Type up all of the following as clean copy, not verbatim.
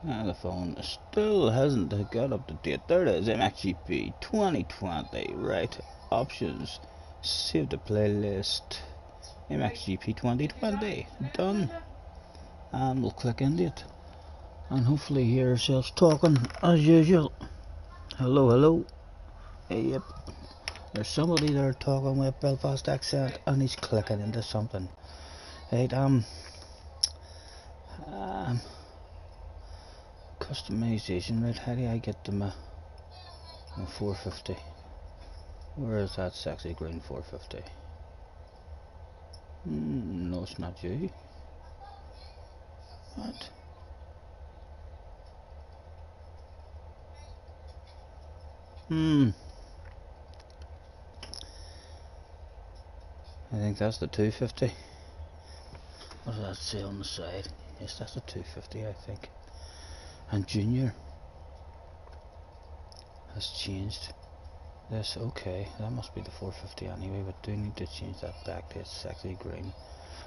And the phone still hasn't got up to date. There it is, Mxgp 2020. Right, options, save the playlist, Mxgp 2020, done. And we'll click into it. And hopefully hear ourselves talking as usual. Hello, hello. Yep. There's somebody there talking with Belfast accent and he's clicking into something. Right, customization, right, how do I get to my 450? Where is that sexy green 450? No, it's not you. What? I think that's the 250. What does that say on the side? Yes, that's the 250, I think. And Junior has changed this. Okay, that must be the 450 anyway, but do need to change that back to its sexy green.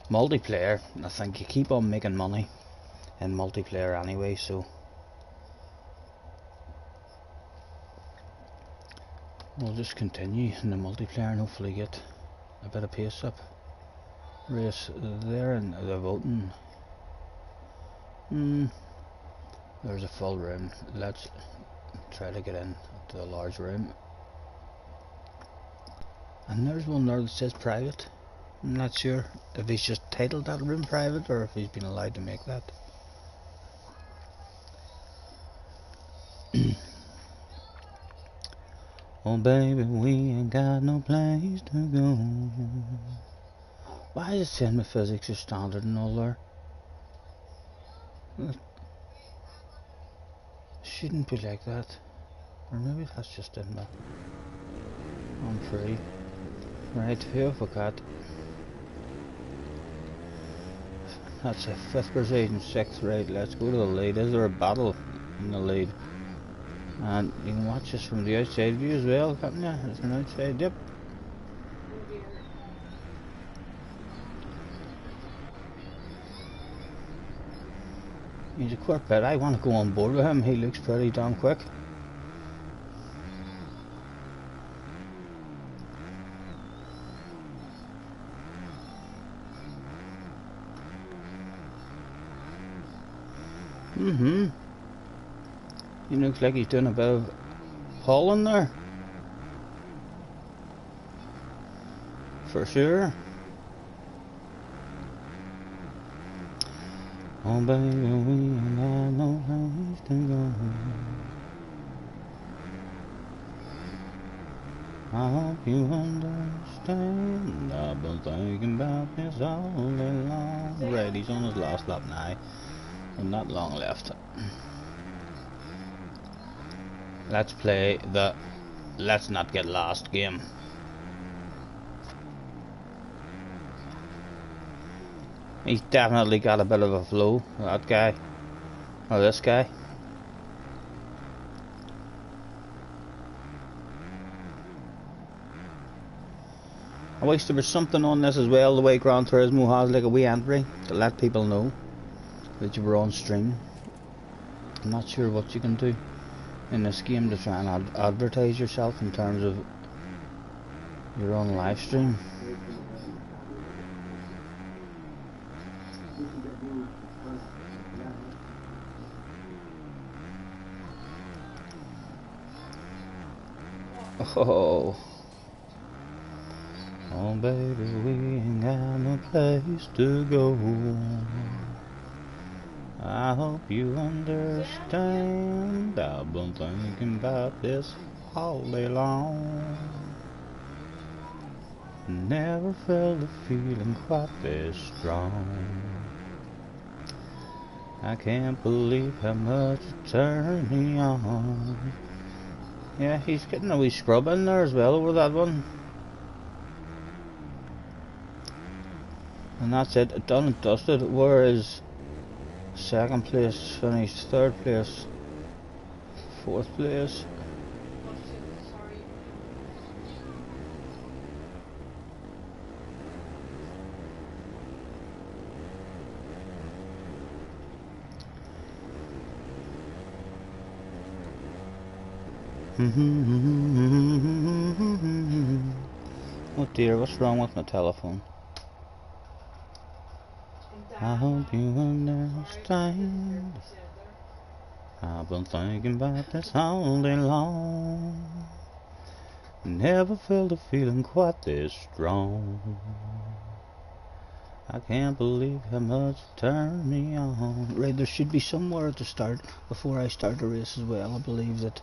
Multiplayer, I think you keep on making money in multiplayer anyway, so we'll just continue in the multiplayer and hopefully get a bit of pace up. Race there and the voting. There's a full room. Let's try to get in to the large room. And there's one there that says private. I'm not sure if he's just titled that room private or if he's been allowed to make that. Oh baby, we ain't got no place to go. Why is it saying my physics are standard and all there? It shouldn't be like that. Or maybe that's just in my... I'm free. Right, who have we got? That's a 5th Crusade and 6th, right, let's go to the lead. Is there a battle in the lead? And you can watch this from the outside view as well, can't you? There's an outside, yep. He's a quick bit. I want to go on board with him, he looks pretty damn quick. He looks like he's doing a bit of hauling there. For sure. Oh baby, we ain't got no place to go. I hope you understand. I've been thinking about this all day long. Right, he's on his last lap now. And not long left. Let's play the let's not get lost game. He's definitely got a bit of a flow, that guy. Or this guy. I wish there was something on this as well, the way Gran Turismo has, like a wee entry to let people know that you were on stream. I'm not sure what you can do in this game to try and advertise yourself in terms of your own live stream. Oh baby, we ain't got no place to go. I hope you understand. I've been thinking about this all day long. Never felt a feeling quite this strong. I can't believe how much it turned me on. Yeah, he's getting a wee scrub in there as well over that one. And that's it, done and dusted. Where is 2nd place finished, 3rd place, 4th place? Oh dear, what's wrong with my telephone? I hope you understand. I've been thinking about this all day long. Never felt a feeling quite this strong. I can't believe how much it turned me on. Right, there should be somewhere to start before I start the race as well. I believe that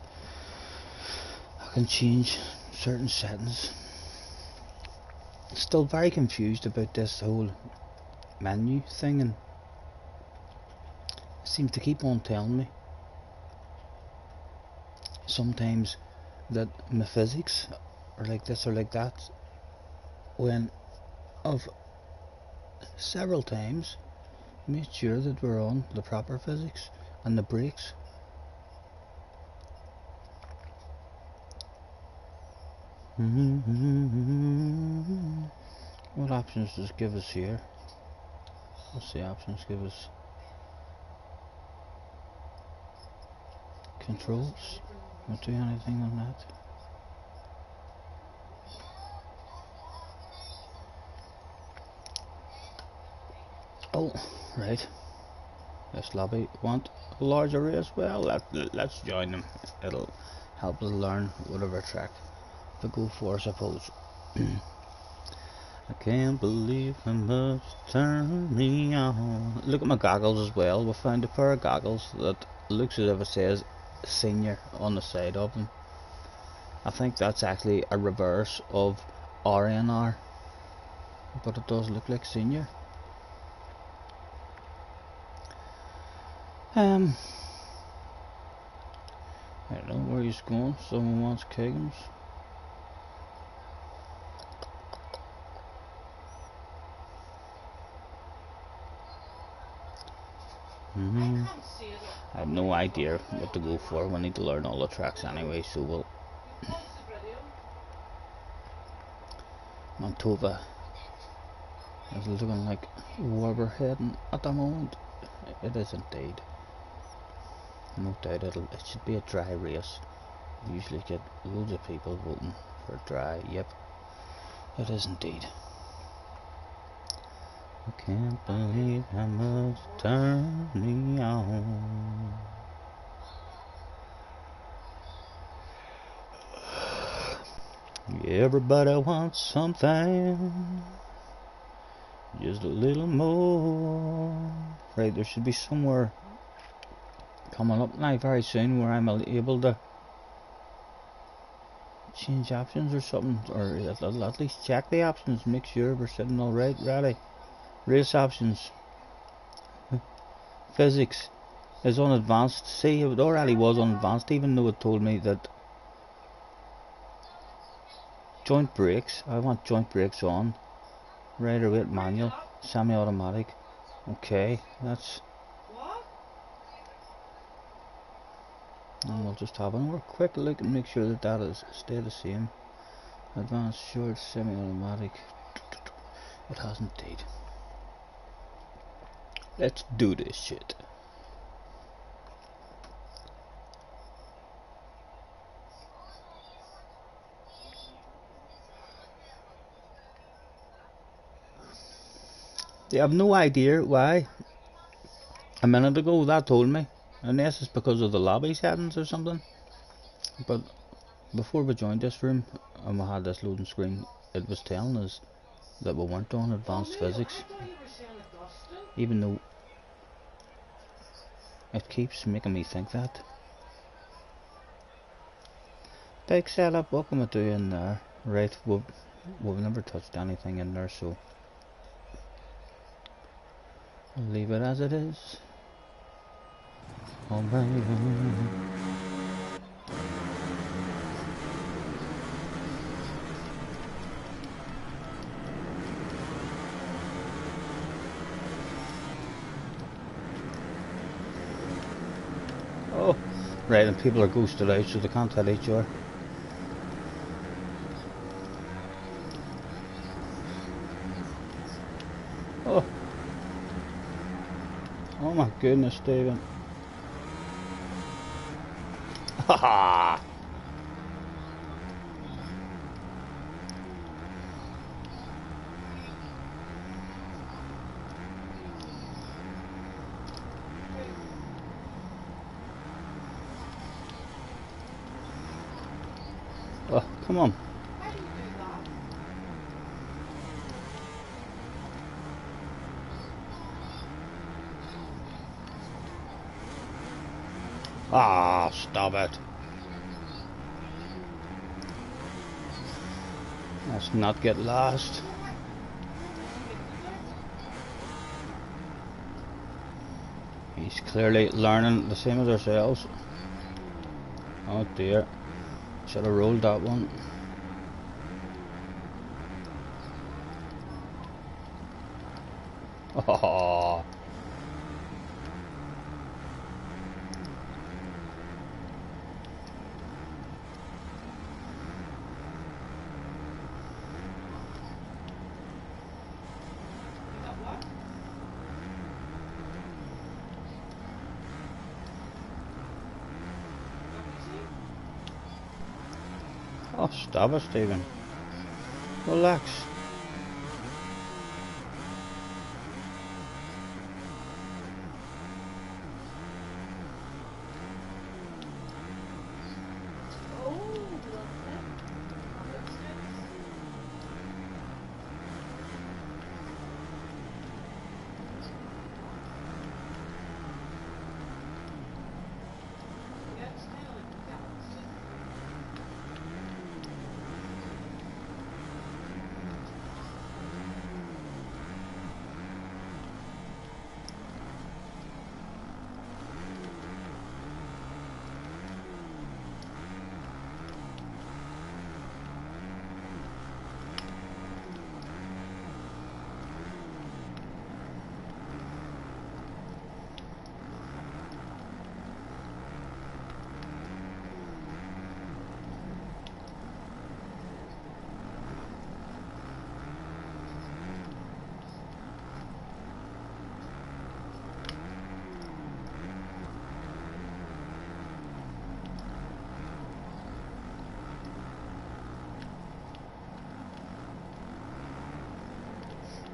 I can change certain settings. Still very confused about this whole menu thing, and it seems to keep on telling me sometimes that my physics are like this or like that, when I've several times made sure that we're on the proper physics and the brakes. What options does it give us here? What's the options give us? Controls? Not do anything on that. Oh, right. This lobby want a larger race. Well, let's join them. It'll help us learn whatever track to go for, I suppose. I can't believe how much turned me on. Look at my goggles as well. We found a pair of goggles that looks as if it says senior on the side of them. I think that's actually a reverse of RNR, but it does look like senior. I don't know where he's going. Someone wants Kegums. I have no idea what to go for. We need to learn all the tracks anyway, so we'll Mantova is looking like where we're heading at the moment. It is indeed. No doubt it should be a dry race. We usually get loads of people voting for dry. Yep, it is indeed. I can't believe how much it turned me on. Everybody wants something, just a little more. Right, there should be somewhere coming up now very soon where I'm able to change options or something, or at least check the options, make sure we're sitting all right, ready. Race options. Physics is on advanced. See, it already was on advanced, even though it told me that joint brakes, I want joint brakes on. Rider weight manual, semi-automatic. Okay, that's. And we'll just have a quick look and make sure that that is stay the same. Advanced, short, semi-automatic. It has indeed. Let's do this shit. They have no idea why. A minute ago that told me, unless it's because of the lobby settings or something. But before we joined this room and we had this loading screen, it was telling us that we weren't on advanced physics, even though it keeps making me think that. Big setup, what can we do in there? Right, we've never touched anything in there, so I'll leave it as it is. Alright. Oh, right, and people are ghosted out, so they can't tell each other. Oh, oh my goodness, Stephen. Haha. Oh, come on. Ah, stop it. Let's not get lost. He's clearly learning the same as ourselves. Oh dear. Should have rolled that one. Oh. Oh, stop it, Stephen. Relax.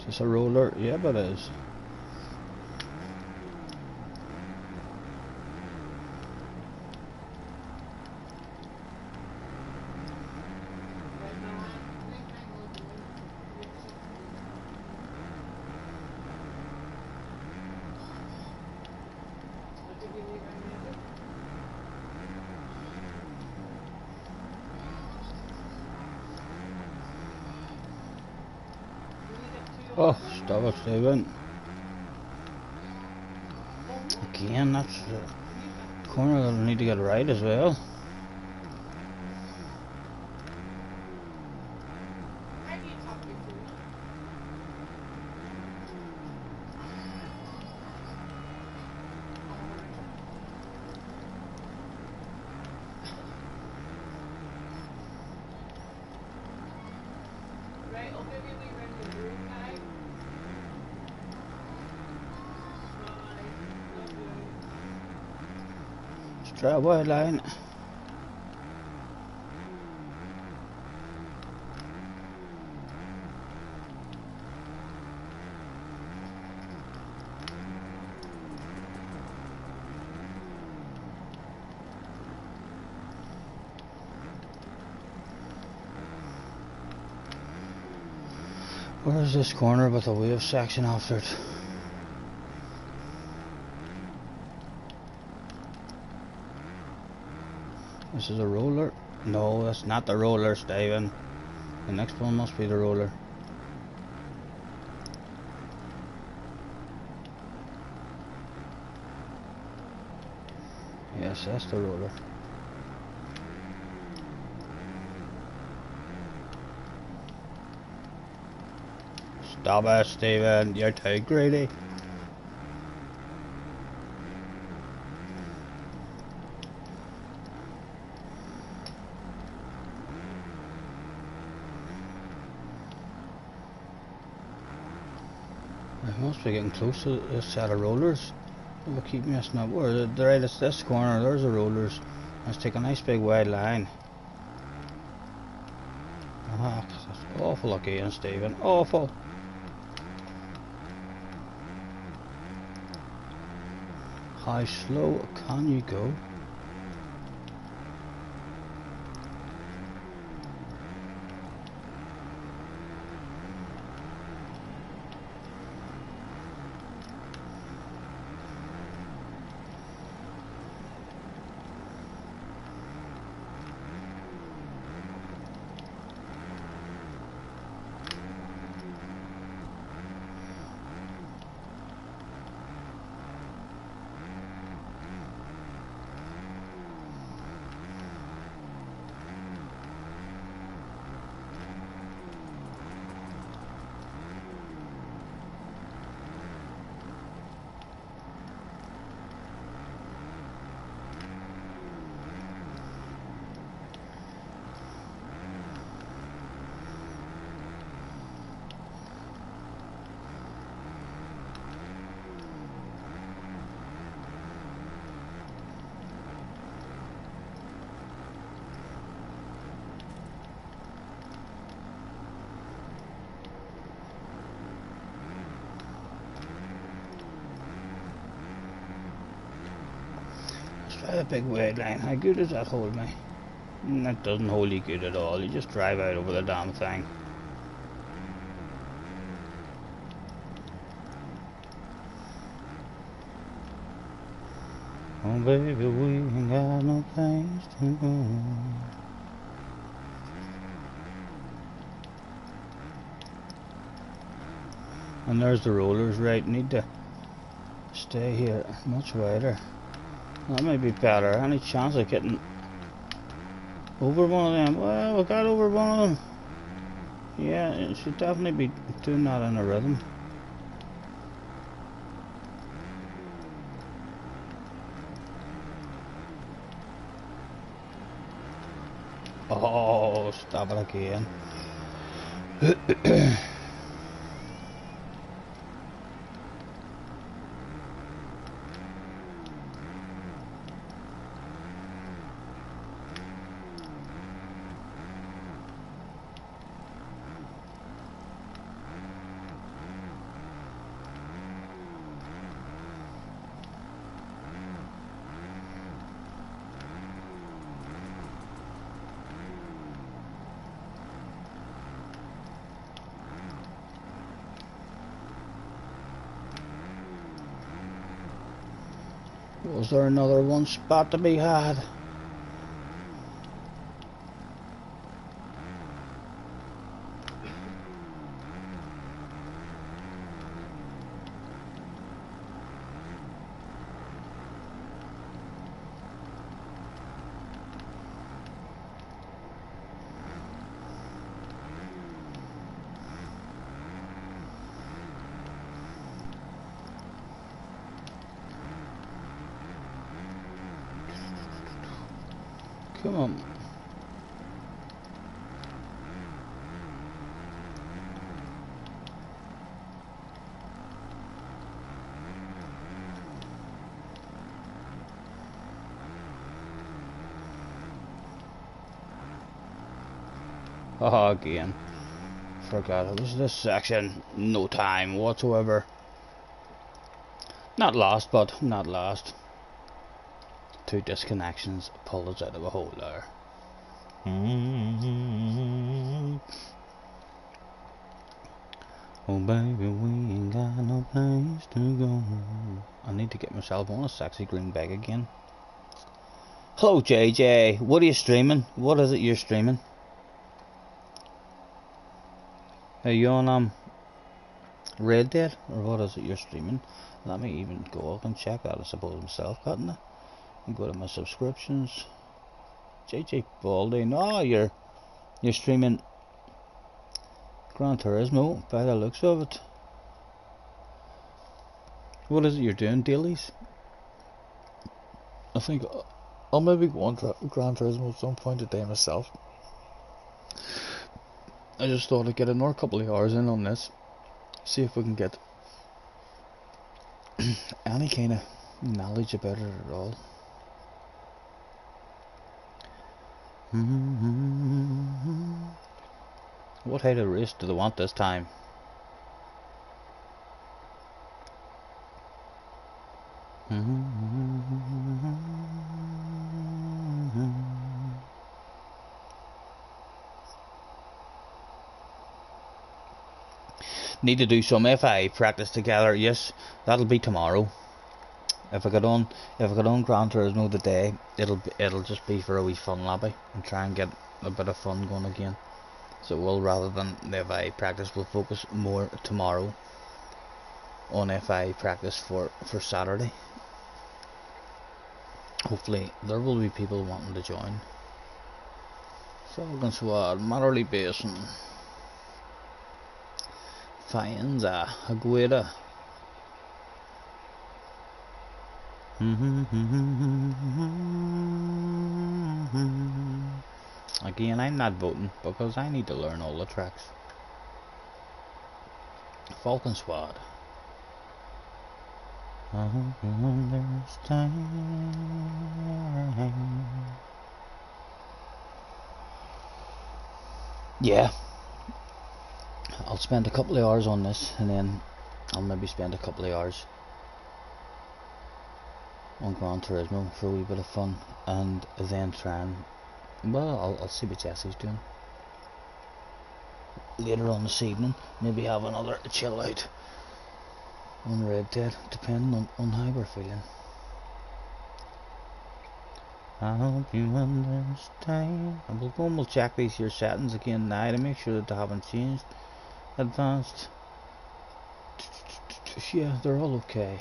Is this a roller? Yeah, but it is. Oh, stop it, Stephen. Again, that's the corner that'll need to get right as well. Straight wide line. Where is this corner with a wave section after it? This is a roller. No, that's not the roller, Steven. The next one must be the roller. Yes, that's the roller. Stop it, Steven. You're too greedy. I must be getting close to this set of rollers. We'll keep messing up. Where the right, it's this corner. There's the rollers. Let's take a nice big wide line. Ah, that's awful again, Stephen. Awful. How slow can you go? A big weight line. How good does that hold me? That doesn't hold you good at all. You just drive out over the damn thing. Oh baby, we ain't got no place to go. And there's the rollers, right? Need to stay here much wider. That might be better. Any chance of getting over one of them? Well, we got over one of them. Yeah, it should definitely be doing that in a rhythm. Oh, stop it again. Was there another one spot to be had? Come on. Oh, again. Forgot it was this section. No time whatsoever. Not lost, but not lost. 2 disconnections pulled us out of a hole there. Oh baby, we ain't got no place to go. I need to get myself on a sexy green bag again. Hello JJ, what are you streaming? What is it you're streaming? Are you on Red Dead, or what is it you're streaming? Let me even go up and check that, I suppose, myself, can't I? And go to my subscriptions. JJ Baldy, no, you're streaming Gran Turismo by the looks of it. What is it you're doing, dailies? I think I'll maybe go on to Gran Turismo at some point today myself. I just thought I'd get another couple of hours in on this. See if we can get any kind of knowledge about it at all. What height of race do they want this time? Need to do some FI practice together. Yes, that'll be tomorrow. If I get on Gran Turismo today, it'll just be for a wee fun lobby and try and get a bit of fun going again. So we'll, rather than the FI practice, we'll focus more tomorrow on FI practice for Saturday. Hopefully there will be people wanting to join. Falcon Swad, Matterley Basin, Faenza, Agueda. Again, I'm not voting because I need to learn all the tracks. Falcon Swad. There's time. Yeah, I'll spend a couple of hours on this, and then I'll maybe spend a couple of hours on Gran Turismo for a wee bit of fun, and then try and, well, I'll see what Jesse's doing later on this evening. Maybe have another chill out on Red Dead, depending on how we're feeling. I hope you understand. And we'll go and we'll check these here settings again now to make sure that they haven't changed. Advanced. Yeah, they're all okay.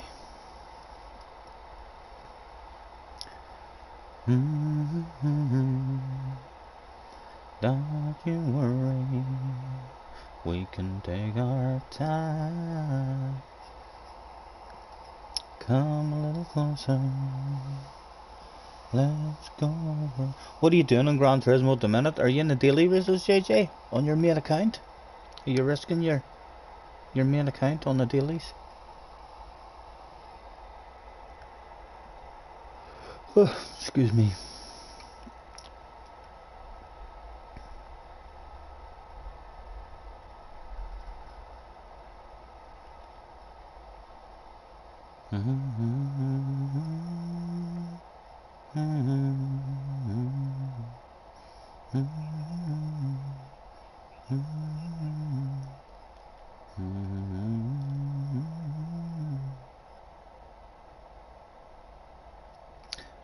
Don't you worry, we can take our time. Come a little closer. Let's go. What are you doing on Gran Turismo at the minute? Are you in the daily races, JJ? On your main account? Are you risking your main account on the dailies? Oh, excuse me.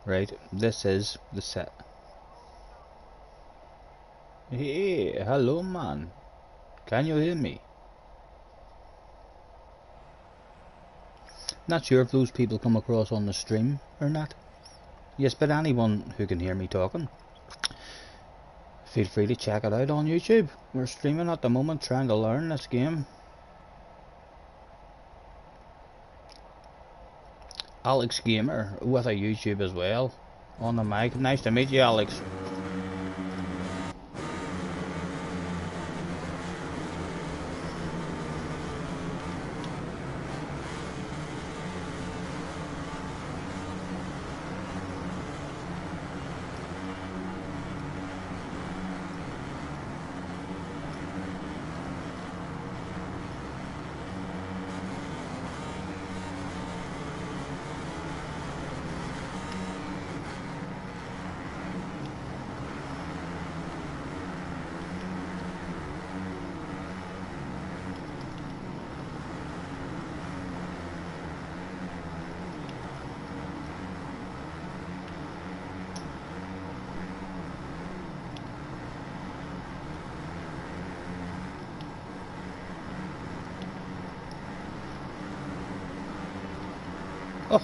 Right, this is the set. Hey, hello man. Can you hear me? Not sure if those people come across on the stream or not. Yes, but anyone who can hear me talking, feel free to check it out on YouTube. We're streaming at the moment, trying to learn this game. Alex Gamer with a YouTube as well on the mic. Nice to meet you, Alex. Oh.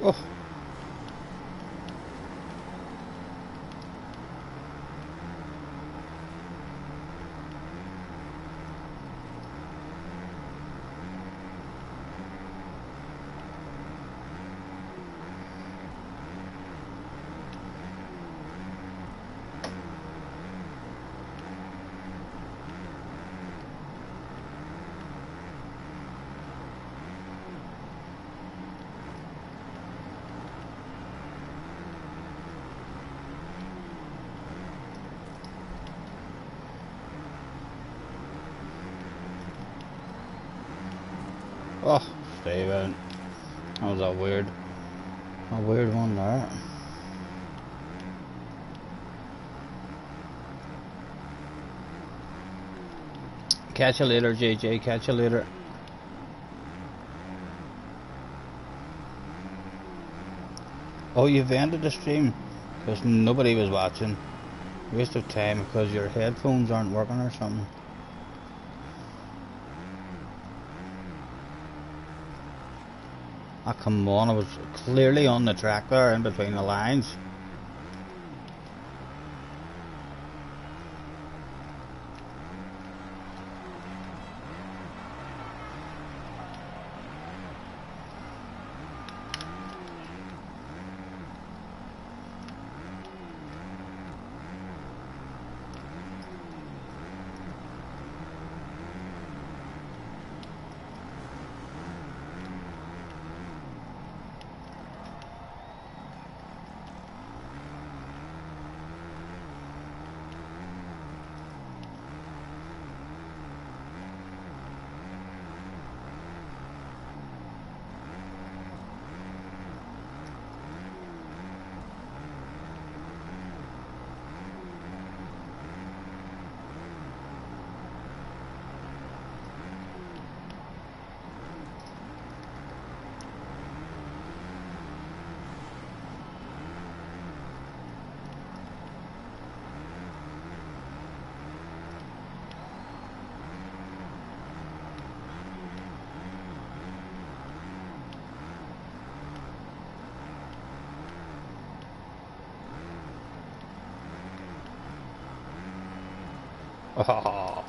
Oh. Oh, Steven. That was a weird one there. Catch you later, JJ. Catch you later. Oh, you've ended the stream because nobody was watching. Waste of time because your headphones aren't working or something. Ah, come on, I was clearly on the track there in between the lines. Oh.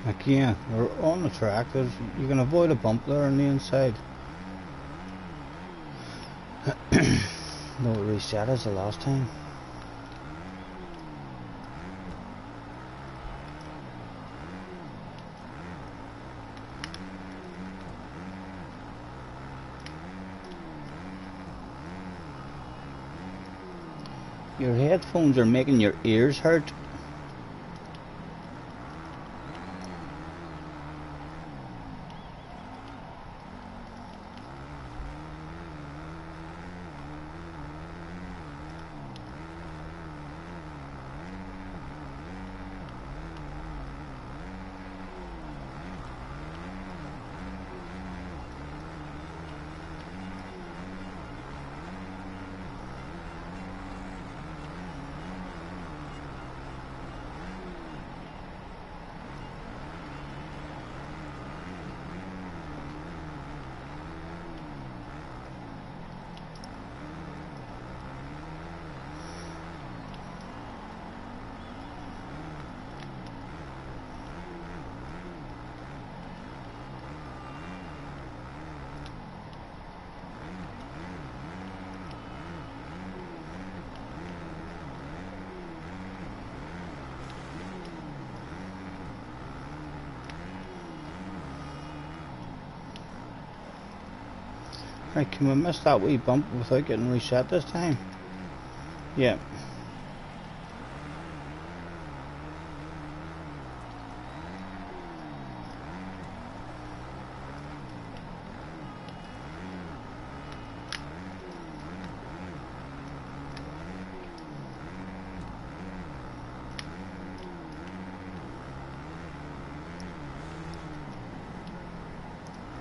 Again, we're on the track. You can avoid a bump there on the inside. No reset as the last time. Your headphones are making your ears hurt. Right, can we miss that wee bump without getting reset this time? Yeah.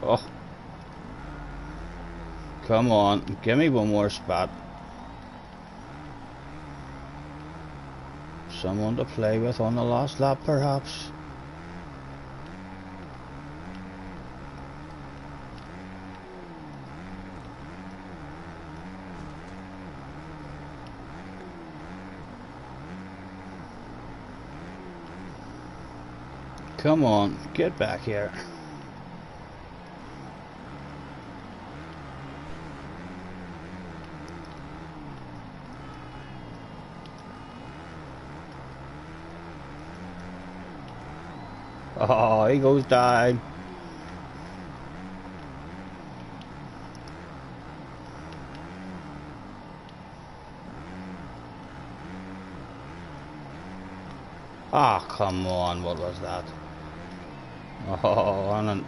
Oh. Come on, give me one more spot. Someone to play with on the last lap, perhaps. Come on, get back here. Oh, he goes down. Ah, come on, what was that? Oh, and then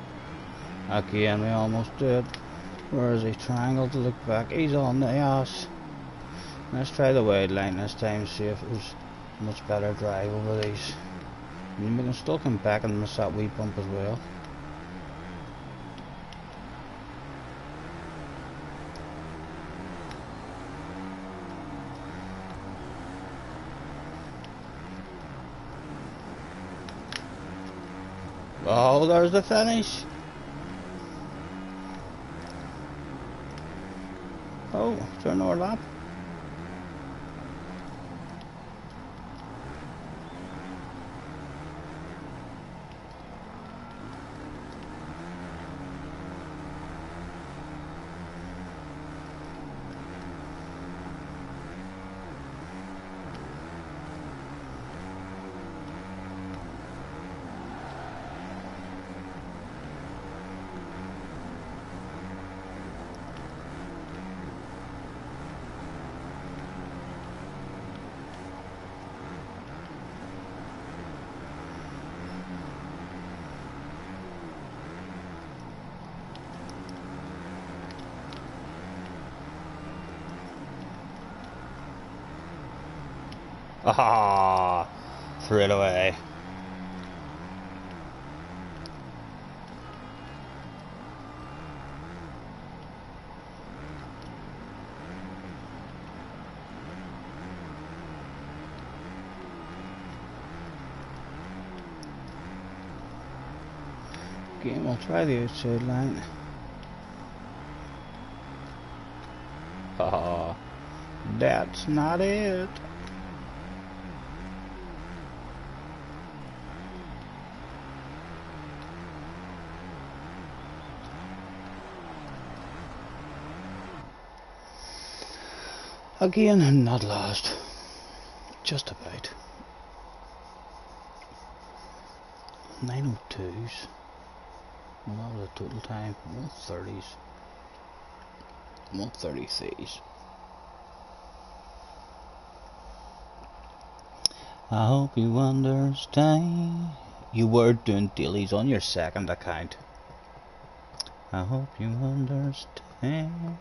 again we almost did. Where is he? Triangle to look back. He's on the ass. Let's try the wide line this time, see if it was much better drive over these. I mean, we can still come back and miss that wee bump as well. Oh, there's the finish. Oh, is there another lap? Ah, threw it away. game. I'll try the outside line. Haha, that's not it. Again, I'm not lost. Just about. 9:02s. Well, that was a total time. 1:30s. 1:33s. I hope you understand. You were doing dailies on your second account. I hope you understand.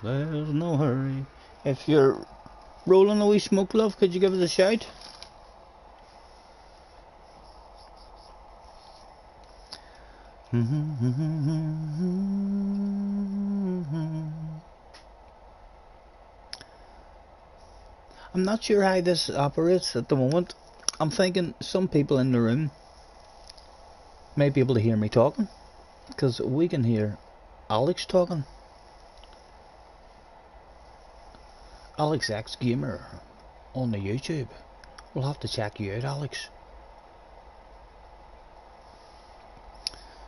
There's no hurry. If you're rolling a wee smoke, love, could you give us a shout? I'm not sure how this operates at the moment. I'm thinking some people in the room may be able to hear me talking, because we can hear Alex talking. Alex X Gamer on the YouTube. We'll have to check you out, Alex.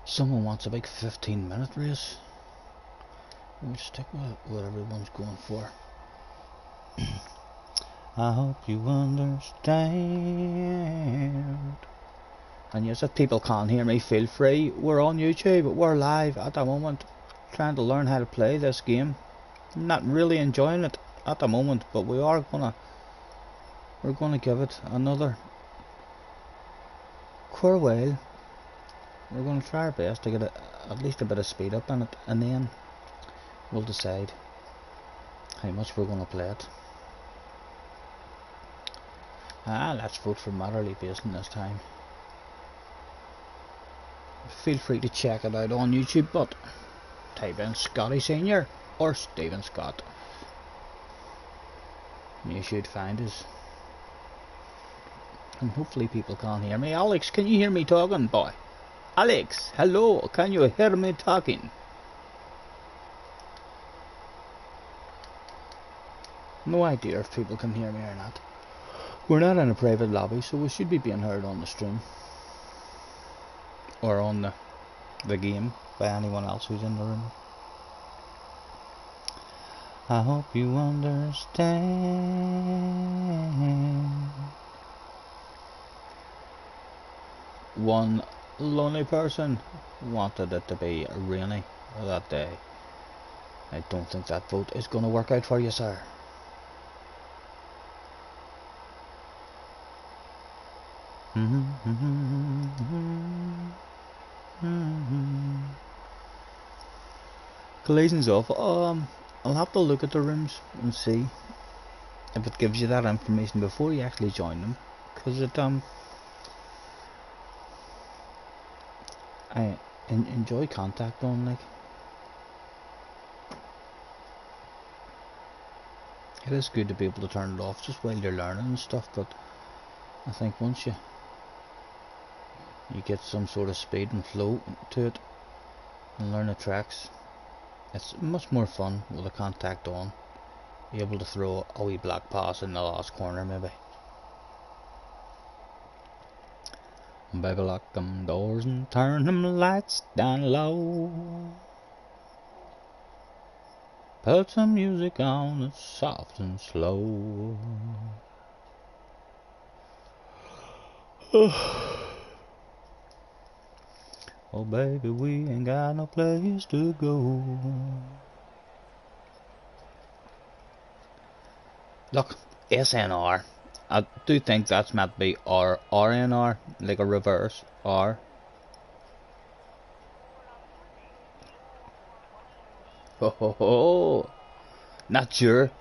Someone wants a big 15-minute race. We'll stick with what everyone's going for. I hope you understand. And yes, if people can't hear me, feel free. We're on YouTube. We're live at the moment, trying to learn how to play this game. I'm not really enjoying it at the moment, but we're gonna give it another quite a while. We're gonna try our best to get at least a bit of speed up in it, and then we'll decide how much we're gonna play it. Let's vote for Matterley Basin this time. Feel free to check it out on YouTube, but type in Scotty Senior or Stephen Scott. You should find us. And hopefully people can't hear me. Alex, can you hear me talking, boy? Alex, hello, can you hear me talking? No idea if people can hear me or not. We're not in a private lobby, so we should be being heard on the stream. Or on the game by anyone else who's in the room. I hope you understand. One lonely person wanted it to be rainy that day. I don't think that vote is going to work out for you, sir. Collisions off. I'll have to look at the rooms and see if it gives you that information before you actually join them, because it I enjoy contact on, like, it is good to be able to turn it off just while you're learning and stuff, but I think once you get some sort of speed and flow to it and learn the tracks, it's much more fun with the contact on. Be able to throw a wee black pass in the last corner, maybe. Baby, lock them doors and turn them lights down low. Put some music on that's soft and slow. Oh baby, we ain't got no place to go. Look, SNR. I do think that's meant to be RNR, like a reverse R. Ho ho ho! Not sure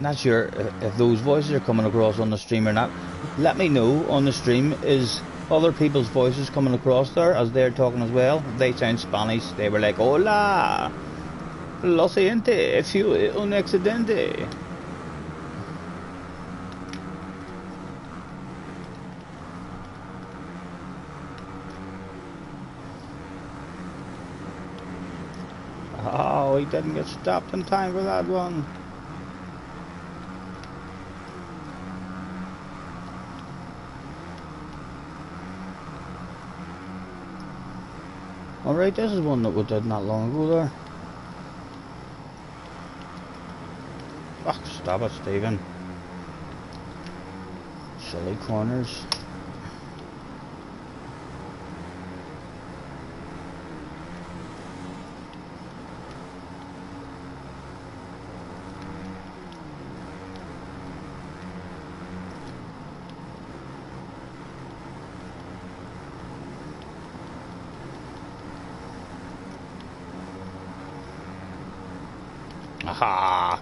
if those voices are coming across on the stream or not. Let me know on the stream. Is other people's voices coming across there as they're talking as well? They sound Spanish. They were like, hola, lo siente, fue un accidente. Oh, he didn't get stopped in time for that one. Alright, this is one that we did not long ago there. Fuck, stop it, Stephen. Silly corners. Aha!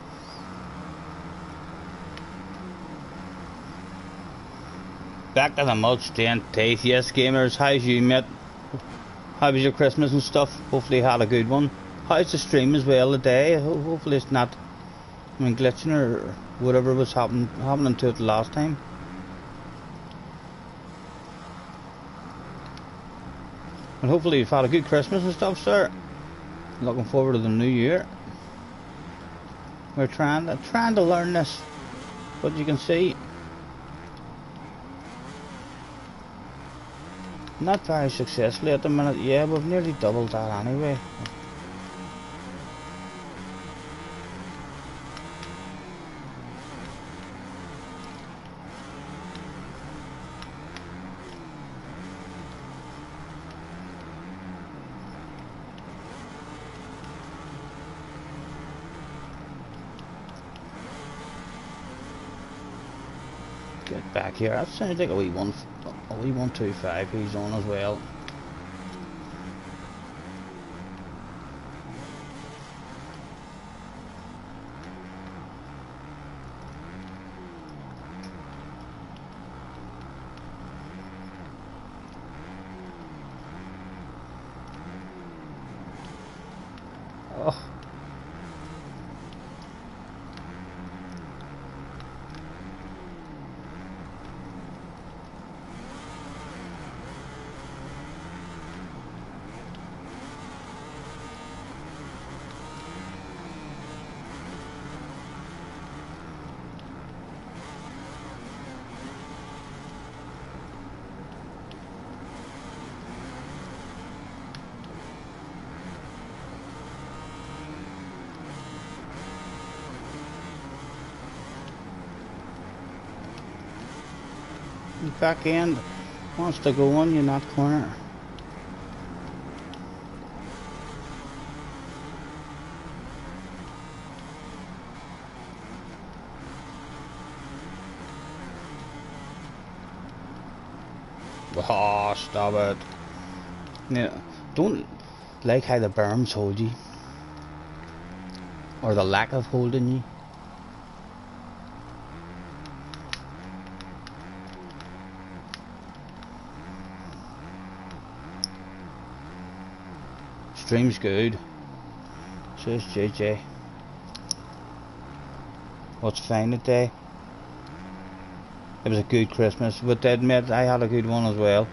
Back to the mud stained teeth. Yes, gamers, how's you, mate? How was your Christmas and stuff? Hopefully you had a good one. How's the stream as well today? Hopefully it's not glitching or whatever was happening to it last time. And hopefully you've had a good Christmas and stuff, sir. Looking forward to the new year. We're trying to learn this, but you can see not very successfully at the minute. Yeah, we've nearly doubled that anyway. Get back here. That sounds like a wee 125 he's on as well. Oh. Back end wants to go on you, not corner. Oh, stop it. Yeah, don't like how the berms hold you, or the lack of holding you. Stream's good, says JJ. What's fine today? It was a good Christmas, but I admit I had a good one as well.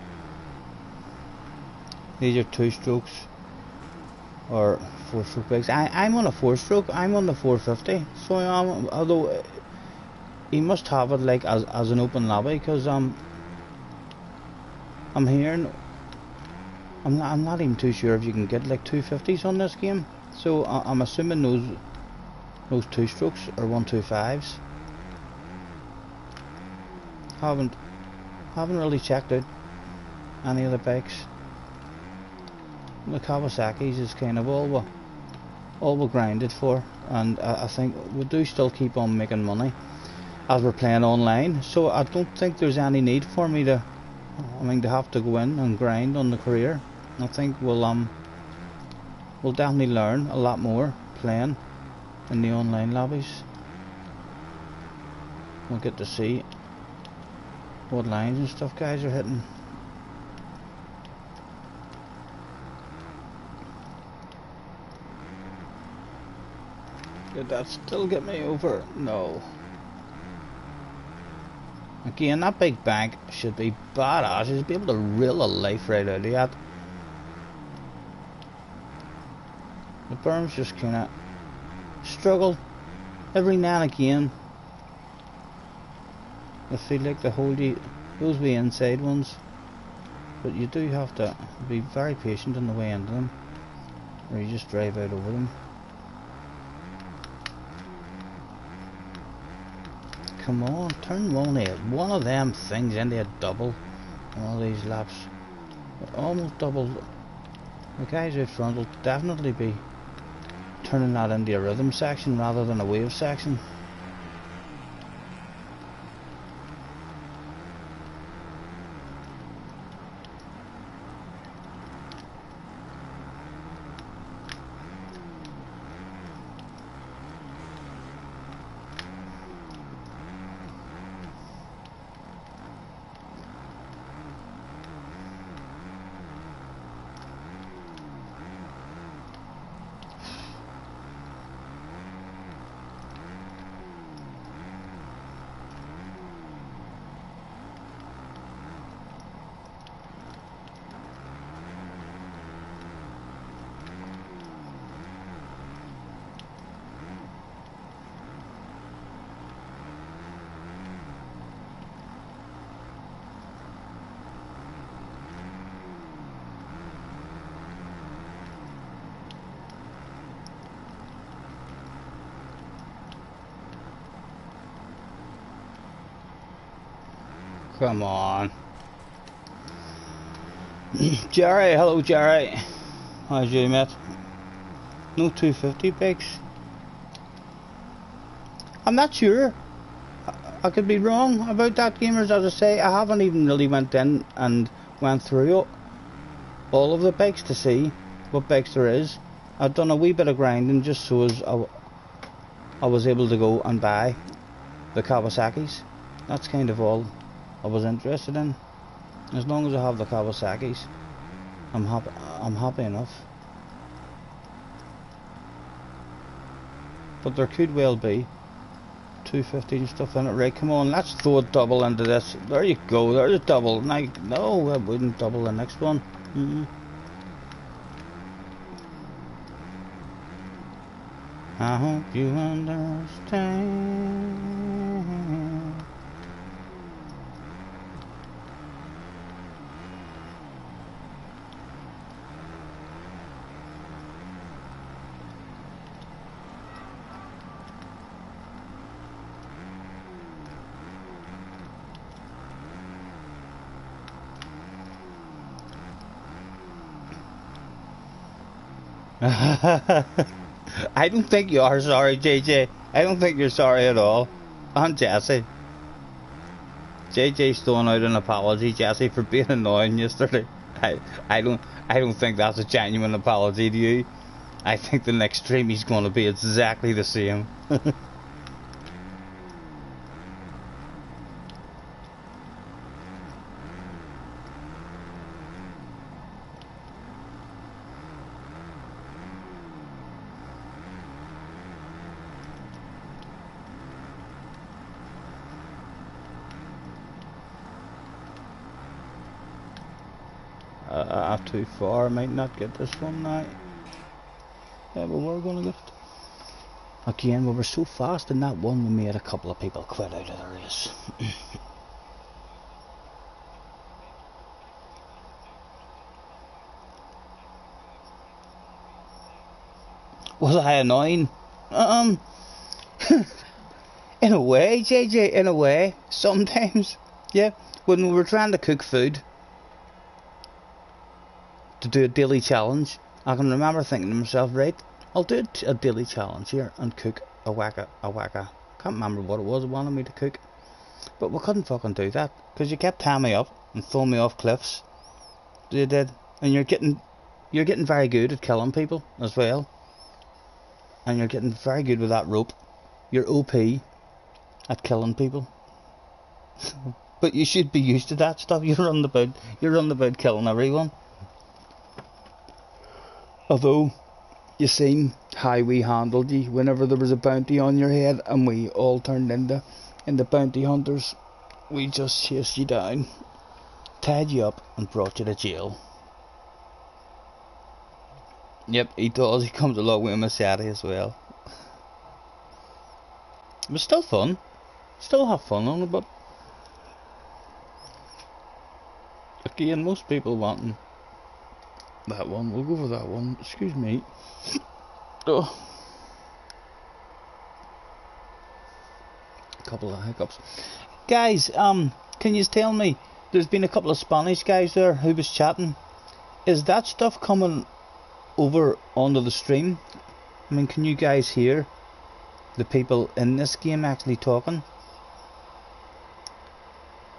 These are 2-strokes or 4-stroke bikes. I'm on a 4-stroke. I'm on the 450. So although he must have it like as an open lobby, because I'm hearing. I'm not even too sure if you can get like 250s on this game. So I'm assuming those 2-strokes are 125s. Haven't really checked out any of the bikes. The Kawasaki's is kind of all we grinded for, and I think we do still keep on making money as we're playing online. So I don't think there's any need for me to have to go in and grind on the career. I think we'll definitely learn a lot more playing in the online lobbies. We'll get to see what lines and stuff guys are hitting. Did that still get me over? No. Again, that big bank should be badass. You should be able to reel a life right out of that. The berms just kinda struggle every now and again. I feel like they hold you, those wee inside ones, but you do have to be very patient on the way into them, or you just drive out over them. Come on, turn one of them things into a double on all these laps. Almost double. The guys out front will definitely be turning that into a rhythm section rather than a wave section. Come on. Jerry, hello Jerry. How's you, mate? No 250 bikes? I'm not sure. I could be wrong about that, gamers. As I say, I haven't even really went in and went through all of the bikes to see what bikes there is. I've done a wee bit of grinding just so as I was able to go and buy the Kawasaki's. That's kind of all I was interested in. As long as I have the Kawasaki's, I'm happy enough. But there could well be 250 and stuff in it. Right, come on, let's throw a double into this. There you go, there's a double. No, I wouldn't double the next one. I hope you understand. I don't think you are sorry, JJ. I don't think you're sorry at all. And Jesse. JJ's throwing out an apology, Jesse, for being annoying yesterday. I don't think that's a genuine apology to you. I think the next stream he's going to be exactly the same. Too far, might not get this one now. Yeah, but we're gonna get it. Again, we were so fast in that one, we made a couple of people quit out of the race. Was I annoying? In a way, JJ, in a way. Sometimes, yeah. When we were trying to cook food to do a daily challenge, I can remember thinking to myself, right, I'll do a daily challenge here and cook a waka. Can't remember what it was it wanted me to cook, but we couldn't fucking do that because you kept tying me up and throwing me off cliffs. You did, and you're getting very good at killing people as well, and you're getting very good with that rope. You're OP at killing people. But you should be used to that stuff. You're on the bed killing everyone. Although, you seen how we handled you whenever there was a bounty on your head and we all turned into bounty hunters. We just chased you down, tied you up and brought you to jail. Yep, he does. He comes along with a machete as well. But still fun. Still have fun on it, but again, most people wanting that one. We'll go for that one. Excuse me. Oh, a couple of hiccups. Guys, can you tell me? There's been a couple of Spanish guys there who was chatting. Is that stuff coming over onto the stream? I mean, can you guys hear the people in this game actually talking?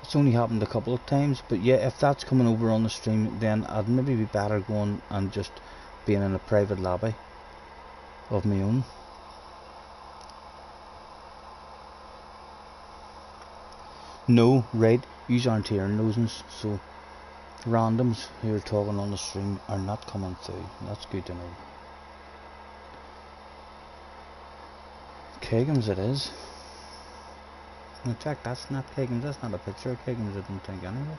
It's only happened a couple of times, but yeah, if that's coming over on the stream, then I'd maybe be better going and just being in a private lobby of my own. No, right, yous aren't hearing those, so randoms who are talking on the stream are not coming through. That's good to know. Kegums it is. In fact, that's not Kegums, that's not a picture of Kegums, I don't think, anyway.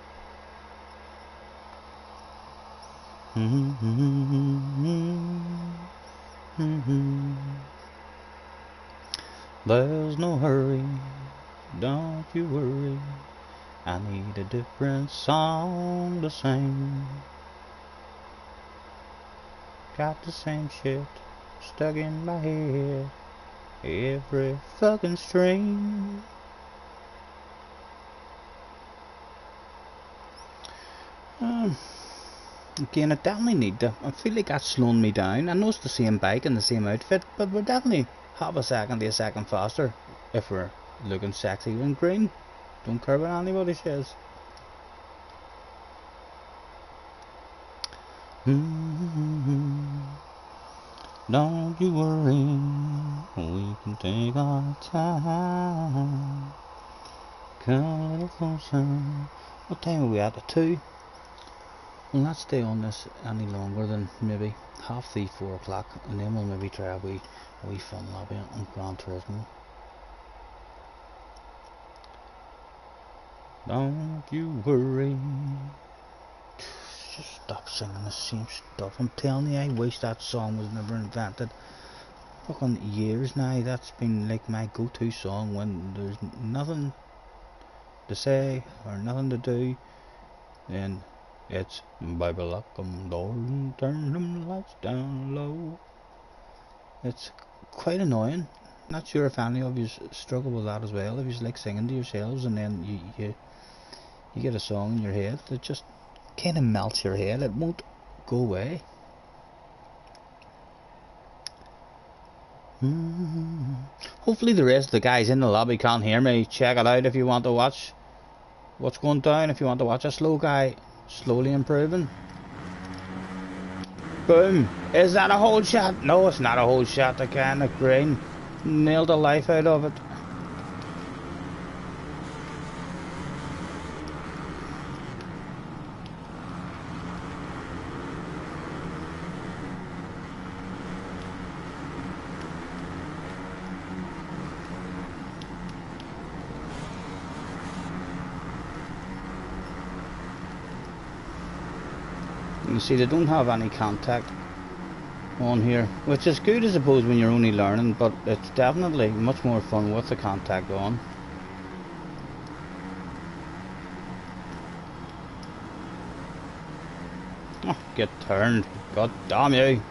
There's no hurry, don't you worry, I need a different song to sing. Got the same shit stuck in my head, every fucking string. Again, I definitely need to. I feel like that's slowing me down. I know it's the same bike and the same outfit, but we're definitely half a second to a second faster if we're looking sexy and green. Don't care what anybody says. Don't you worry, we can take our time. Come a little closer. What time are we at? 2? We'll not stay on this any longer than maybe 3:30, 4 o'clock, and then we'll maybe try a wee fun lobby on Gran Turismo. Don't you worry. Just stop singing the same stuff. I'm telling you, I wish that song was never invented. Fucking years now, that's been like my go-to song when there's nothing to say or nothing to do. Then it's Bible lock them doors and turn them lights down low. It's quite annoying. Not sure if any of you struggle with that as well. If you like singing to yourselves and then you get a song in your head that just kind of melts your head. It won't go away. Hopefully the rest of the guys in the lobby can't hear me. Check it out if you want to watch what's going down. If you want to watch a slow guy slowly improving. Boom. Is that a hold shot? No, it's not a hold shot. The kind of green nailed the life out of it. You see, they don't have any contact on here, which is good I suppose when you're only learning, but it's definitely much more fun with the contact on. Oh, get turned, god damn you.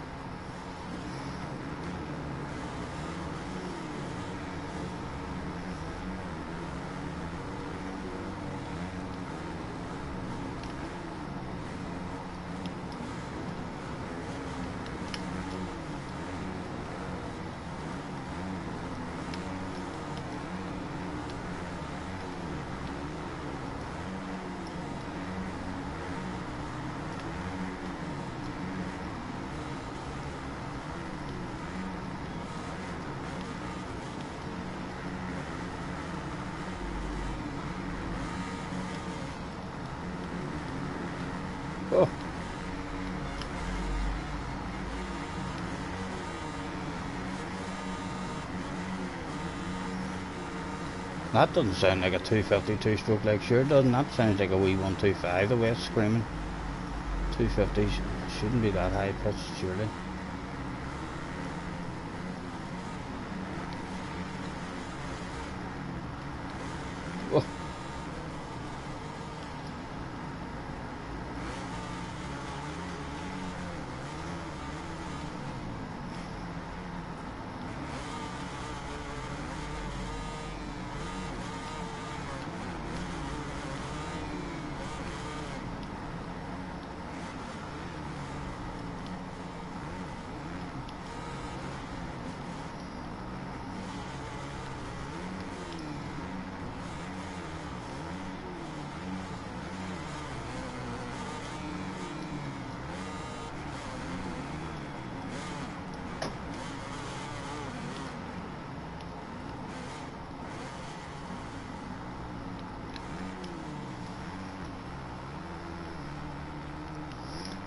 Oh. That doesn't sound like a 252 stroke like sure doesn't. That sounds like a wee 125 the way it's screaming. 250 shouldn't be that high pitched surely.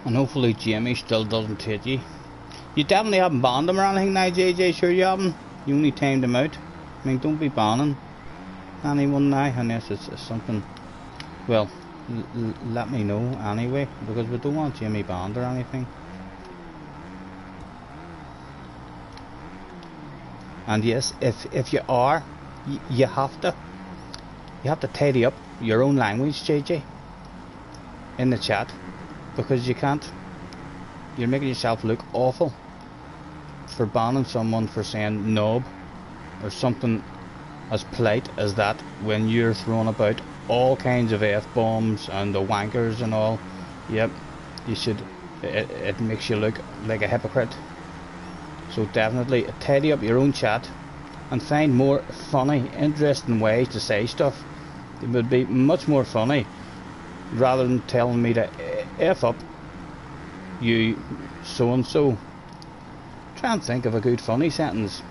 And hopefully Jamie still doesn't hit you. You definitely haven't banned him or anything now, JJ, sure you haven't? You only timed him out. I mean, don't be banning anyone now unless it's something. Well, let me know anyway, because we don't want Jamie banned or anything. And yes, if you are, you have to tidy up your own language, JJ, in the chat, because you can't. You're making yourself look awful for banning someone for saying knob or something as polite as that when you're throwing about all kinds of F-bombs and the wankers and all. Yep, you should. It makes you look like a hypocrite. So definitely tidy up your own chat and find more funny, interesting ways to say stuff. It would be much more funny rather than telling me to F up you so and so. Try and think of a good funny sentence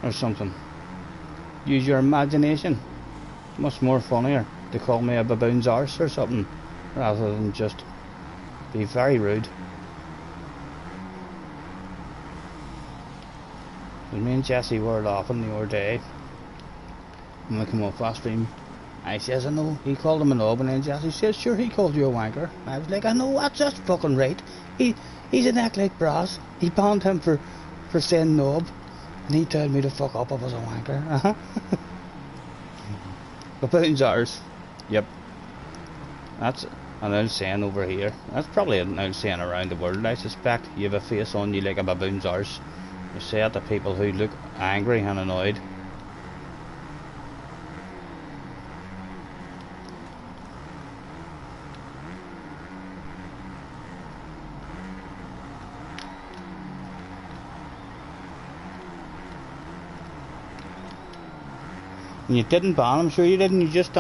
or something. Use your imagination. Much more funnier to call me a baboon's arse or something rather than just be very rude. Me and Jesse were laughing the other day when we come off last stream. I says, I know he called him a knob, and then Jesse says, sure, he called you a wanker. I was like, I know, that's just fucking right. He's an act like brass. He banned him for saying knob, and he told me to fuck up. I was a wanker. Baboon's ours. Yep. That's an old saying over here. That's probably an old saying around the world, I suspect. You have a face on you like a baboon's arse. You say it to people who look angry and annoyed. And you didn't ban him, sure you didn't. You just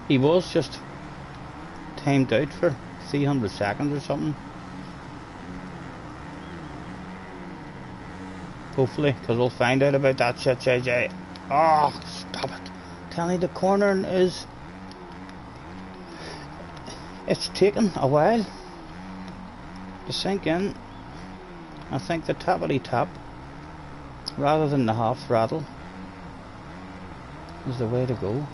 he was just timed out for 300 seconds or something. Hopefully, because we'll find out about that shit, JJ. Oh, stop it. Tell me the corner is... It's taken a while to sink in. I think the tappity tap, rather than the half throttle, is the way to go.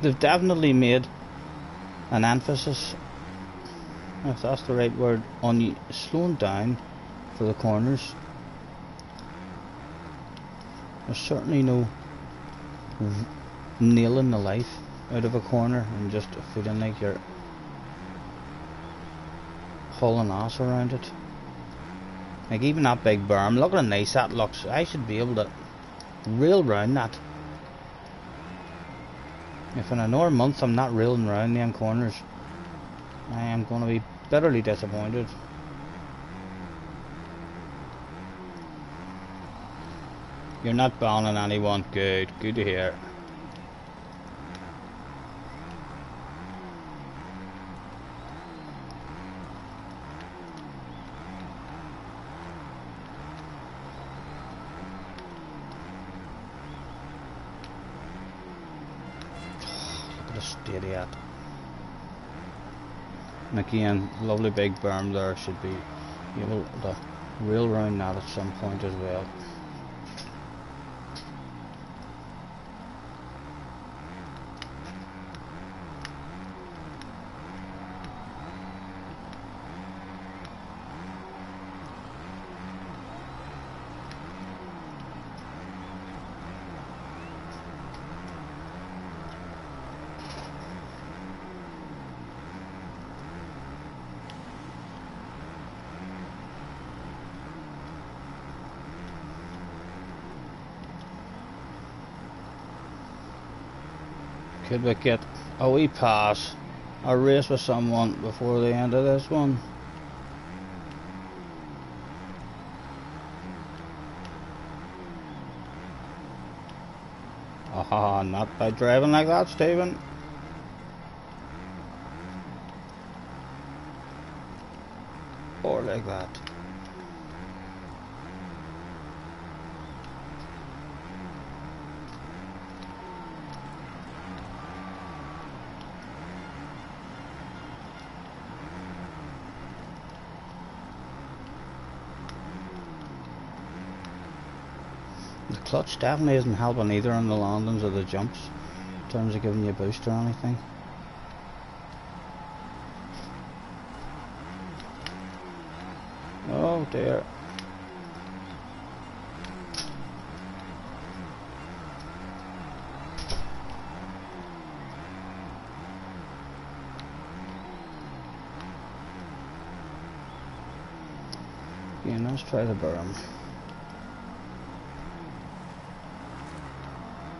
They've definitely made an emphasis, if that's the right word, on you slowing down for the corners. There's certainly no nailing the life out of a corner and just feeling like you're hauling ass around it. Like even that big berm, look how nice that looks. I should be able to rail round that. If in another month I'm not railing round them corners, I am going to be bitterly disappointed. You're not banning anyone. Good to hear. Idiot. And again, lovely big berm there, should be able to rail round that at some point as well. Could we get a wee pass, a race with someone before the end of this one? Aha, not by driving like that, Stephen. Or like that. The clutch definitely isn't helping either on the landings or the jumps in terms of giving you a boost or anything. Oh dear. Yeah, let's try the berm.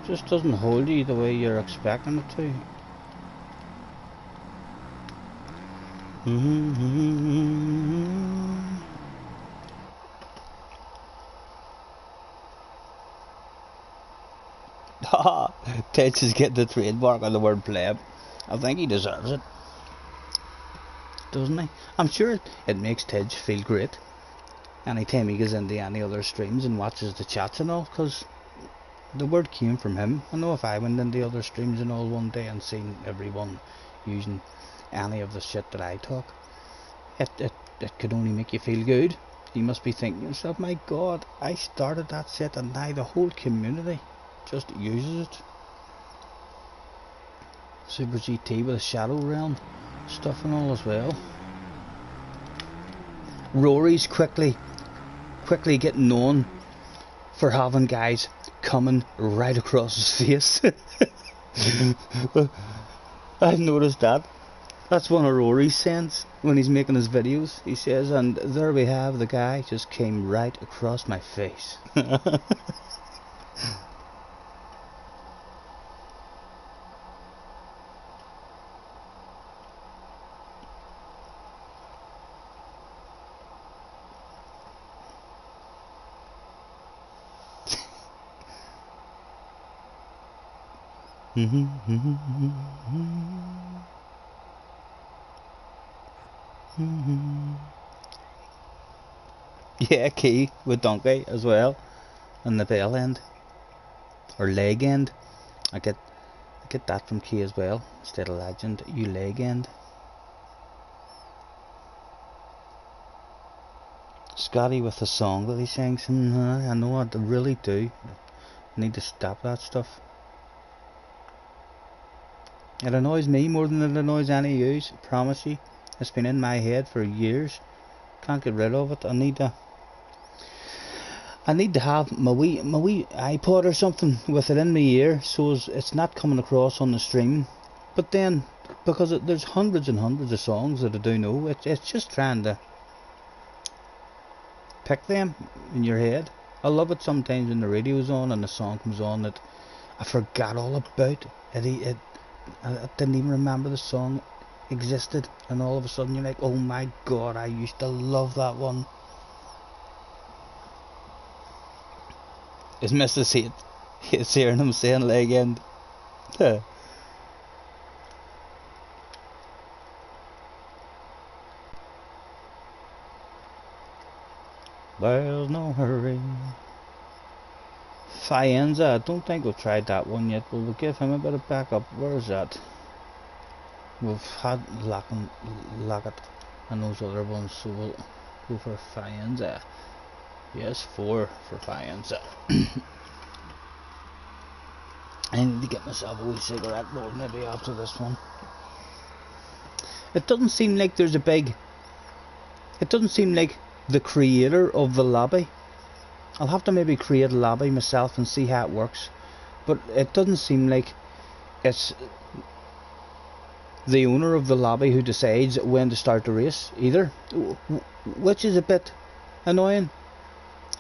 Just doesn't hold you the way you're expecting it to. Haha, Ted's is getting the trademark on the word pleb. I think he deserves it, doesn't he? I'm sure it makes Tej feel great anytime he goes into any other streams and watches the chats and all, because the word came from him. I know if I went into other streams and all one day and seen everyone using any of the shit that I talk, it could only make you feel good. You must be thinking to yourself, my god, I started that shit and now the whole community just uses it. Super GT with a Shadow Realm stuff and all as well. Rory's quickly getting known for having guys coming right across his face. I've noticed that. That's one of Rory's sayings when he's making his videos. He says, and there we have the guy just came right across my face. Yeah, key with donkey as well, and the bell end or leg end. I get that from key as well instead of legend. You leg end. Scotty with the song that he sings. I know, I really do. I need to stop that stuff. It annoys me more than it annoys any of yous, I promise you. It's been in my head for years. Can't get rid of it. I need to have my wee iPod or something with it in my ear, so it's not coming across on the stream. But then, because there's hundreds and hundreds of songs that I do know, it's just trying to pick them in your head. I love it sometimes when the radio's on and the song comes on that I forgot all about. I didn't even remember the song existed, and all of a sudden you're like, oh my god, I used to love that one. Is Mrs. Hates hearing him saying leg end. There's no hurry. Fienza, I don't think we've tried that one yet, but we'll give him a bit of backup. Where is that? We've had Lockett and those other ones, so we'll go for Fienza. Yes, 4 for Fienza. I need to get myself a wee cigarette roll maybe after this one. It doesn't seem like there's a big... It doesn't seem like the creator of the lobby. I'll have to maybe create a lobby myself and see how it works. But it doesn't seem like it's the owner of the lobby who decides when to start the race either. Which is a bit annoying.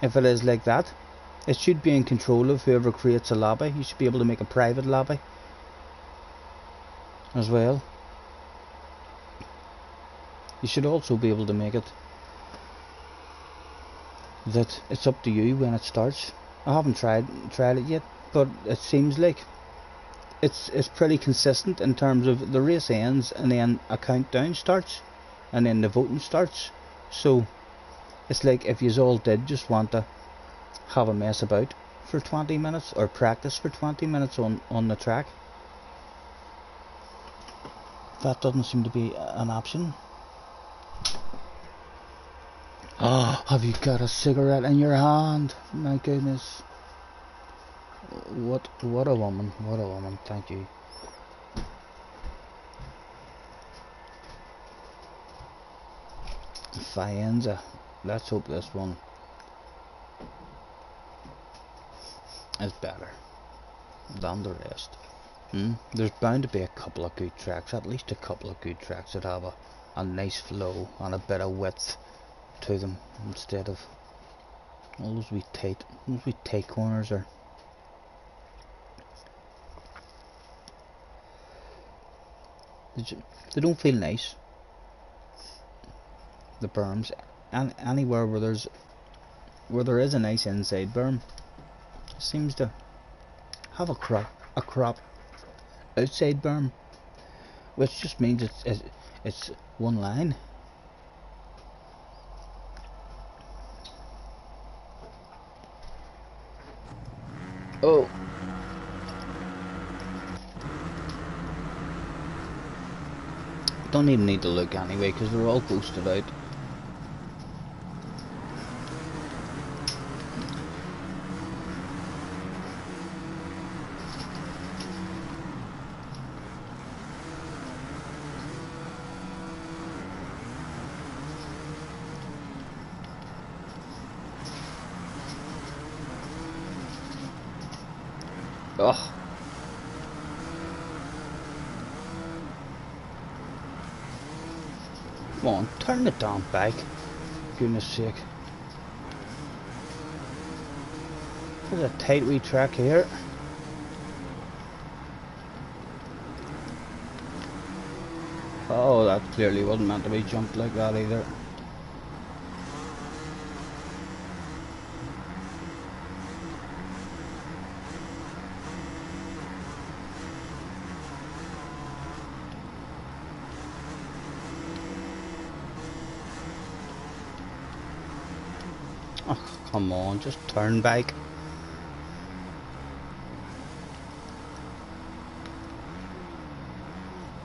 If it is like that, it should be in control of whoever creates a lobby. You should be able to make a private lobby as well. You should also be able to make it that it's up to you when it starts. I haven't tried it yet, but it seems like it's pretty consistent in terms of the race ends and then a countdown starts and then the voting starts. So it's like if you all did just want to have a mess about for 20 minutes or practice for 20 minutes on the track, that doesn't seem to be an option. Oh, have you got a cigarette in your hand? My goodness. What a woman, what a woman, thank you. Faenza. Let's hope this one is better than the rest. There's bound to be a couple of good tracks, at least a couple of good tracks that have a nice flow and a bit of width to them instead of all those wee tight corners. Or they don't feel nice, the berms, and anywhere where there is a nice inside berm seems to have a crop outside berm, which just means it's one line. Oh, don't even need to look anyway because they're all posted out. Oh. Come on, turn it down back. Goodness sake. There's a tight wee track here. Oh, that clearly wasn't meant to be jumped like that either. Oh, come on, just turn back.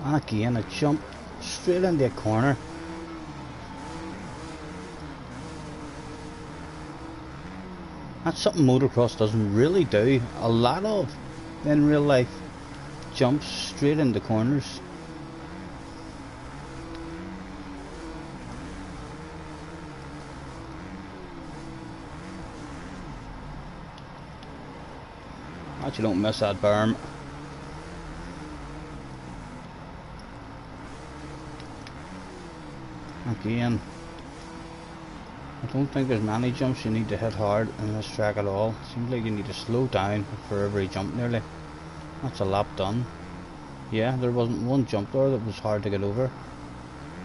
And again, a jump straight into a corner. That's something motocross doesn't really do a lot of in real life. Jumps straight into corners. Actually, don't miss that berm. Again, I don't think there's many jumps you need to hit hard in this track at all. Seems like you need to slow down for every jump nearly. That's a lap done. Yeah, there wasn't one jump there that was hard to get over.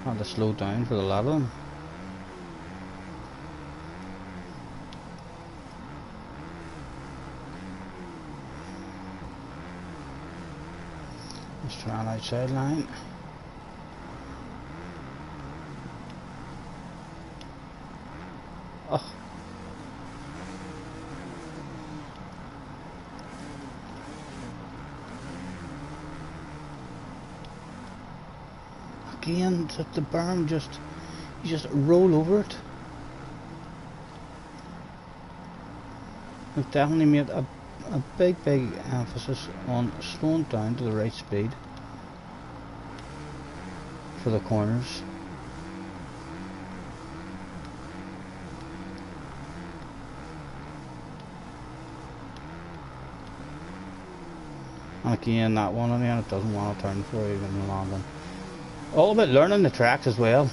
I had to slow down for the lot of them. Let's try an outside line. Oh. Again, the berm you just roll over it. We've definitely made a big emphasis on slowing down to the right speed for the corners. And again, that one on the end, it doesn't want to turn for even longer. All about learning the tracks as well.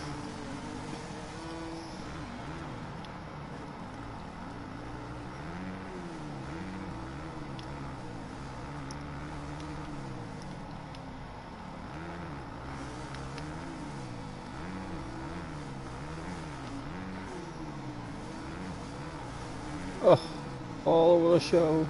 Oh, all over the show.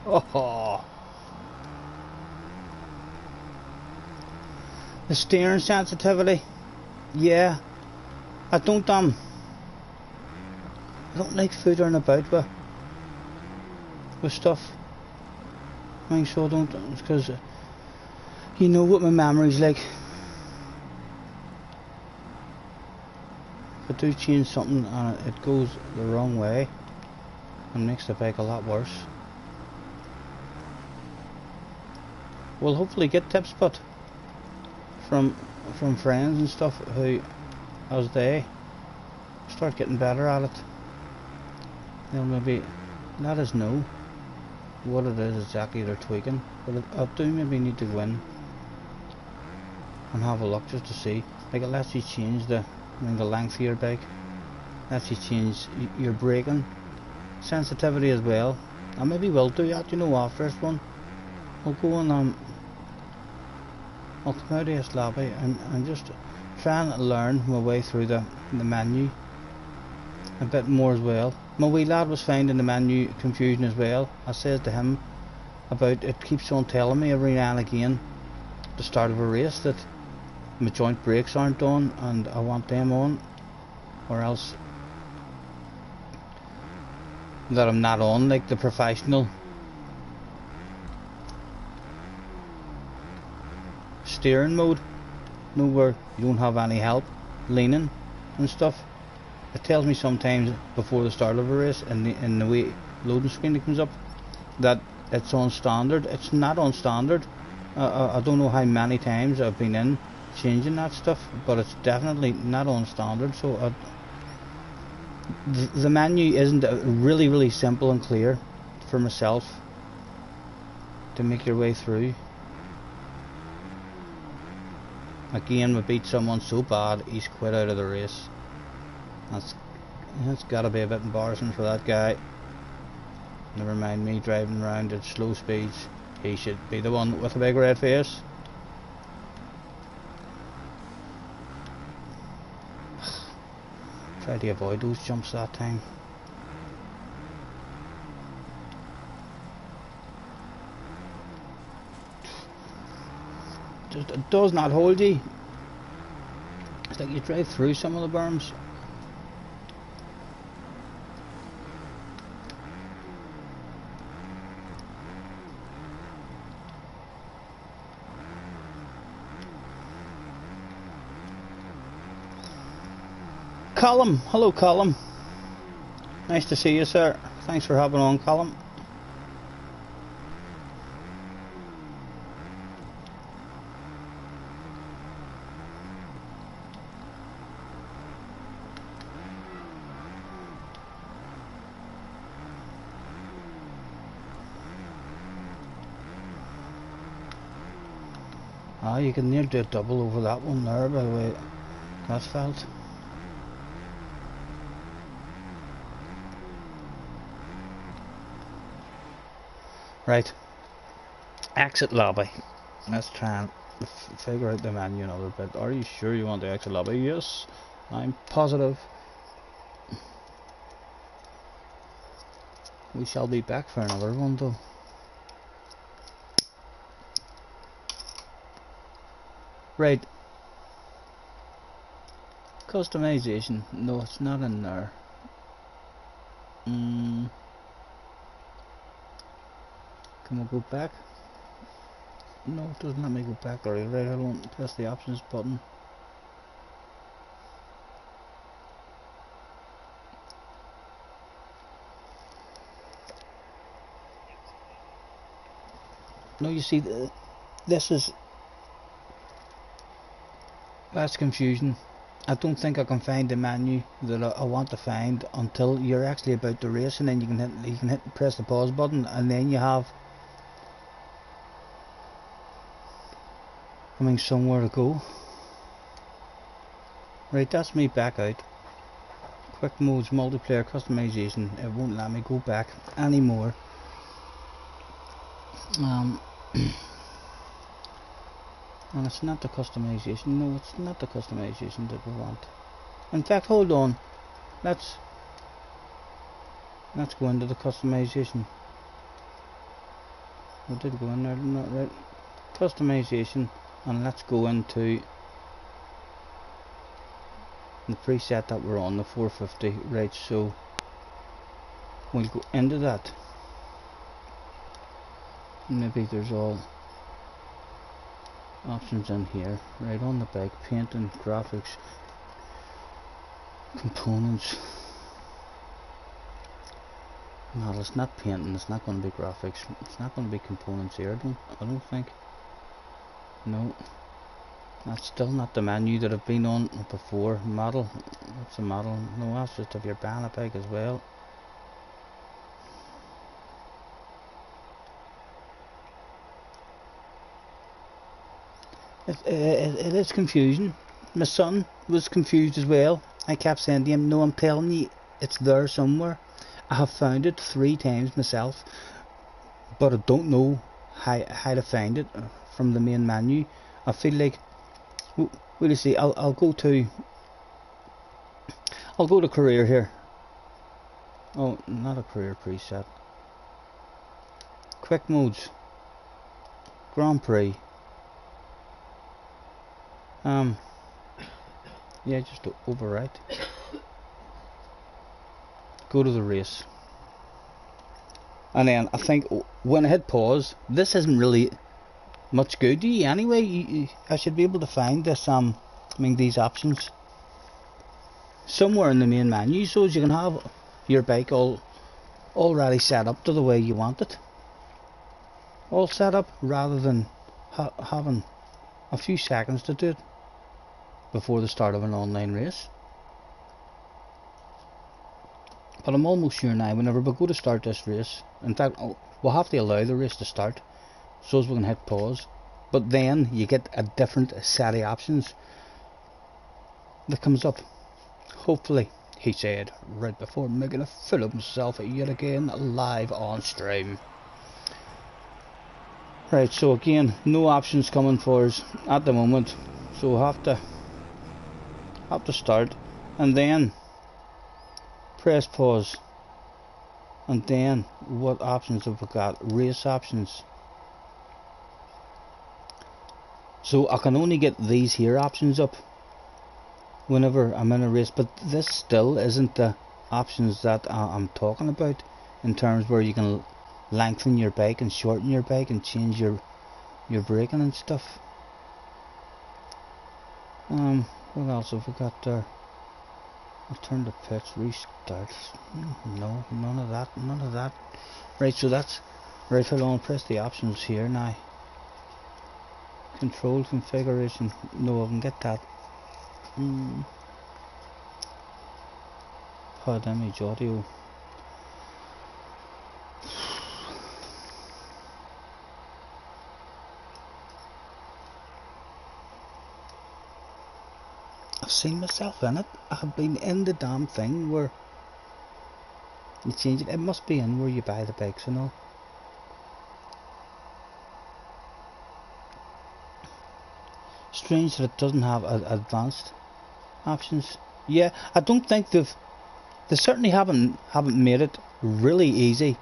Oh, the steering sensitivity. Yeah, I don't like footering about with stuff. I mean, so I don't, because you know what my memory's like. If I do change something and it goes the wrong way and makes the bike a lot worse, we'll hopefully get tips, but from friends and stuff who, as they start getting better at it, they'll maybe let us know what it is exactly they're tweaking. But I do maybe need to go in and have a look just to see. Like, it lets you change the length of your bike, lets you change your braking sensitivity as well. I maybe will do that, you know, after this one. I'll go and I'll come out of this lobby and just try and learn my way through the menu a bit more as well. My wee lad was finding the menu confusion as well. I said to him about it keeps on telling me every now and again at the start of a race that my joint brakes aren't on and I want them on, or else that I'm not on like the professional steering mode, you know, where you don't have any help leaning and stuff. It tells me sometimes before the start of a race in the way loading screen that comes up that it's on standard. It's not on standard. I don't know how many times I've been in changing that stuff, but it's definitely not on standard. So the menu isn't really simple and clear for myself to make your way through. Again, we beat someone so bad he's quit out of the race. That's got to be a bit embarrassing for that guy. Never mind me driving around at slow speeds. He should be the one with a big red face. Tried to avoid those jumps that time. It does not hold you. It's like you drive through some of the berms. Colm, hello Colm. Nice to see you, sir. Thanks for hopping on, Colm. Ah, you can nearly do a double over that one there, by the way that's felt. Right, exit lobby. Let's try and figure out the menu another bit. Are you sure you want the exit lobby? Yes, I'm positive. We shall be back for another one though. Right, customization. No, it's not in there. Can we go back? No, it doesn't let me go back. Alright, right, I don't press the options button. No, you see, this is... that's confusion. I don't think I can find the menu that I want to find until you're actually about to race, and then you can hit press the pause button, and then you have somewhere to go. Right, that's me back out. Quick modes, multiplayer, customization. It won't let me go back anymore. And it's not the customization. No, it's not the customization that we want. In fact, hold on. Let's go into the customization. We did go in there, didn't it? Right. Customization, and let's go into the preset that we're on, the 450. Right, so we'll go into that. Maybe there's all options in here. Right, on the bike, painting, graphics, components. No, it's not painting, it's not going to be graphics, it's not going to be components here, I don't think. No, that's still not the menu that I've been on before. Model, what's a model? No, that's just if you're buying a bike as well. It is confusing. My son was confused as well. I kept saying to him, no, I'm telling you, it's there somewhere. I have found it 3 times myself, but I don't know how to find it from the main menu. I feel like, wait a see, I'll go to career here. Oh, not a career preset. Quick modes, Grand Prix. Yeah, just overwrite. Go to the race. And then I think when I hit pause, this isn't really much good to you anyway. I should be able to find this these options somewhere in the main menu, so as you can have your bike already set up to the way you want it. All set up rather than having a few seconds to do it before the start of an online race. But I'm almost sure now, whenever we go to start this race, in fact, we'll have to allow the race to start so as we can hit pause, but then you get a different set of options that comes up. Hopefully, he said right before making a fool of himself yet again live on stream. Right, so again, no options coming for us at the moment, so we'll have to start and then press pause. And then what options have we got? Race options. So I can only get these here options up whenever I'm in a race, but this still isn't the options that I'm talking about, in terms where you can lengthen your bike and shorten your bike and change your braking and stuff. What else have we got there? Return to pitch, restart. No, none of that. Right, so that's right. Hold on, press the options here now. Control configuration. No, I can get that. Pod image audio. I've seen myself in it. I have been in the damn thing where you change it. It must be in where you buy the bikes and all. Strange that it doesn't have advanced options. Yeah, I don't think they certainly haven't made it really easy,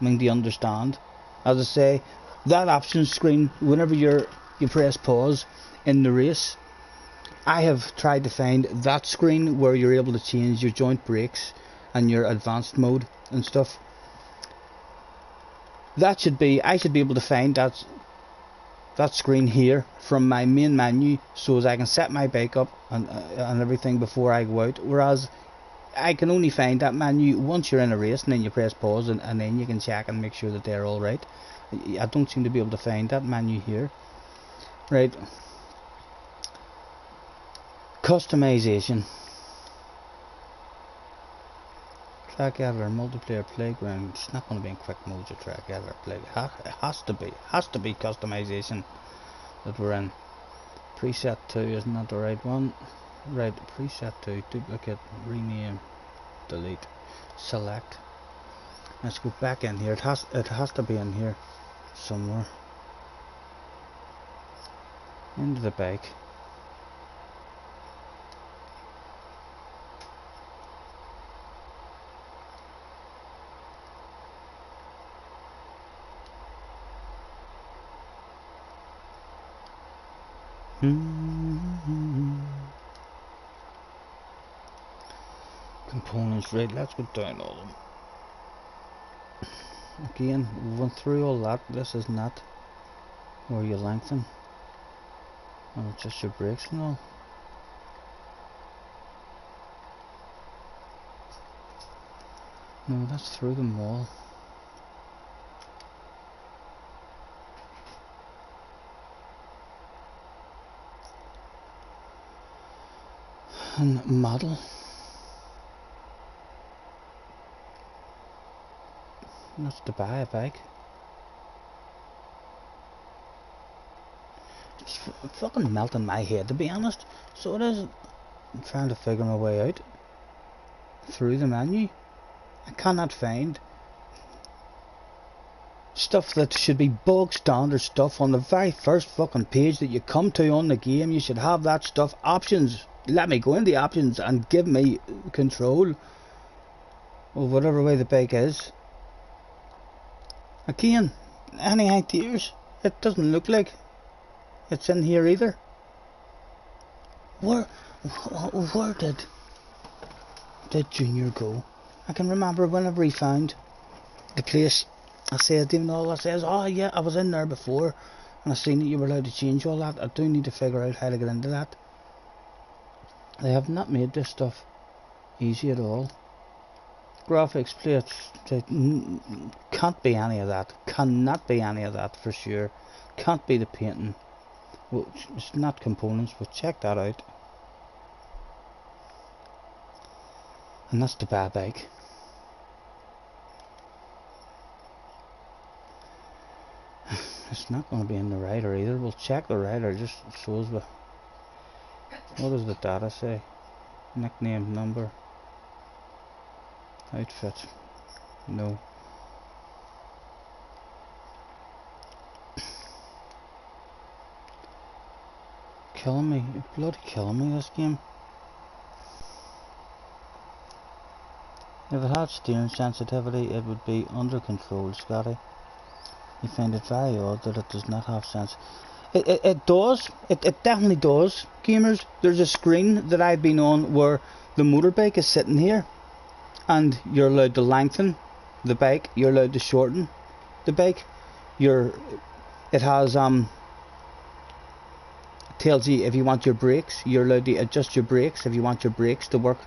to understand. As I say, that options screen, whenever you press pause in the race, I have tried to find that screen where you're able to change your joint brakes and your advanced mode and stuff. I should be able to find that screen here from my main menu, so as I can set my bike up and everything before I go out, whereas I can only find that menu once you're in a race, and then you press pause and then you can check and make sure that they're alright. I don't seem to be able to find that menu here. Right, customization, track editor, multiplayer, playground. It's not going to be in quick modes or track editor, play. It has to be customization that we're in. Preset 2 isn't that the right one? Right, preset 2, duplicate, rename, delete, select. Let's go back in here. It has to be in here somewhere. Into the bike. components. Right, let's go down all of them. Again, we went through all that. This is not where you lengthen. Oh, it's just your brakes and all. No, that's through them all. And model. That's to buy a bike. It's fucking melting my head, to be honest. So it is. I'm trying to figure my way out through the menu. I cannot find stuff that should be bog standard stuff on the very first fucking page that you come to on the game. You should have that stuff. Options. Let me go in the options and give me control of whatever way the bike is. Again, any ideas? It doesn't look like it's in here either. Where did Junior go? I can remember whenever he found the place, I said, even though I says, oh yeah, I was in there before and I seen that you were allowed to change all that. I do need to figure out how to get into that. They have not made this stuff easy at all. Graphics, plates, can't be any of that. Cannot be any of that for sure. Can't be the painting. Well, it's not components, but check that out. And that's the bad bike. It's not going to be in the rider either. We'll check the rider. Just shows the. What does the data say? Nickname, number, outfit. No. Killing me. You're bloody killing me, this game. If it had steering sensitivity, it would be under control, Scotty. You find it very odd that it does not have sense. It does. It definitely does. Gamers, there's a screen that I've been on where the motorbike is sitting here, and you're allowed to lengthen the bike. You're allowed to shorten the bike. It has tells you if you want your brakes. You're allowed to adjust your brakes if you want your brakes to work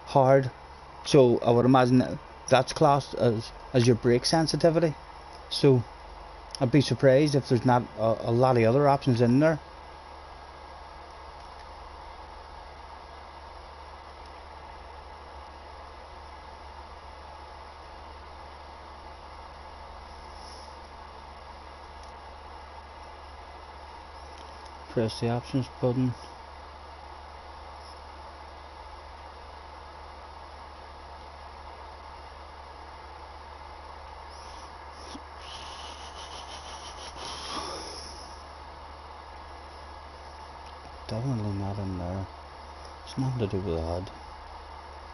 hard. So I would imagine that's classed as your brake sensitivity. So I'd be surprised if there's not a lot of other options in there. Press the options button. Definitely not in there. It's nothing to do with the HUD.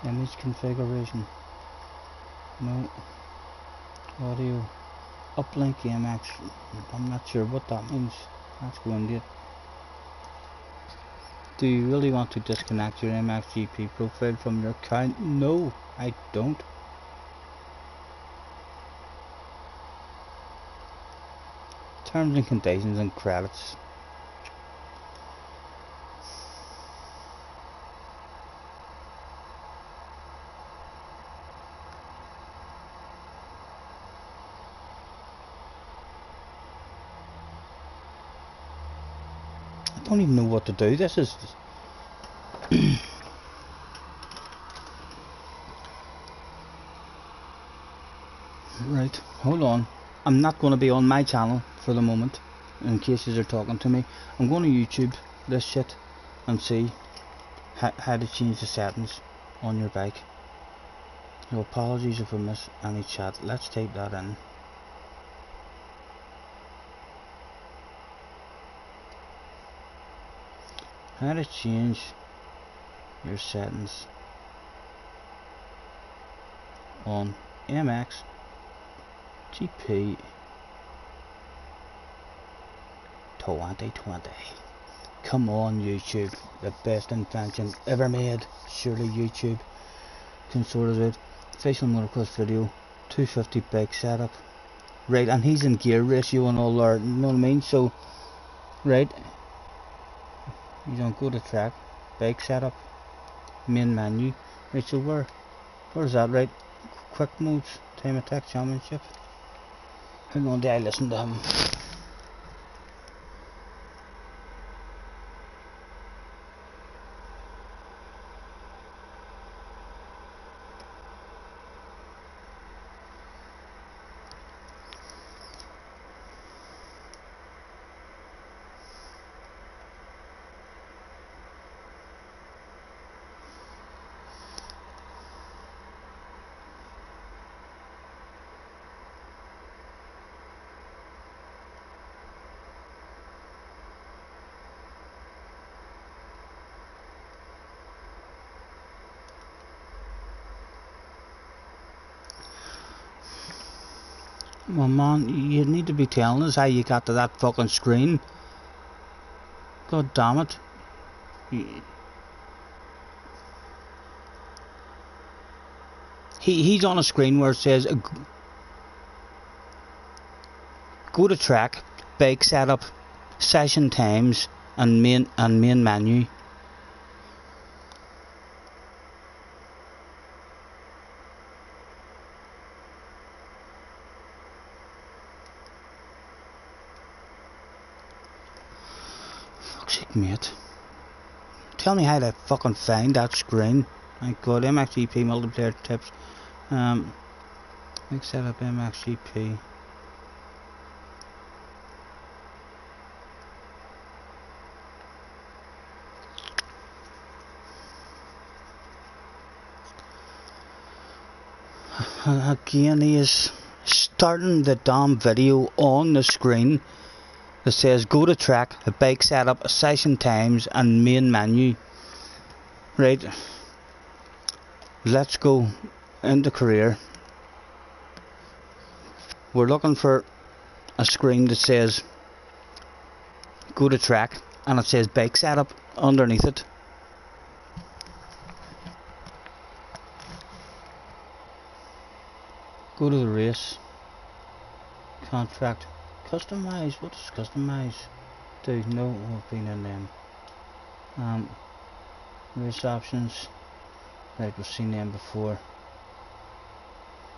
Image configuration. No. Audio. Uplink MX. I'm not sure what that means. Let's go into it. Do you really want to disconnect your Mxgp profile from your account? No, I don't. Terms and conditions and credits. I don't even know what to do. This is right, hold on. I'm not going to be on my channel for the moment, in case you're talking to me. I'm going to YouTube this shit and see how to change the settings on your bike. So apologies if I miss any chat. Let's type that in. How to change your settings on Mxgp 2020. Come on, YouTube, the best invention ever made. Surely YouTube can sort it out. Official motocross video, 250 bike setup. Right, and he's in gear ratio and all there, you know what I mean? So, right, you don't go to track, bike setup, main menu. Right, so where's that? Right, quick modes, time attack championship. How long did I listen to him? Well, man, you need to be telling us how you got to that fucking screen. God damn it. He's on a screen where it says go to track, bike setup, session times, and main menu. Fuck's sake, mate. Tell me how to fucking find that screen. Thank God, Mxgp multiplayer tips. Let's set up Mxgp. Again, he is starting the damn video on the screen that says go to track, the bike setup, session times, and main menu. Right, let's go into career. We're looking for a screen that says go to track, and it says bike setup underneath it. Go to the race, contract, customize. What does customize do? No, we've been in them. Race options. Right, we've seen them before.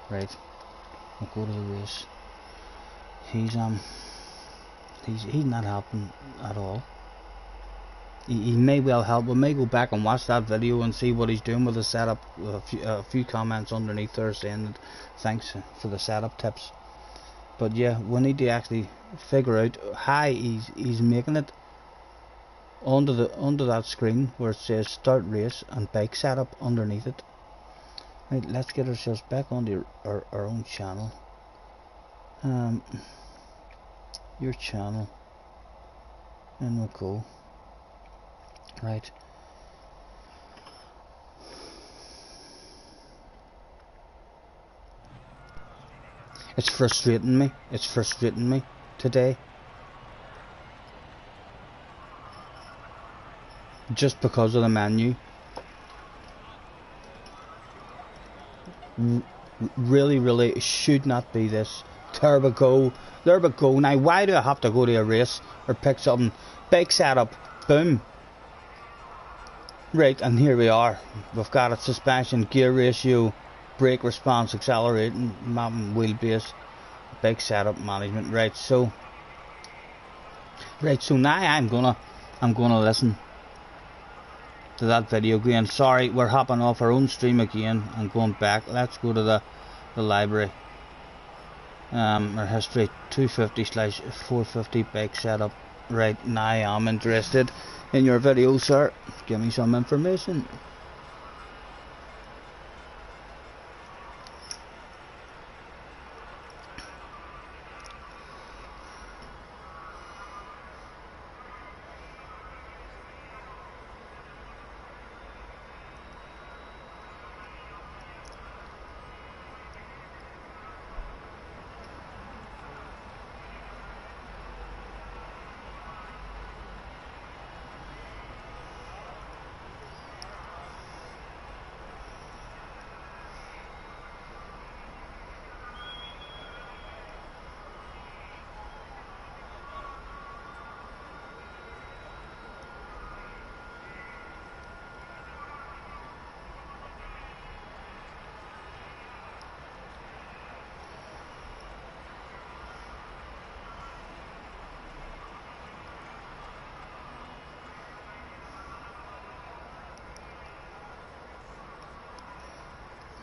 Right, we'll go to the race. He's not helping at all. He may well help. We may go back and watch that video and see what he's doing with the setup. A few comments underneath there saying that thanks for the setup tips. But yeah, we need to actually figure out how he's making it onto that screen where it says start race and bike setup underneath it. Right, let's get ourselves back onto our own channel. Your channel, and we'll go. Right. It's frustrating me. It's frustrating me today. Just because of the menu. Really, it should not be this. There we go. Now, why do I have to go to a race or pick something? Bike setup. Boom. Right, and here we are. We've got a suspension, gear ratio, brake response, accelerating, mapping, wheelbase, bike setup, management. Right, so now I'm gonna listen to that video again. Sorry, we're hopping off our own stream again and going back. Let's go to the library. Our history 250/450 bike setup. Right, now I'm interested in your video, sir. Give me some information.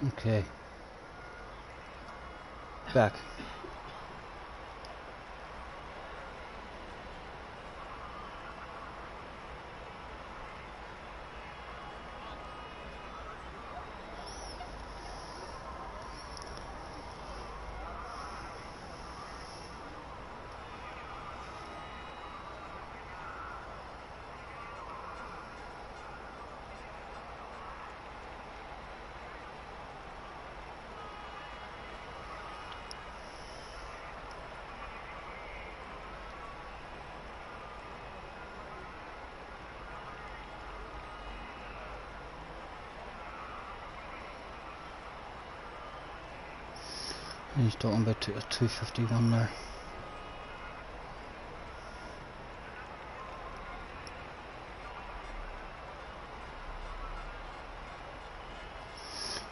Okay. Back. He's talking about 251 there.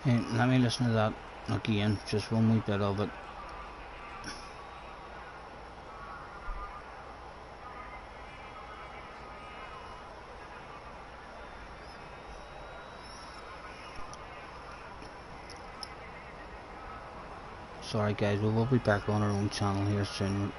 Hey, let me listen to that again, just one wee bit of it. Sorry guys, we will be back on our own channel here soon.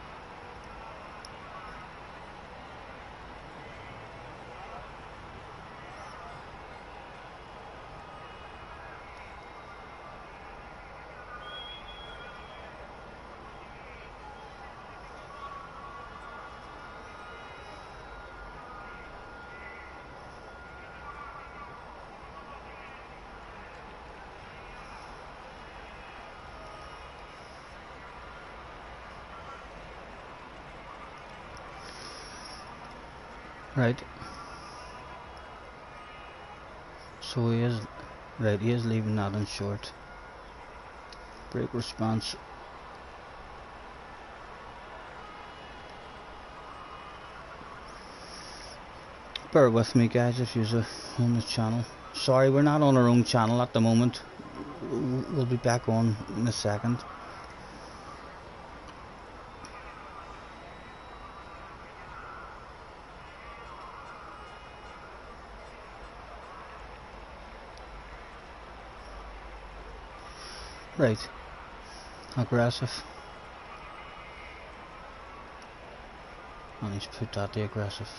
Right. So he is leaving that in short. Brake response. Bear with me guys if you're on the channel. Sorry, we're not on our own channel at the moment. We'll be back on in a second. Right, aggressive. And he's put that the aggressive.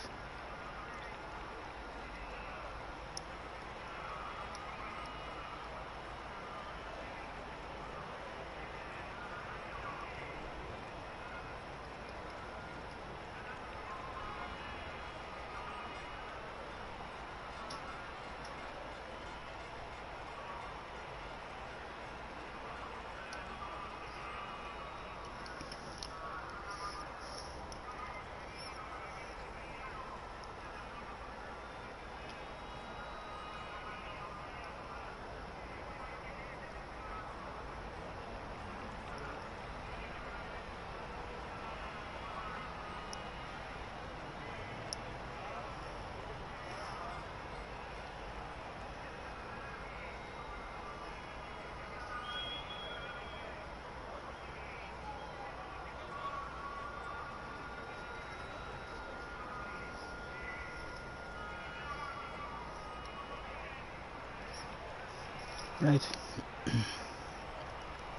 Right.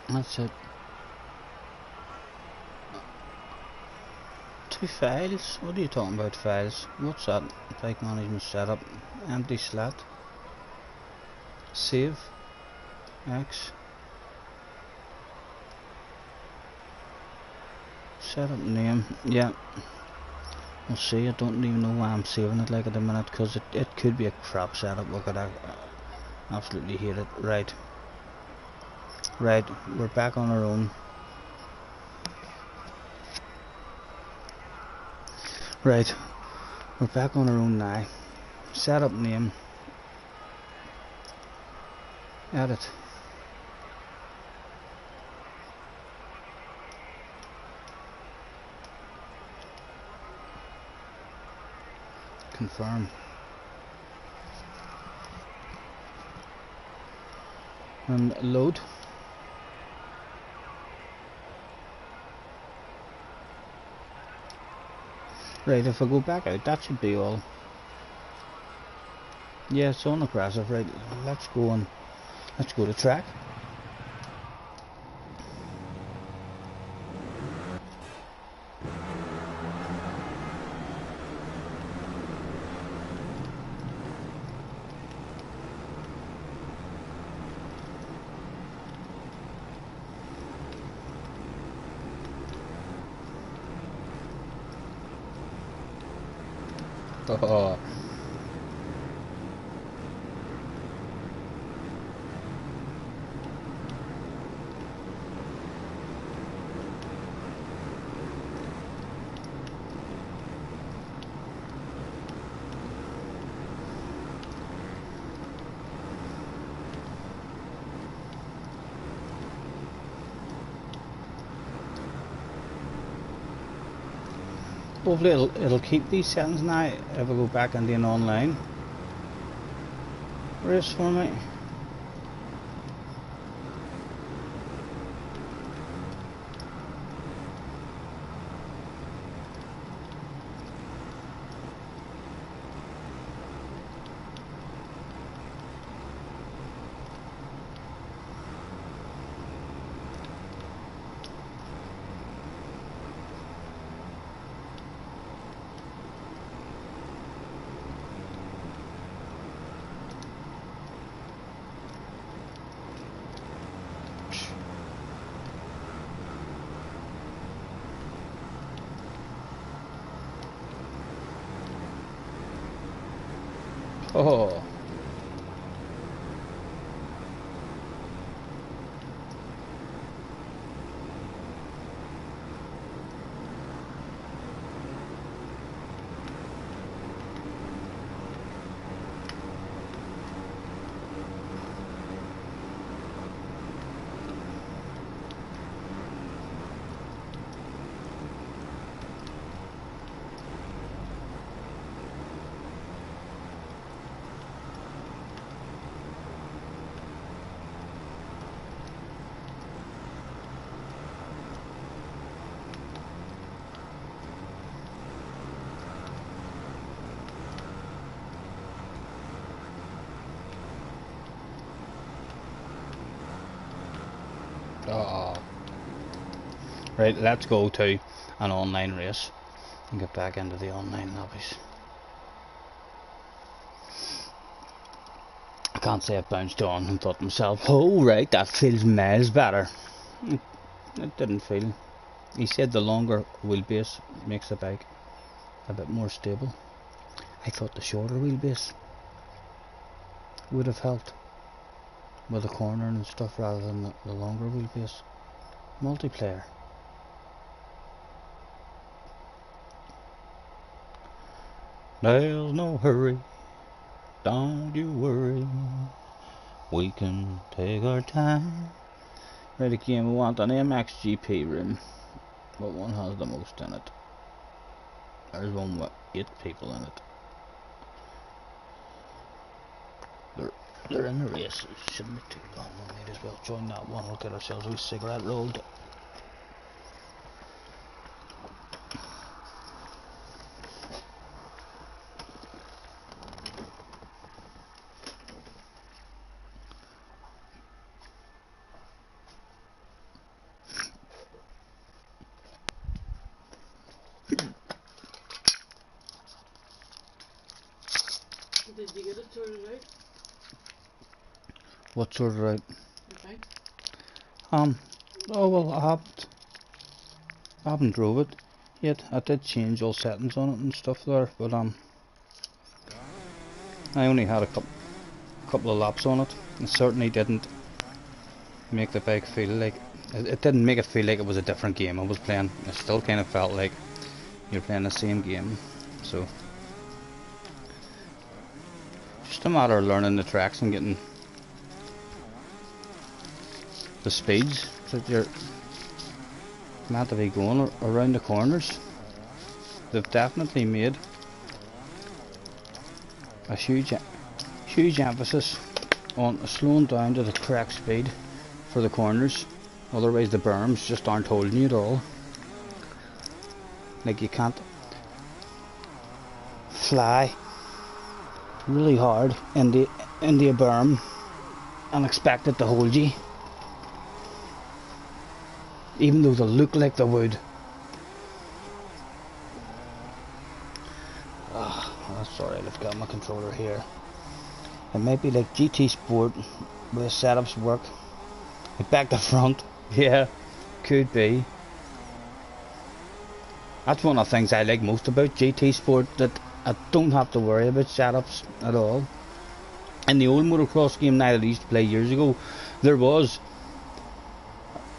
That's it. 2 files? What are you talking about files? What's that? Bike management setup. Empty slot. Save. X. Setup name. Yeah. We'll see. I don't even know why I'm saving it like at the minute, because it could be a crap setup. Look at that. Absolutely hate it. Right, we're back on our own. Right, we're back on our own now. Setup name. Edit. Confirm. And load. Right, if I go back out, that should be all. Yeah, it's on aggressive. Right, let's go and Let's go to track. Oh. Hopefully it'll keep these settings now if I go back into an online race for me. Oh. Oh. Right, let's go to an online race and get back into the online lobbies. I can't say I bounced on and thought to myself, oh right, that feels miles better. It didn't feel. He said the longer wheelbase makes the bike a bit more stable. I thought the shorter wheelbase would have helped with the corner and stuff rather than the longer wheelbase. Multiplayer. There's no hurry, don't you worry, we can take our time. Right, again, we want an Mxgp room. What one has the most in it? There's one with 8 people in it. They're in the race, it shouldn't be too long. We might as well join that one. We'll get ourselves a cigarette rolled. Did you get it sorted out? What sorted out? Okay. Oh well, I haven't drove it yet. I did change all settings on it and stuff there, but I only had a couple of laps on it. It certainly didn't make the bike feel like it didn't make it feel like it was a different game I was playing. It still kind of felt like you're playing the same game. So just a matter of learning the tracks and getting the speeds that you're meant to be going around the corners. They've definitely made a huge emphasis on slowing down to the correct speed for the corners. Otherwise the berms just aren't holding you at all. Like you can't fly really hard into a berm and expect it to hold you, even though they look like they would. That's alright, I've got my controller here. It might be like GT Sport where the setups work. Like back to front. Yeah, could be. That's one of the things I like most about GT Sport, that I don't have to worry about setups at all. In the old motocross game that I used to play years ago, there was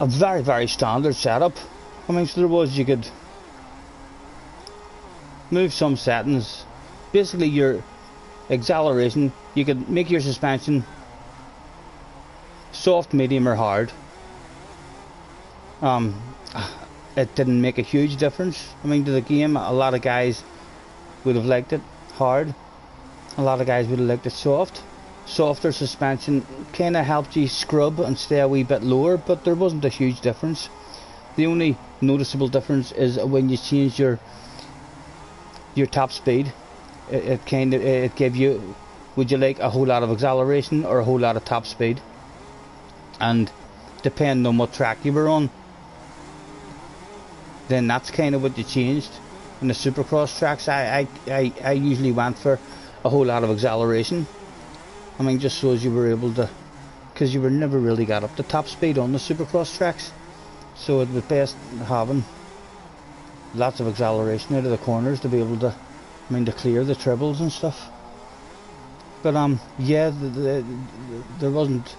a very, very standard setup. I mean, so there was, you could move some settings. Basically your acceleration, you could make your suspension soft, medium or hard. It didn't make a huge difference. I mean, to the game, a lot of guys would have liked it hard. A lot of guys would have liked it soft. Softer suspension kind of helped you scrub and stay a wee bit lower, but there wasn't a huge difference. The only noticeable difference is when you change your top speed. It gave you, would you like a whole lot of acceleration or a whole lot of top speed? And depending on what track you were on, then that's kind of what you changed. In the Supercross tracks, I usually went for a whole lot of acceleration. I mean, just so as you were able to, because you were never really got up to top speed on the Supercross tracks, so it was best having lots of acceleration out of the corners to be able to, I mean, to clear the triples and stuff. But yeah, there wasn't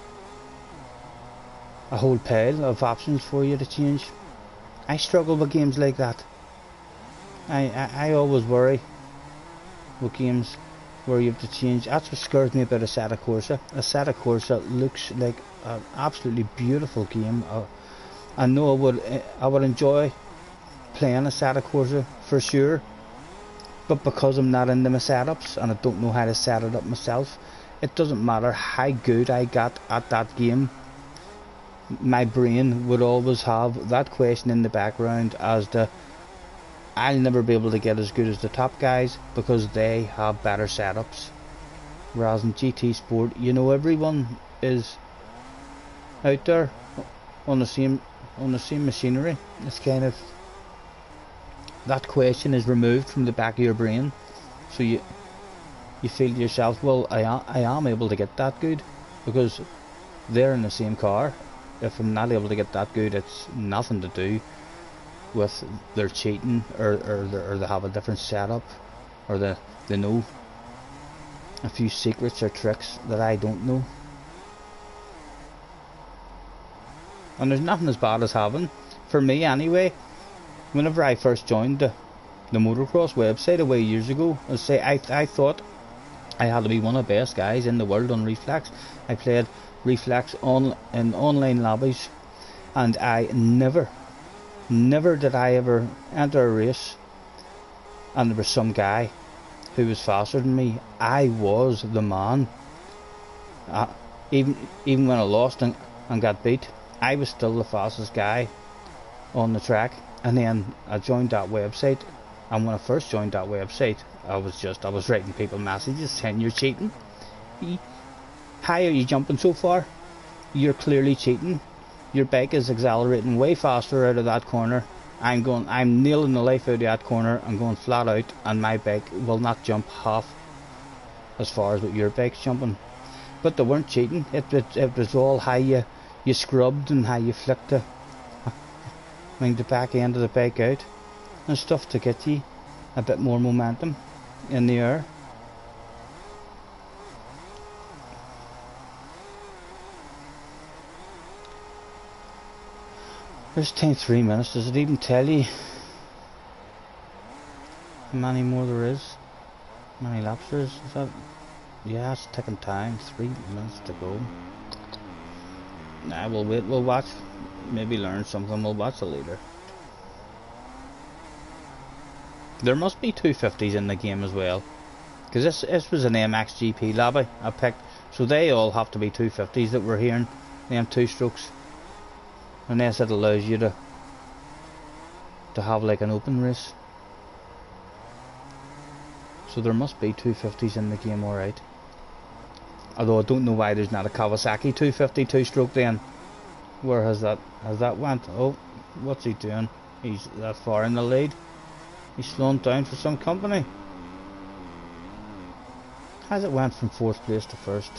a whole pile of options for you to change. I struggle with games like that. I always worry with games where you have to change. That's what scares me about Assetto Corsa. Assetto Corsa looks like an absolutely beautiful game. I know I would enjoy playing Assetto Corsa for sure, but because I'm not into my setups and I don't know how to set it up myself, it doesn't matter how good I got at that game. My brain would always have that question in the background as to, I'll never be able to get as good as the top guys because they have better setups. Whereas in GT Sport, you know, everyone is out there on the same machinery. It's kind of, that question is removed from the back of your brain, so you feel to yourself, well, I am able to get that good because they're in the same car. If I'm not able to get that good, it's nothing to do with their cheating or they have a different setup, or they know a few secrets or tricks that I don't know. And there's nothing as bad as having, for me anyway, whenever I first joined the motocross website away years ago, I thought I had to be one of the best guys in the world on Reflex. I played Reflex in online lobbies, and I never did I ever enter a race and there was some guy who was faster than me. I was the man. Even when I lost and got beat, I was still the fastest guy on the track. And then I joined that website, and when I first joined that website, I was writing people messages saying, you're cheating. How are you jumping so far? You're clearly cheating. Your bike is accelerating way faster out of that corner. I'm nailing the life out of that corner. I'm going flat out, and my bike will not jump half as far as what your bike's jumping. But they weren't cheating. It was all how you scrubbed and how you flicked the back end of the bike out and stuff to get you a bit more momentum in the air. There's 3 minutes. Does it even tell you how many more there is? How many laps there is? Is that? Yeah, it's taking time. 3 minutes to go. Nah, we'll wait. We'll watch. Maybe learn something. We'll watch it later. There must be 250s in the game as well, because this was an Mxgp lobby I picked, so they all have to be 250s that we're hearing. Them 2 strokes. Unless it allows you to have like an open race. So there must be 250s in the game, alright. Although I don't know why there's not a Kawasaki 250 two-stroke then. Where has that went? Oh, what's he doing? He's that far in the lead. He's slowing down for some company. Has it went from 4th place to 1st?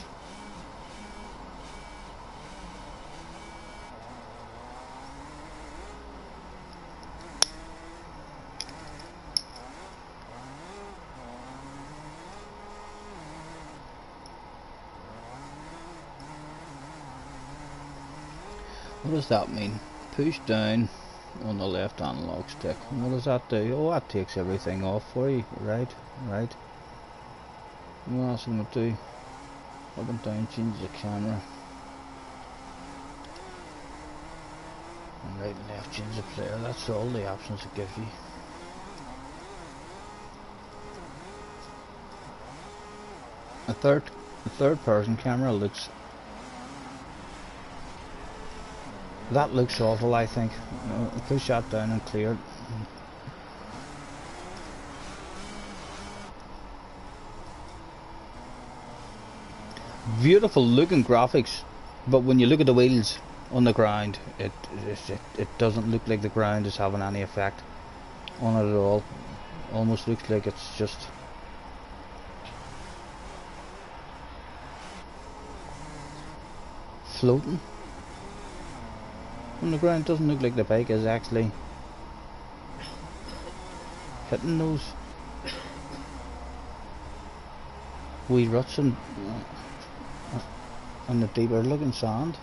What does that mean? Push down on the left analog stick. What does that do? Oh, that takes everything off for you. Right. What else am I going to do? Up and down, change the camera. And right and left, change the player. That's all the options it gives you. The third person camera looks... That looks awful, I think. Push that down and clear it. Beautiful looking graphics, but when you look at the wheels on the ground, it doesn't look like the ground is having any effect on it at all. Almost looks like it's just floating on the ground. Doesn't look like the bike is actually hitting those wee ruts and the deeper looking sand.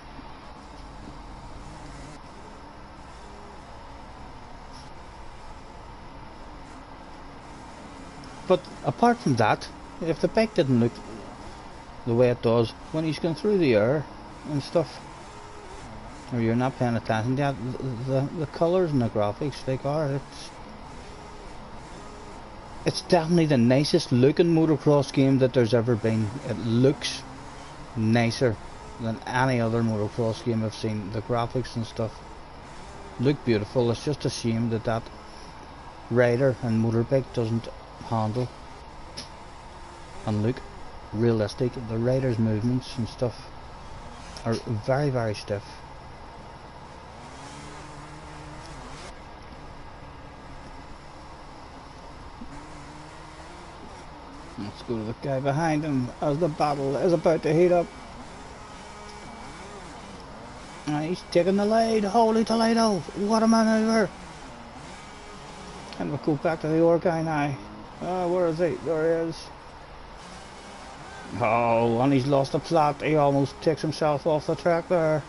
But apart from that, if the bike didn't look the way it does when he's going through the air and stuff, or you're not paying attention to the colours and the graphics like are, it's definitely the nicest looking motocross game that there's ever been. It looks nicer than any other motocross game I've seen. The graphics and stuff look beautiful. It's just a shame that rider and motorbike doesn't handle and look realistic. The rider's movements and stuff are very, very stiff. Let's go to the guy behind him as the battle is about to heat up. He's taking the lead. Holy Toledo! What a maneuver! And we'll go back to the other guy now. Where is he? There he is. Oh, and he's lost a flat. He almost takes himself off the track there.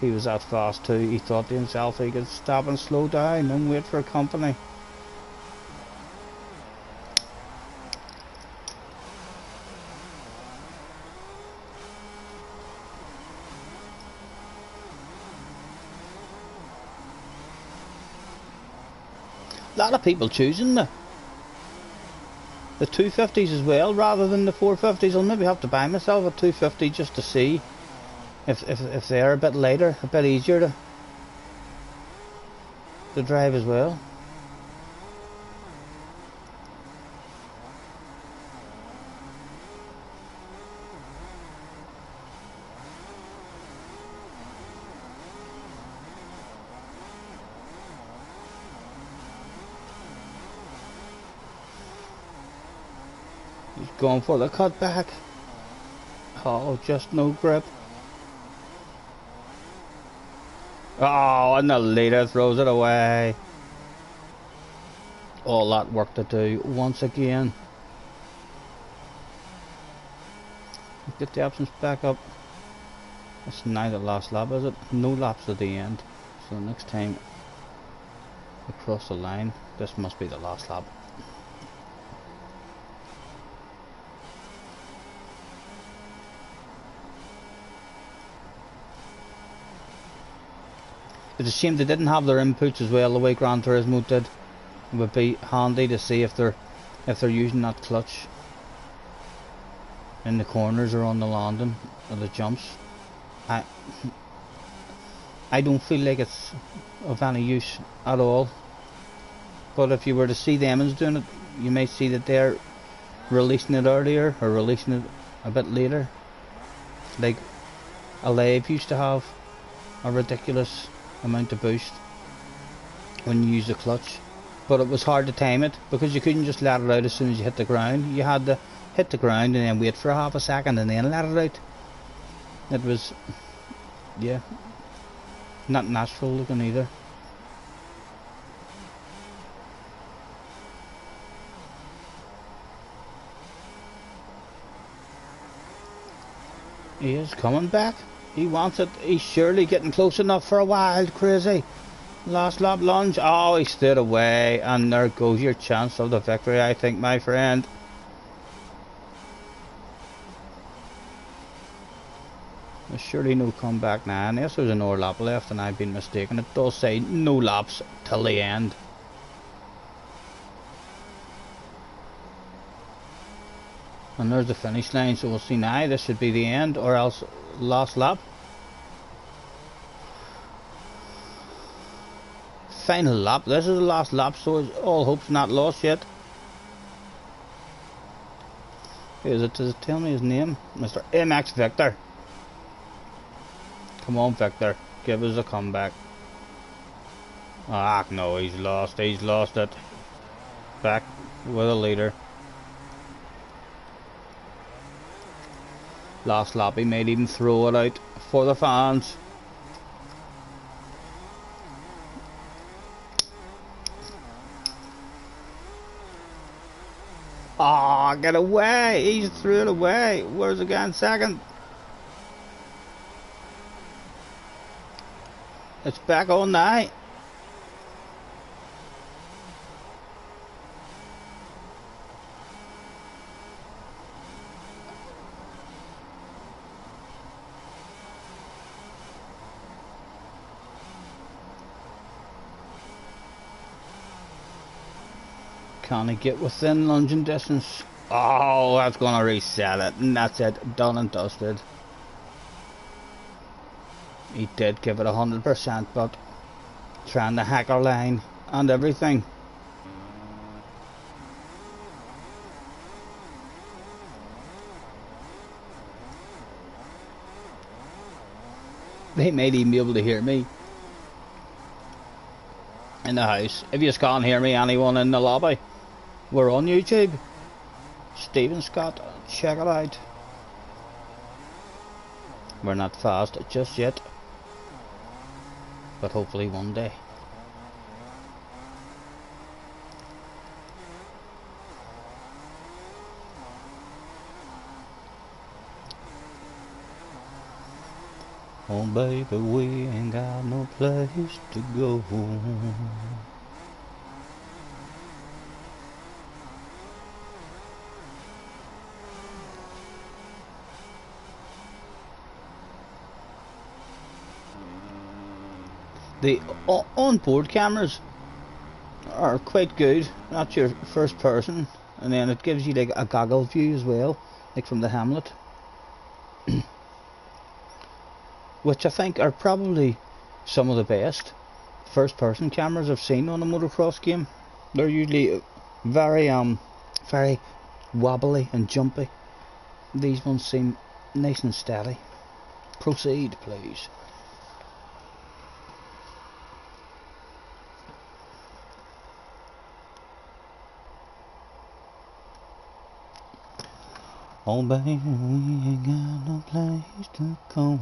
He was that fast too. He thought to himself he could stop and slow down and wait for company. A lot of people choosing the 250s as well rather than the 450s. I'll maybe have to buy myself a 250 just to see if they're a bit lighter, a bit easier to drive as well. He's going for the cutback. Oh, just no grip. Oh, and the leader throws it away. All that work to do once again. Get the options back up. It's now the last lap, is it? No laps at the end. So next time across the line, this must be the last lap. It's a shame they didn't have their inputs as well the way Gran Turismo did. It would be handy to see if they're using that clutch in the corners or on the landing or the jumps. I don't feel like it's of any use at all. But if you were to see them as doing it, you may see that they're releasing it earlier or releasing it a bit later. Like a Live used to have a ridiculous amount of boost when you use the clutch, but it was hard to time it because you couldn't just let it out as soon as you hit the ground. You had to hit the ground and then wait for a half a second and then let it out. It was, yeah, not natural looking either. He is coming back. He wants it. He's surely getting close enough for a wild crazy. Last lap lunge. Oh, he stood away. And there goes your chance of the victory, I think, my friend. There's surely no comeback now. Unless there's another lap left and I've been mistaken. It does say no laps till the end. And there's the finish line, so we'll see now. This should be the end, or else last lap. Final lap. This is the last lap, so all hope's not lost yet. Does it tell me his name? Mr. MX Victor. Come on, Victor. Give us a comeback. Ah, no, he's lost. He's lost it. Back with a leader. Last lap, he might even throw it out for the fans. Ah, get away! He's threw it away. Where's the guy in second? It's back on now. Can he get within lunging distance? Oh, that's gonna reset it, and that's it, done and dusted. He did give it 100%, but trying to hack our line and everything. They might even be able to hear me in the house. If you can't hear me, anyone in the lobby, we're on YouTube. Stephen Scott, check it out. We're not fast just yet, but hopefully one day. Oh baby, we ain't got no place to go. The onboard cameras are quite good. That's your first person, and then it gives you like a goggle view as well, like from the Hamlet, which I think are probably some of the best first person cameras I've seen on a motocross game. They're usually very wobbly and jumpy. These ones seem nice and steady. Proceed, please. Oh baby, we ain't got no place to go.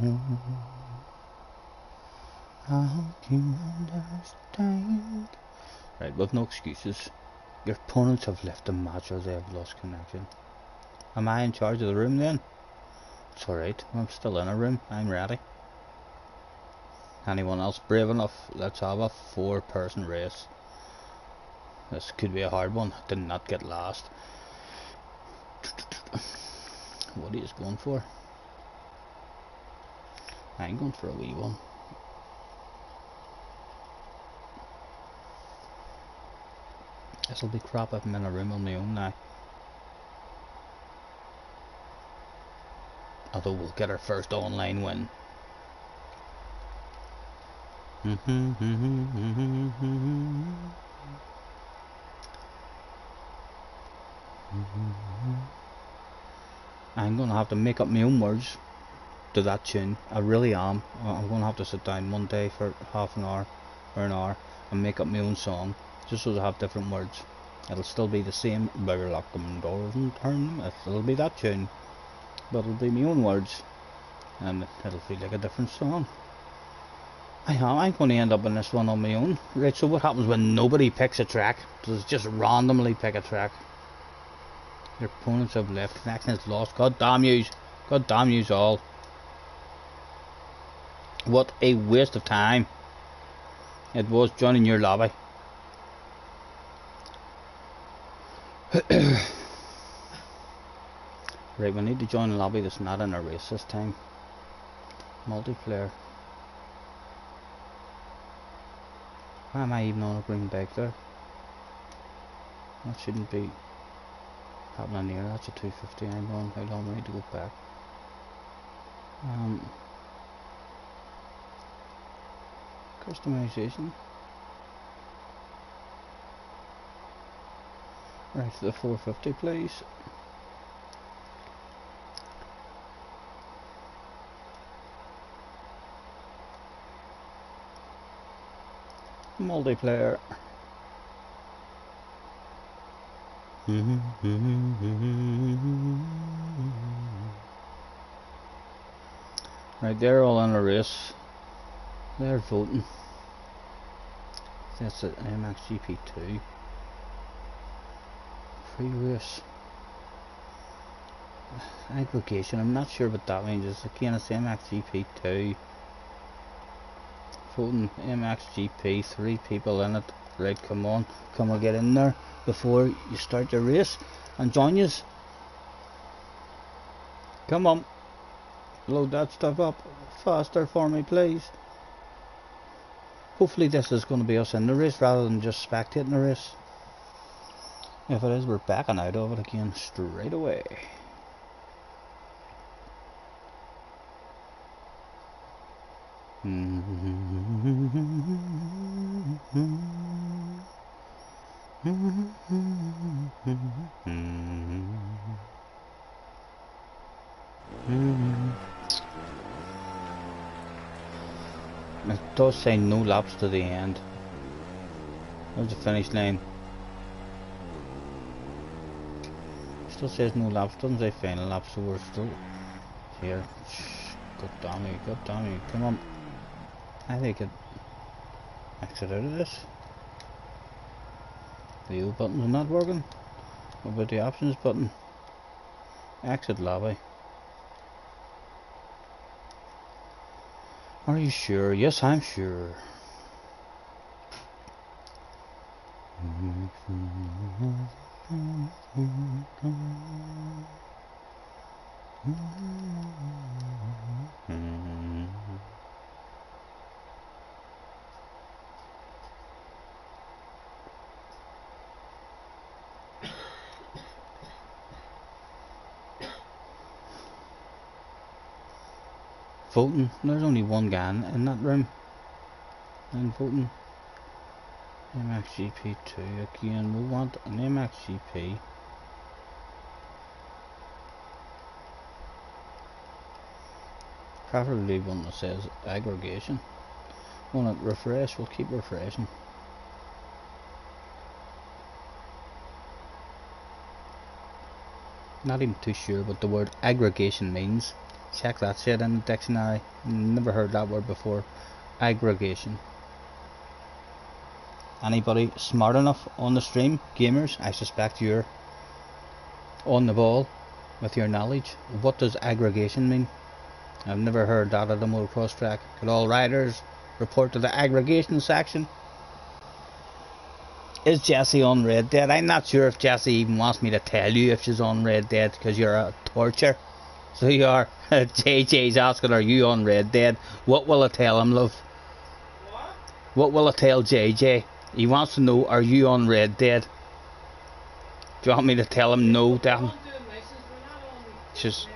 I hope you understand. Right, we've no excuses. Your opponents have left the match or they have lost connection. Am I in charge of the room then? It's alright, I'm still in a room, I'm ready. Anyone else brave enough? Let's have a 4-person race. This could be a hard one. Did not get last. What are you going for? I'm going for a wee one. This'll be crap if I'm in a room on my own now. Although we'll get our first online win. I'm gonna have to make up my own words to that tune. I really am. I'm gonna have to sit down one day for half an hour or an hour and make up my own song, just so I have different words. It'll still be the same. Better lock them doors and turn them. It'll be that tune, but it'll be my own words, and it'll feel like a different song. I'm going to end up in this one on my own. Right, so what happens when nobody picks a track? Does it just randomly pick a track? Your opponents have left. Connection is lost. God damn yous. God damn yous all. What a waste of time it was joining your lobby. Right, we need to join a lobby that's not in a race this time. Multiplayer. Why am I even on a green bike there? That shouldn't be happening here. That's a 250. I'm on. How long do I need to go back? Customization. Right, to the 450 please. Multiplayer. Right, they're all in a race. They're voting. That's at Mxgp 2. Free race. Aggregation, I'm not sure what that means. It's again, it's Mxgp 2. Voting Mxgp, 3 people in it. Right, come on, come on, get in there before you start your race and join us. Come on, load that stuff up faster for me please. Hopefully this is going to be us in the race rather than just spectating the race. If it is, we're backing out of it again straight away. It does say no laps to the end. There's the finish line. Still says no laps, doesn't say final laps, so we're still here. God damn me, come on. I think it exit out of this. The O button's not working. What about the options button? Exit lobby. Are you sure? Yes, I'm sure. Voting. There's only one guy in that room. And voting. Mxgp 2 again. We want an Mxgp. Preferably one that says aggregation. Want it refresh? We'll keep refreshing. Not even too sure what the word aggregation means. Check that shit in the dictionary. Never heard that word before. Aggregation. Anybody smart enough on the stream? Gamers, I suspect you're on the ball with your knowledge. What does aggregation mean? I've never heard that at a motocross track. Could all riders report to the aggregation section? Is Jessie on Red Dead? I'm not sure if Jessie even wants me to tell you if she's on Red Dead, because you're a torture. So you are. JJ's asking, are you on Red Dead? What will I tell him, love? What will I tell JJ? He wants to know, are you on Red Dead? Do you want me to tell him no, Dan? She's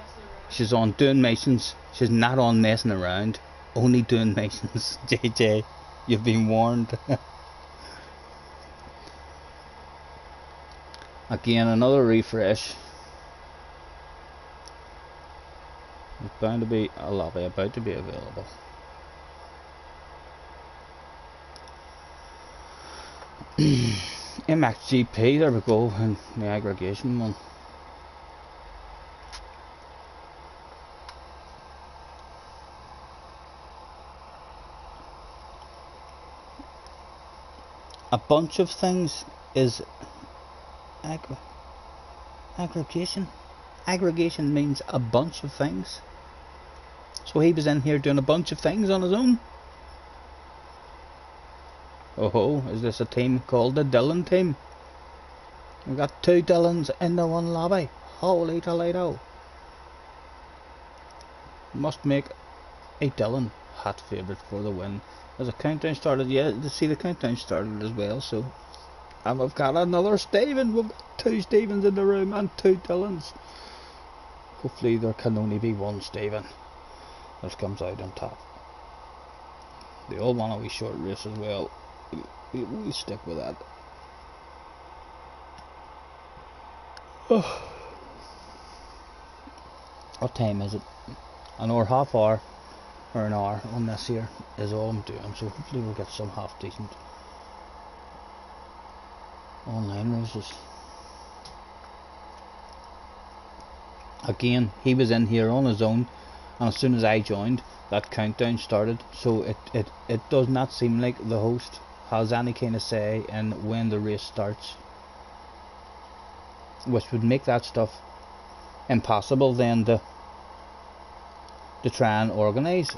on doing missions. She's not on messing around. Only doing missions. JJ, you've been warned. Again, another refresh. There's bound to be a lobby about to be available. Mxgp, there we go, and the aggregation one. A bunch of things is aggregation. Aggregation means a bunch of things. So he was in here doing a bunch of things on his own. Oh, is this a team called the Dylan team? We've got 2 Dylans in the one lobby. Holy Toledo. Must make a Dylan hot favourite for the win. As a countdown started, yeah, to see the countdown started as well, so. And we've got another Steven. We've got 2 Stevens in the room and 2 Dylans. Hopefully there can only be one Steven that comes out on top. They all want a wee short race as well. We stick with that. Oh. What time is it? An hour, half hour, or an hour on this here is all I'm doing. So hopefully we'll get some half decent online races. Again, he was in here on his own, and as soon as I joined, that countdown started. So it does not seem like the host has any kind of say in when the race starts, which would make that stuff impossible then to try and organise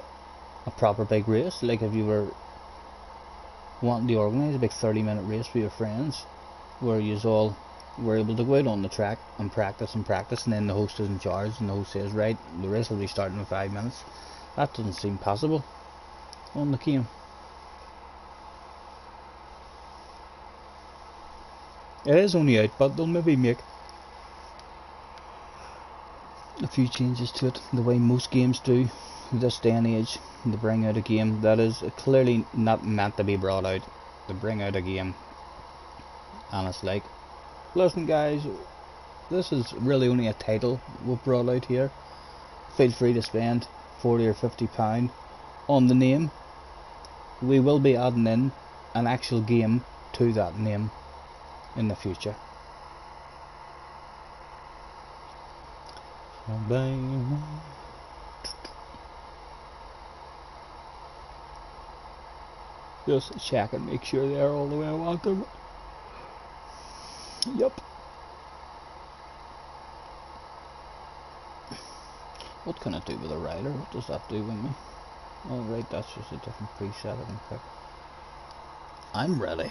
a proper big race. Like if you were wanting to organise a big 30-minute race with your friends, where you all were able to go out on the track and practice, and then the host is in charge and the host says, right, the race will be starting in 5 minutes. That doesn't seem possible on the game. It is only out, but they'll maybe make a few changes to it, the way most games do this day and age. They bring out a game that is clearly not meant to be brought out. They bring out a game and it's like, listen guys, this is really only a title we've brought out here. Feel free to spend £40 or £50 on the name. We will be adding in an actual game to that name in the future. Just check and make sure they're all the way I want them. Yep. What can I do with a rider? What does that do with me? Oh right, that's just a different preset I can pick. I'm ready.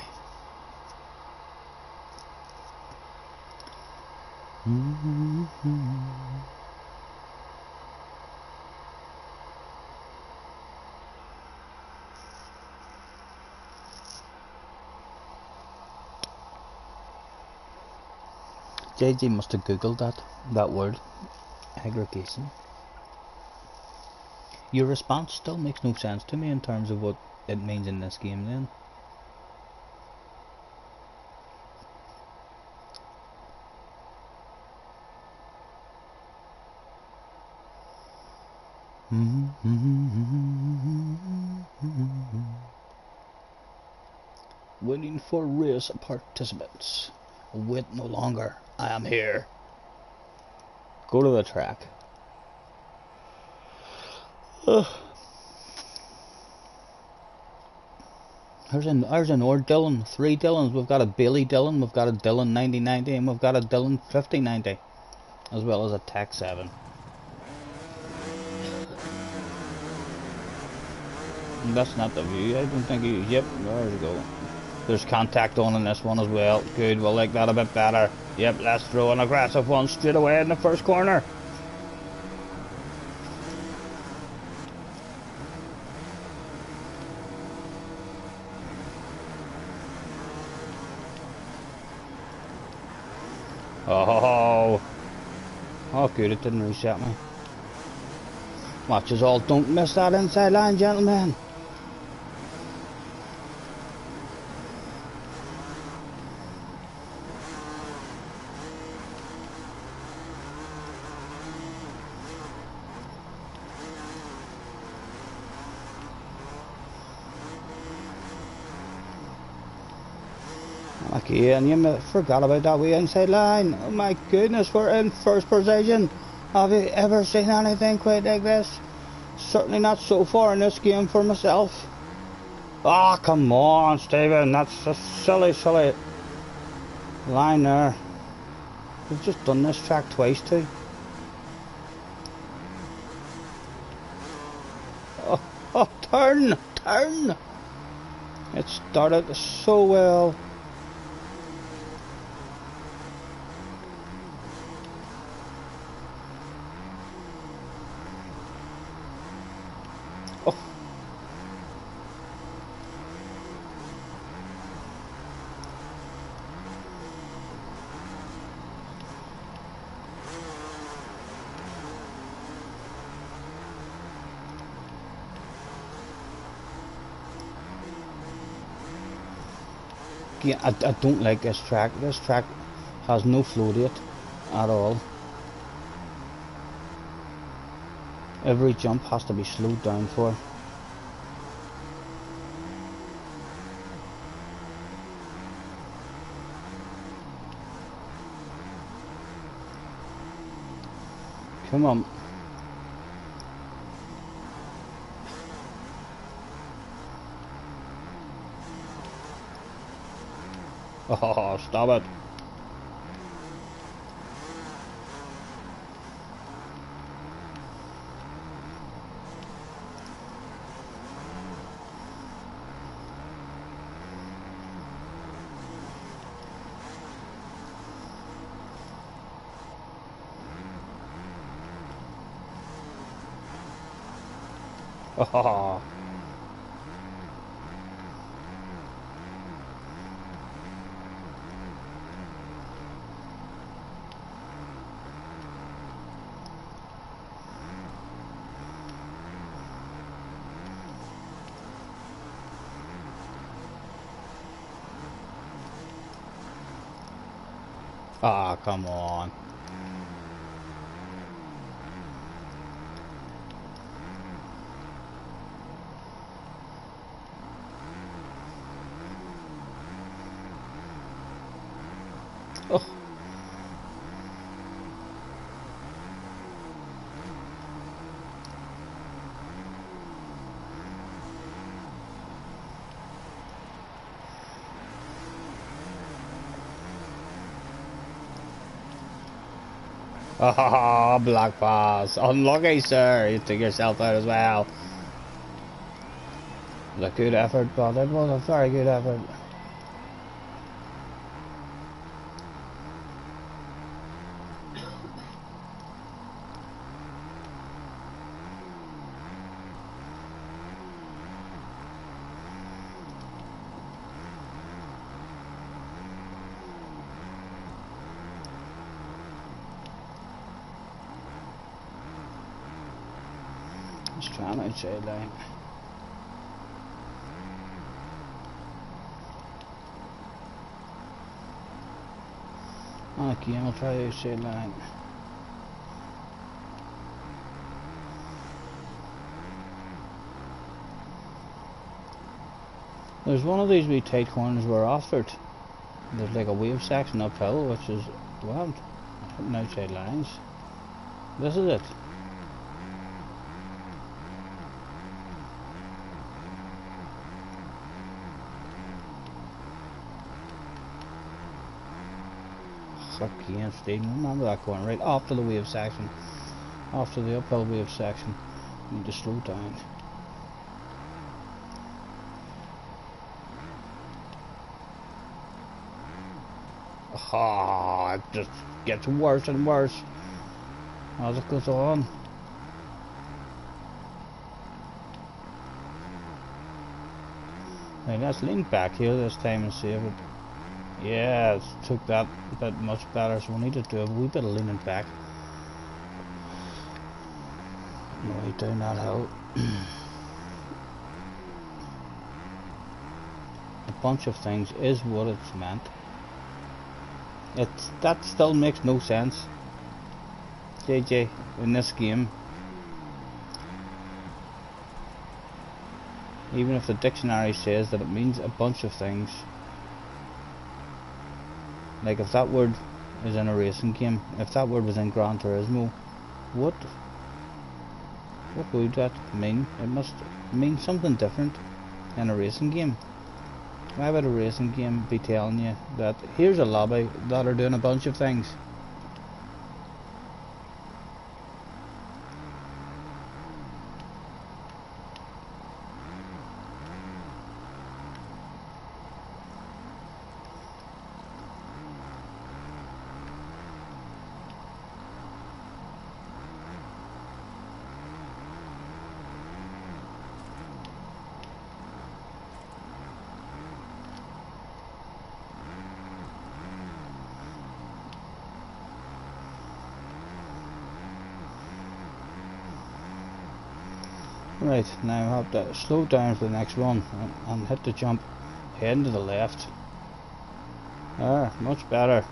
JJ must have googled that word, aggregation. Your response still makes no sense to me in terms of what it means in this game then. Waiting for race participants. Wait no longer. I am here. Go to the track. There's an old Dylan, 3 Dylans. We've got a Bailey Dylan, we've got a Dylan 9090, and we've got a Dylan 5090, as well as a Tech 7. And that's not the view. I don't think you. Yep, there we go. There's contact on in this one as well. Good, we'll like that a bit better. Yep, let's throw an aggressive one straight away in the first corner. Oh, good, it didn't reset me. Watch us all, don't miss that inside line, gentlemen. Again, you forgot about that wee inside line. Oh my goodness, we're in first position. Have you ever seen anything quite like this? Certainly not so far in this game for myself. Ah, come on, Stephen. That's a silly, silly line there. We've just done this track twice too. Oh, oh, turn! Turn! It started so well. Oh. Yeah, I don't like this track. This track has no flow to it at all. Every jump has to be slowed down for. Come on. Oh, stop it. Oh. Ah, come on. Oh. Ah, black pass. Unlucky, sir. You took yourself out as well. It was a good effort, but it was a very good effort. Just trying outside line. Okay, I'll try outside line. There's one of these wee tight corners we're offered. There's like a wave section uphill, which is, well, hitting outside lines. This is it. Again, Stephen, remember that corner, right after the wave section, after the uphill wave section. You need to slow down. Ah, it just gets worse and worse as it goes on. Now let's lean back here this time and see if it. Yeah, it took that a bit much better, so we need to do a wee bit of leaning back. Right down that hill. A bunch of things is what it's meant. That still makes no sense, JJ, in this game. Even if the dictionary says that it means a bunch of things. Like if that word is in a racing game, if that word was in Gran Turismo, what would that mean? It must mean something different in a racing game. Why would a racing game be telling you that here's a lobby that are doing a bunch of things? Right, now I have to slow down for the next run and hit the jump, heading to the left. Much better.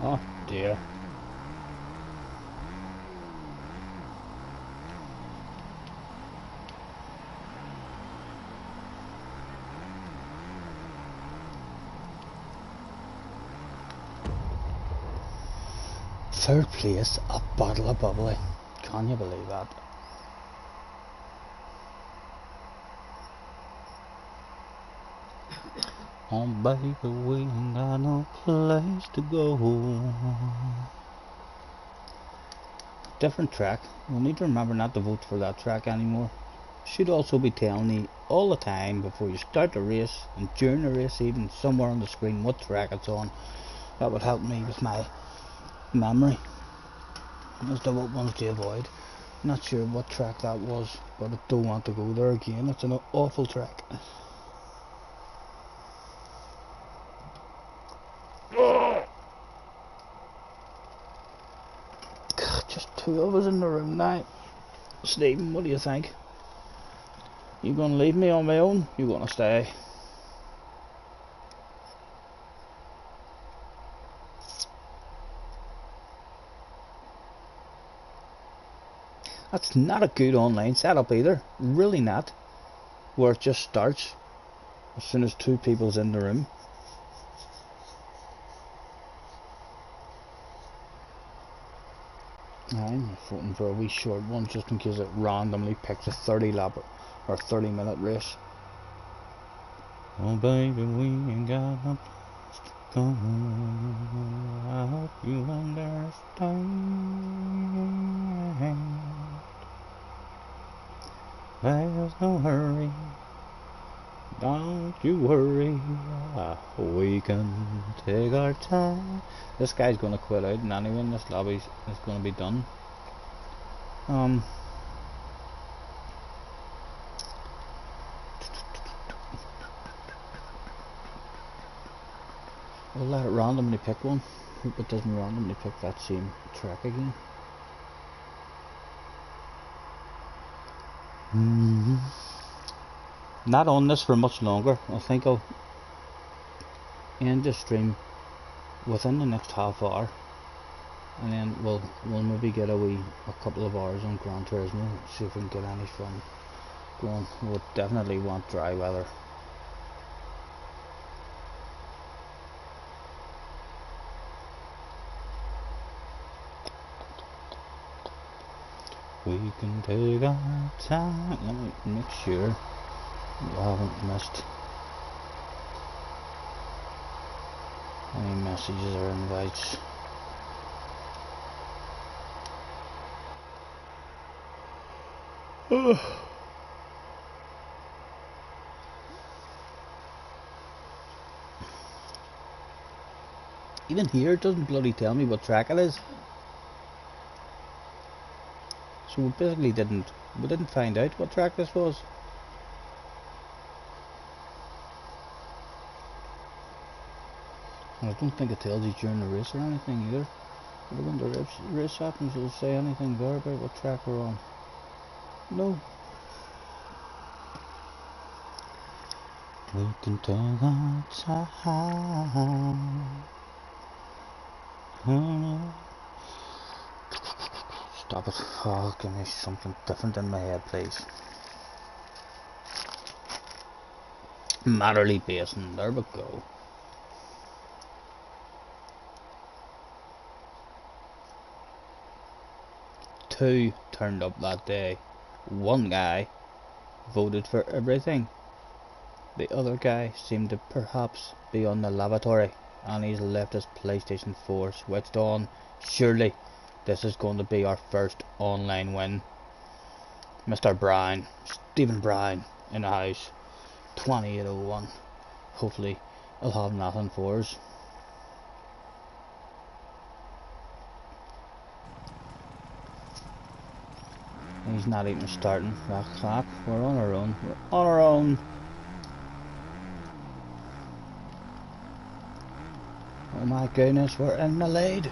Oh dear. Third place, a bottle of bubbly. Can you believe that? Oh baby, we ain't got no place to go. Different track. We'll need to remember not to vote for that track anymore. Should also be telling you all the time before you start the race and during the race, even somewhere on the screen, what track it's on. That would help me with my memory as to what ones to avoid. Not sure what track that was, but I don't want to go there again. It's an awful track. Just two of us in the room now. Stephen, what do you think? You gonna leave me on my own? You gonna stay? That's not a good online setup either. Really not. Where it just starts as soon as two people's in the room. I'm voting for a wee short one just in case it randomly picks a 30 lap or 30 minute race. Oh baby, we ain't got no place to go. I hope you understand. There's no hurry, don't you worry, we can take our time. This guy's gonna quit out, and anyway, this lobby is gonna be done. We'll let it randomly pick one. Hope it doesn't randomly pick that same track again. Not on this for much longer. I think I'll end the stream within the next half hour, and then we'll maybe get a couple of hours on Gran Turismo, see if we can get any fun going. We'll definitely want dry weather. We can take our time. Let me make sure you haven't missed any messages or invites. Even here it doesn't bloody tell me what track it is. So we basically didn't find out what track this was. And I don't think it tells you during the race or anything either. But when the race happens, it'll say anything there about what track we're on. No. We can take our time. Stop it. Oh, give me something different in my head, please. Matterly Basin, there we go. Two turned up that day. One guy voted for everything. The other guy seemed to perhaps be on the lavatory, and he's left his PlayStation 4 switched on. Surely this is going to be our first online win. Mr. Brown, Stephen Brown in the house. 2801. Hopefully he'll have nothing for us. He's not even starting. Clack. We're on our own. We're on our own. Oh my goodness, we're in the lead.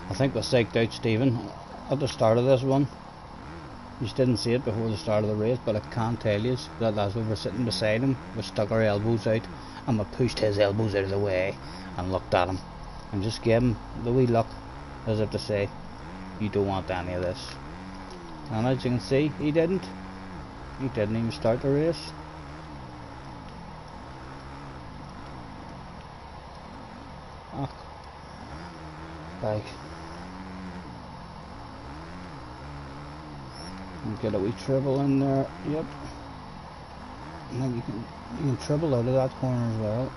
I think we psyched out Stephen at the start of this one. You didn't see it before the start of the race, but I can tell you that as we were sitting beside him, we stuck our elbows out and we pushed his elbows out of the way and looked at him and just gave him the wee look as if to say, you don't want any of this. And as you can see, he didn't even start the race. Ah, bike. Get a wee treble in there. Yep. And then you can treble out of that corner as well.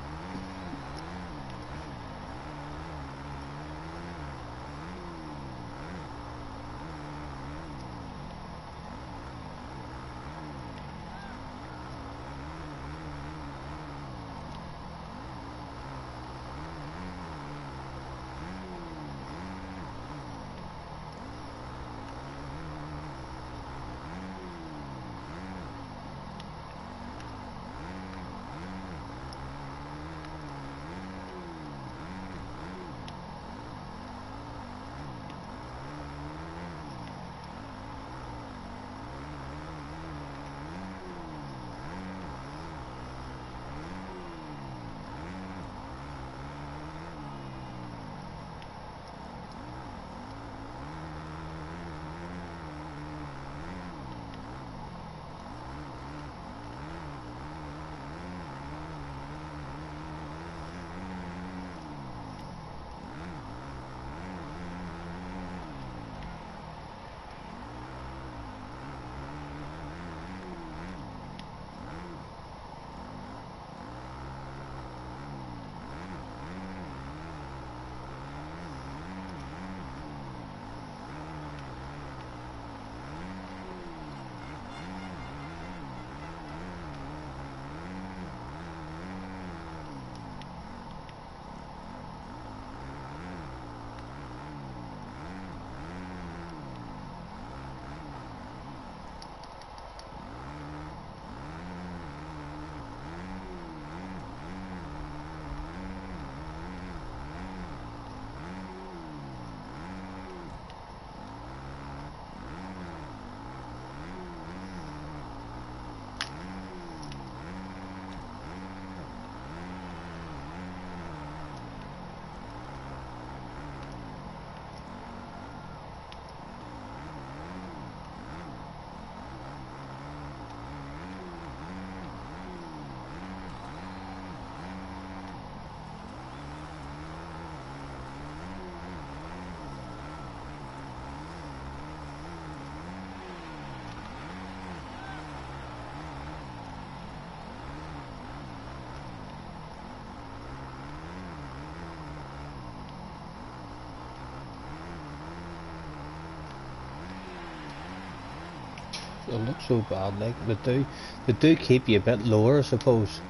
look so bad. Like they do keep you a bit lower, I suppose,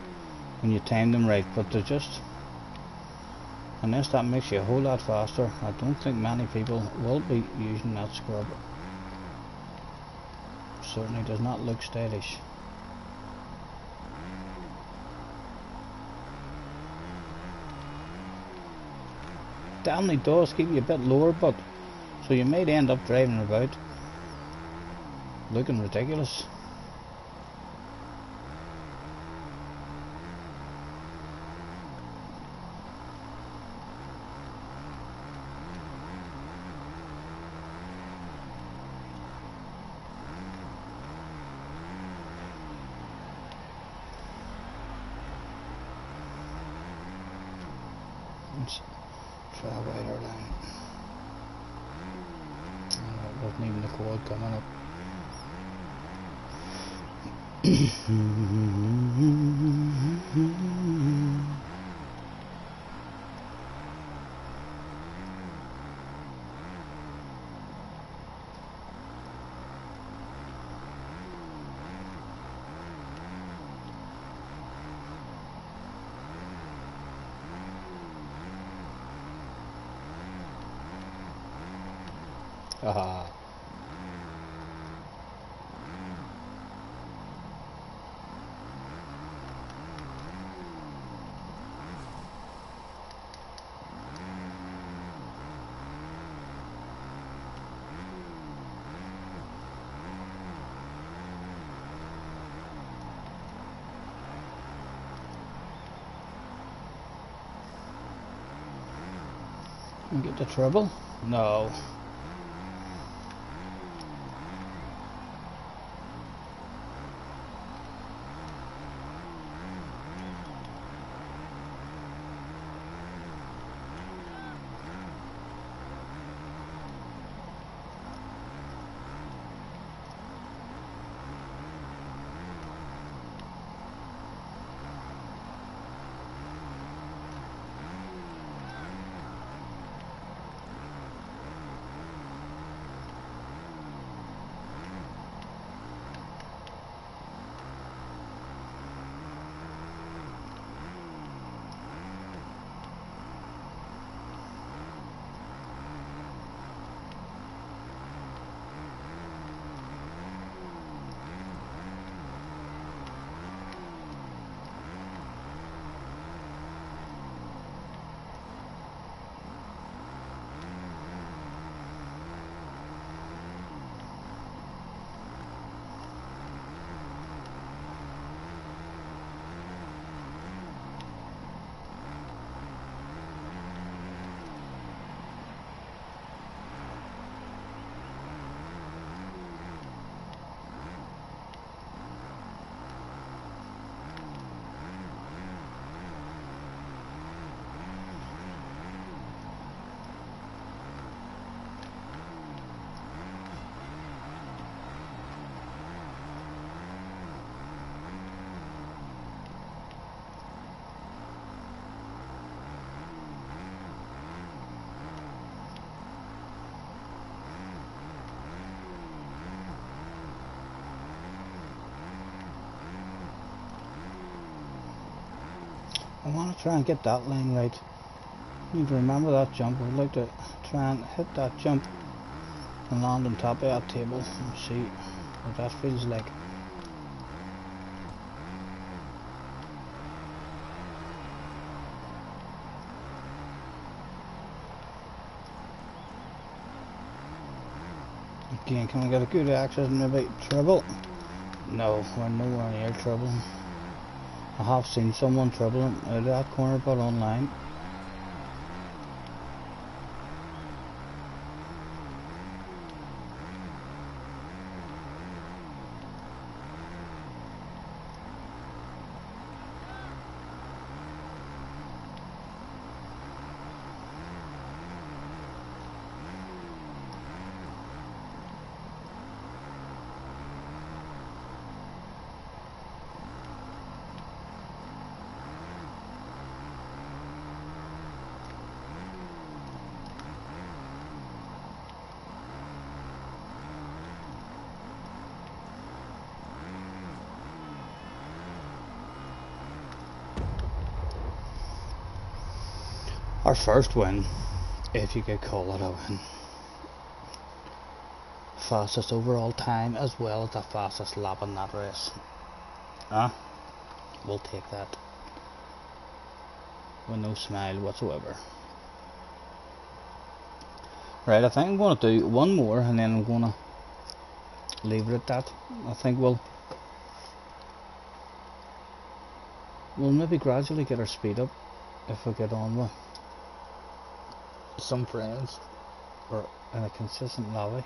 when you time them right. But they're just, unless that makes you a whole lot faster, I don't think many people will be using that scrub. Certainly does not look stylish. Definitely does keep you a bit lower, but so you might end up driving about looking ridiculous. Let's try a wider line. It wasn't even the quad coming up. Aha. Get the trouble? No. I want to try and get that line right. Need to remember that jump. I would like to try and hit that jump and land on top of that table and see what that feels like. Again, can we get a good access and maybe treble? No, we're nowhere near trouble. I have seen someone troubling out of that corner, but online. Our first win, if you could call it a win. Fastest overall time as well as the fastest lap in that race. We'll take that with no smile whatsoever. Right, I think I'm going to do one more and then I'm going to leave it at that. I think we'll maybe gradually get our speed up if we get on with some friends or in a consistent lobby.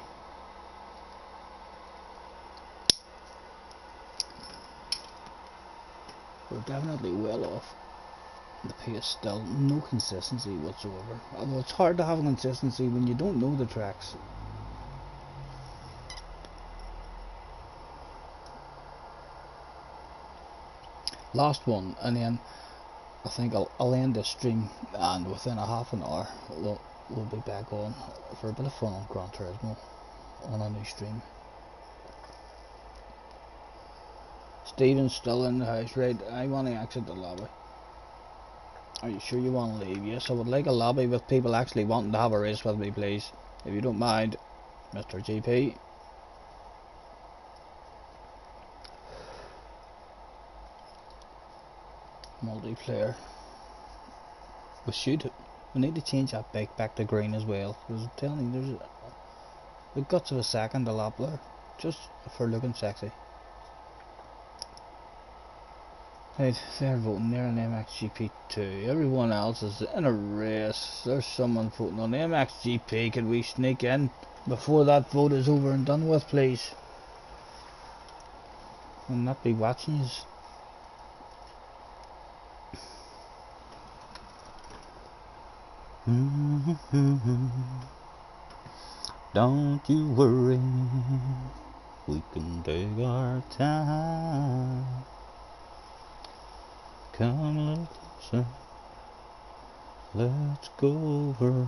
We're definitely well off the pace still, no consistency whatsoever. Although it's hard to have consistency when you don't know the tracks. Last one, and then I think I'll end this stream, and within a half an hour we'll be back on for a bit of fun on Gran Turismo on a new stream. Steven's still in the house, right? I want to exit the lobby. Are you sure you want to leave? Yes, I would like a lobby with people actually wanting to have a race with me, please. If you don't mind, Mr. GP. Multiplayer. We need to change that bike back to green as well. Because I'm telling you, there's the guts of a second a lap there. Just for looking sexy. Right, they're voting there on Mxgp 2. Everyone else is in a race. There's someone voting on Mxgp. Can we sneak in before that vote is over and done with, please? I'll not be watching you. Don't you worry, we can take our time. Come a little closer, let's go over.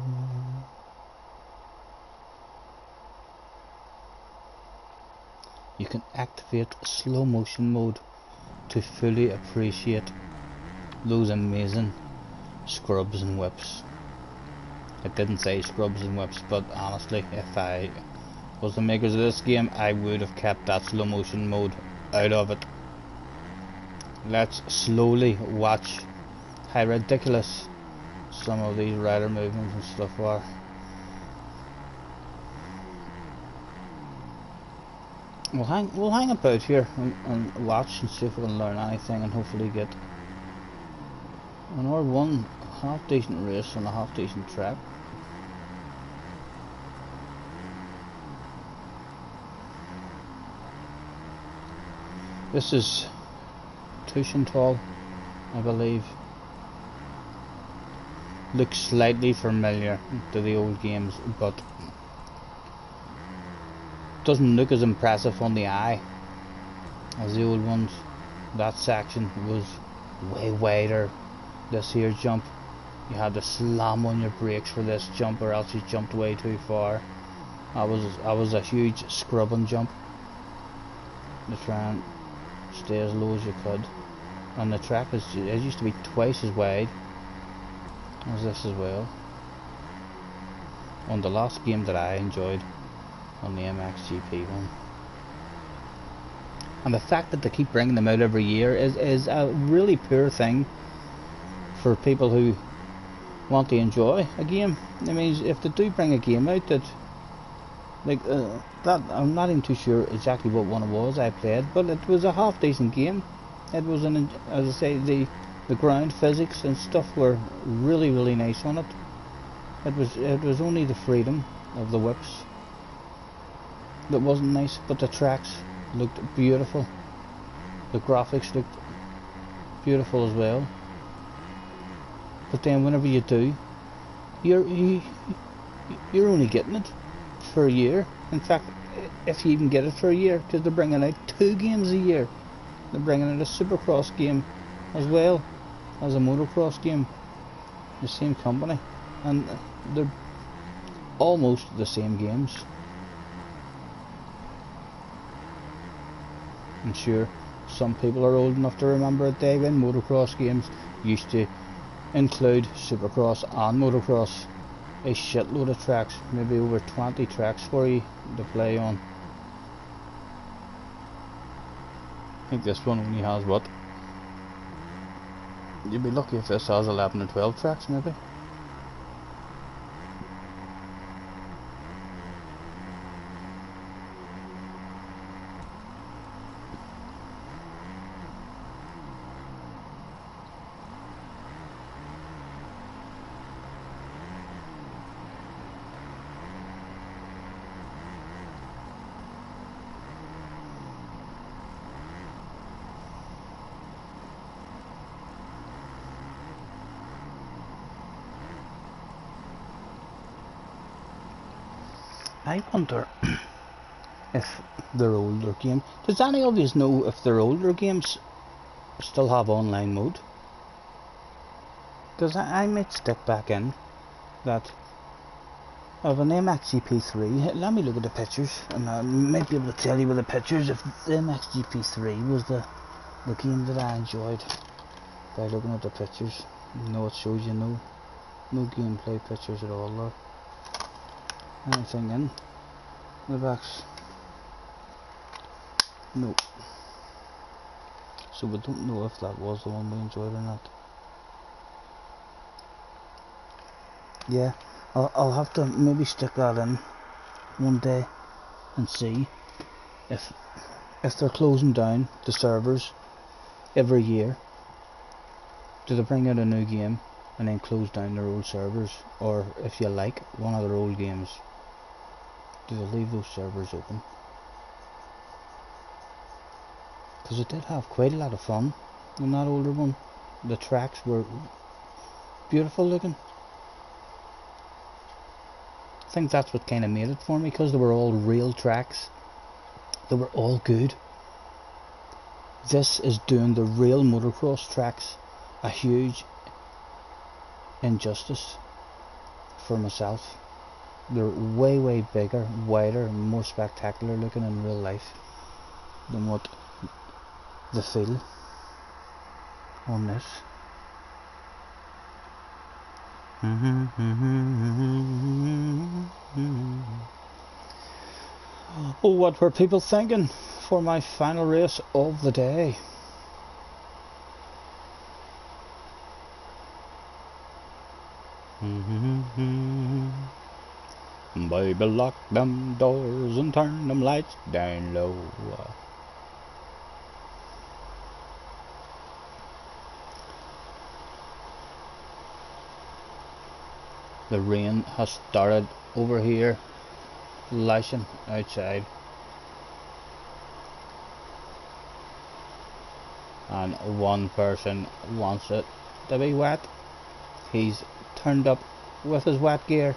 You can activate slow motion mode to fully appreciate those amazing scrubs and whips. It didn't say scrubs and whips, but honestly, if I was the makers of this game, I would have kept that slow motion mode out of it. Let's slowly watch how ridiculous some of these rider movements and stuff are. We'll hang about here and watch and see if we can learn anything and hopefully get another one half decent race on a half decent track. This is Tushental, I believe. Looks slightly familiar to the old games, but doesn't look as impressive on the eye as the old ones. That section was way wider. This here jump, you had to slam on your brakes for this jump or else you jumped way too far. I was a huge scrubbing jump to try and stay as low as you could, and the track it used to be twice as wide as this as well. On the last game that I enjoyed on the Mxgp one, and the fact that they keep bringing them out every year is a really poor thing for people who want to enjoy a game. I mean, if they do bring a game out that like that, I'm not even too sure exactly what one it was I played, but it was a half decent game. It was as I say, the ground physics and stuff were really nice on it. It was only the freedom of the whips that wasn't nice, but the tracks looked beautiful. The graphics looked beautiful as well. But then whenever you do, you're only getting it for a year. In fact, if you even get it for a year, because they're bringing out 2 games a year. They're bringing out a Supercross game as well as a Motocross game. The same company, and they're almost the same games. I'm sure some people are old enough to remember a day when Motocross games used to include supercross and motocross, a shitload of tracks, maybe over 20 tracks for you to play on. I think this one only has what? You'd be lucky if this has 11 or 12 tracks maybe. I wonder if their older games. Does any of you know if their older games still have online mode? Because I might stick back in that of an Mxgp3. Let me look at the pictures, and I might be able to tell you with the pictures if the Mxgp3 was the game that I enjoyed by looking at the pictures. You know, it shows you no gameplay pictures at all there. Anything in the backs? No. So we don't know if that was the one we enjoyed or not. Yeah, I'll have to maybe stick that in one day and see if they're closing down the servers every year. Do they bring out a new game and then close down their old servers, or if you like one of their old games, do they leave those servers open? Because it did have quite a lot of fun in that older one. The tracks were beautiful looking. I think that's what kind of made it for me, because they were all real tracks. They were all good. This is doing the real motocross tracks a huge injustice for myself. They're way bigger, wider, and more spectacular looking in real life than what they feel on this. Oh, what were people thinking for my final race of the day? Baby, lock them doors and turn them lights down low. The rain has started over here, lashing outside, and one person wants it to be wet. He's turned up with his wet gear.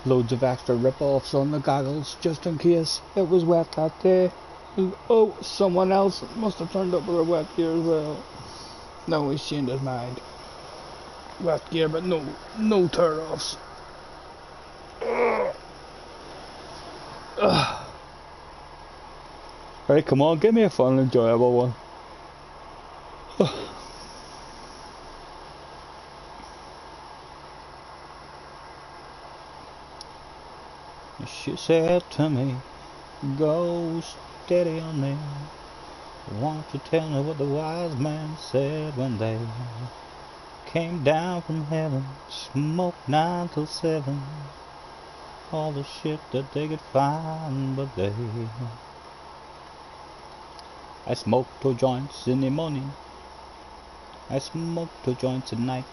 Loads of extra rip-offs on the goggles just in case it was wet that day. Oh, someone else must have turned up with their wet gear as well. No, he's changed his mind. Wet gear, but no turn-offs. Right, come on, give me a fun, enjoyable one. She said to me, go steady on me. Won't you tell me what the wise man said when they came down from heaven, smoked 9 till 7, all the shit that they could find, but they. I smoke 2 joints in the morning, I smoke 2 joints at night,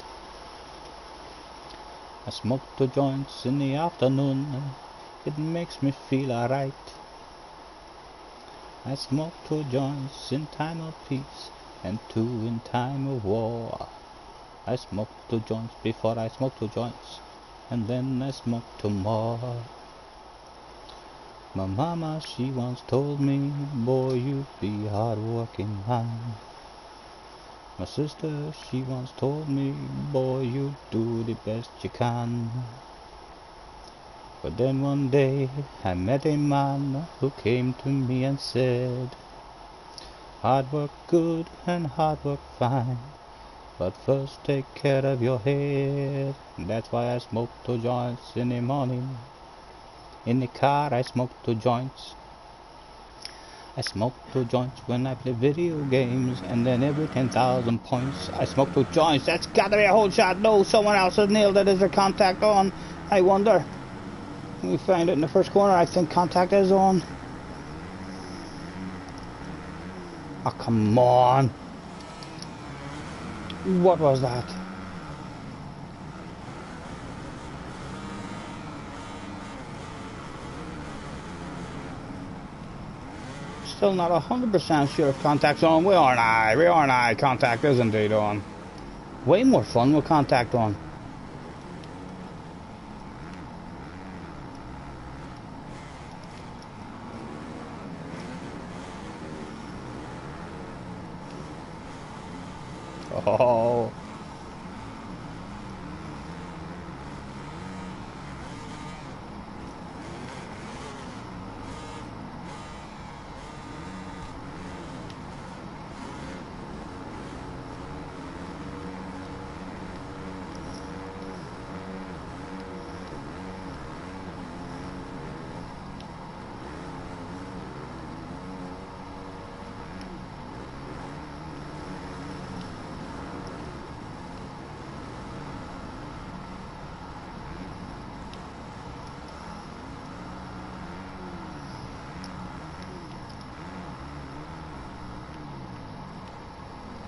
I smoke 2 joints in the afternoon, it makes me feel alright. I smoke 2 joints in time of peace and 2 in time of war. I smoke 2 joints before I smoke 2 joints, and then I smoke 2 more. My mama, she once told me, boy, you be hard-working man. My sister, she once told me, boy, you do the best you can. But then one day I met a man who came to me and said, Hard work good and hard work fine, but first take care of your head. That's why I smoke 2 joints in the morning. In the car I smoke 2 joints. I smoke 2 joints when I play video games, and then every 10,000 points I smoke 2 joints. That's gotta be a whole shot. No, someone else has nailed it. Is there contact on? I wonder. We find it in the first corner. I think contact is on. Oh, come on. What was that? Still not 100% sure if contact's on. We aren't I. Contact is indeed on. Way more fun with contact on. Oh.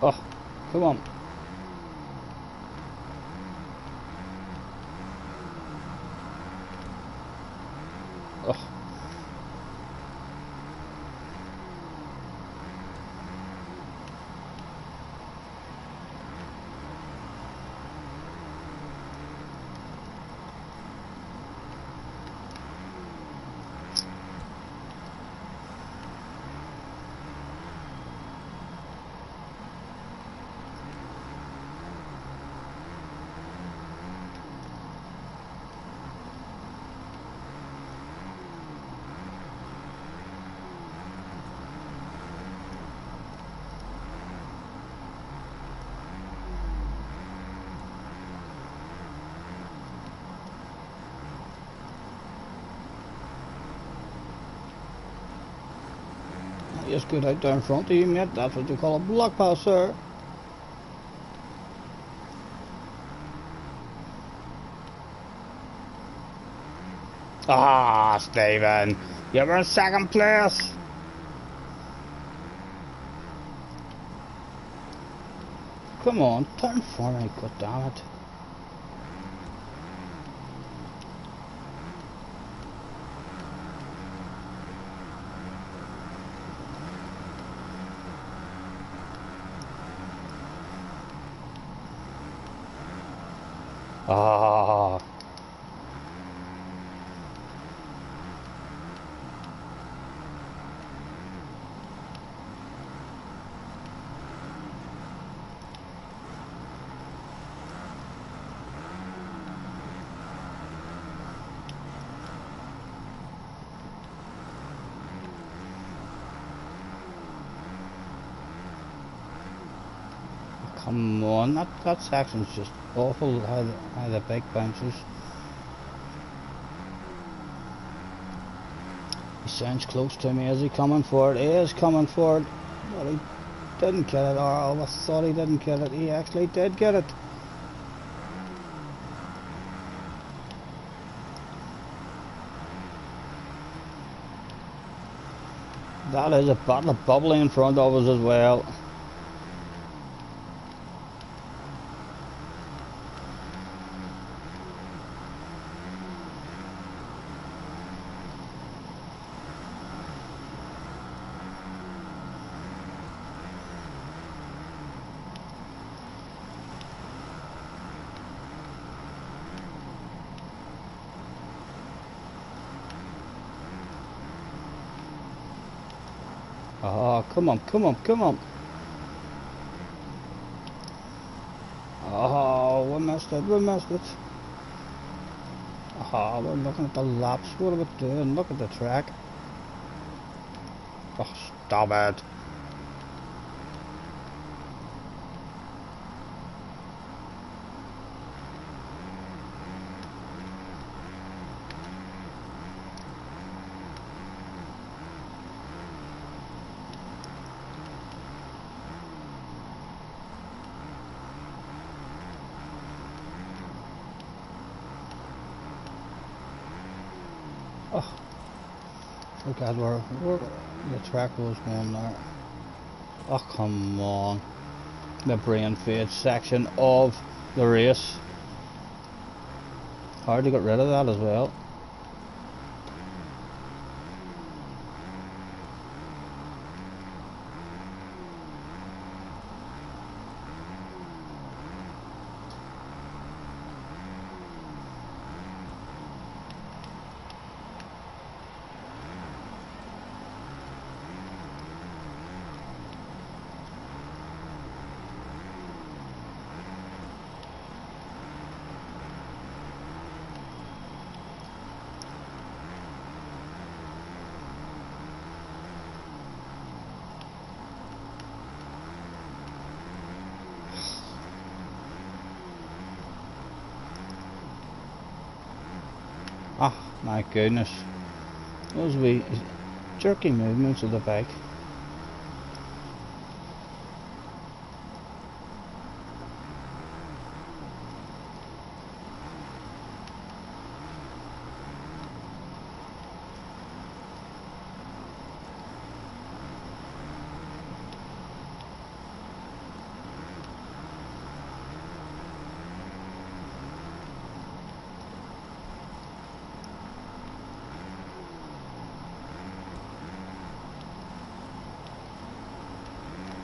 Oh, come on. Oh. Just good out there in front of you, mate. That's what you call a block pass, sir. Ah, Stephen, you were in second place. Come on, turn for me, god damn it. Ah. Come on, that section's just awful, how the bike bounces. He sounds close to me. Is he coming for it? He is coming for it. But he didn't get it, or I thought he didn't get it. He actually did get it. That is a bottle of bubbly in front of us as well. Oh, come on, come on, come on. Oh, we missed it, we missed it. Oh, we're looking at the laps. What are we doing? Look at the track. Oh, stop it. Oh, forgot where the track was going there. Oh, come on. The brain fade section of the race. Hard to get rid of that as well. Ah, my goodness. Those wee jerky movements of the bike.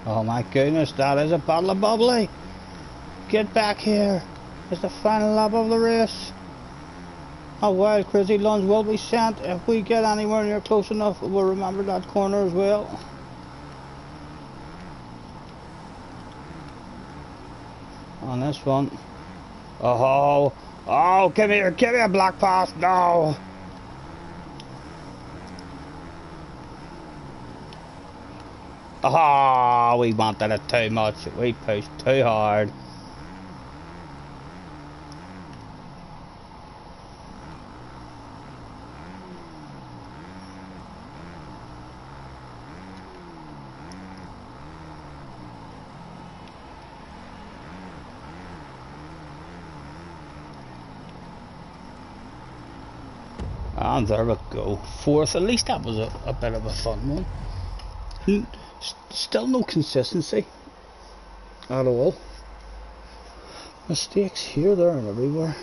Oh my goodness, that is a bottle of bubbly. Get back here. It's the final lap of the race. A wild crazy lunge will be sent if we get anywhere near close enough. We'll remember that corner as well. On this one. Oh, oh, give me a black pass. No. Oh, we wanted it too much. We pushed too hard. And there we go. Fourth. At least that was a bit of a fun one. Still no consistency at all. Mistakes here, there and everywhere.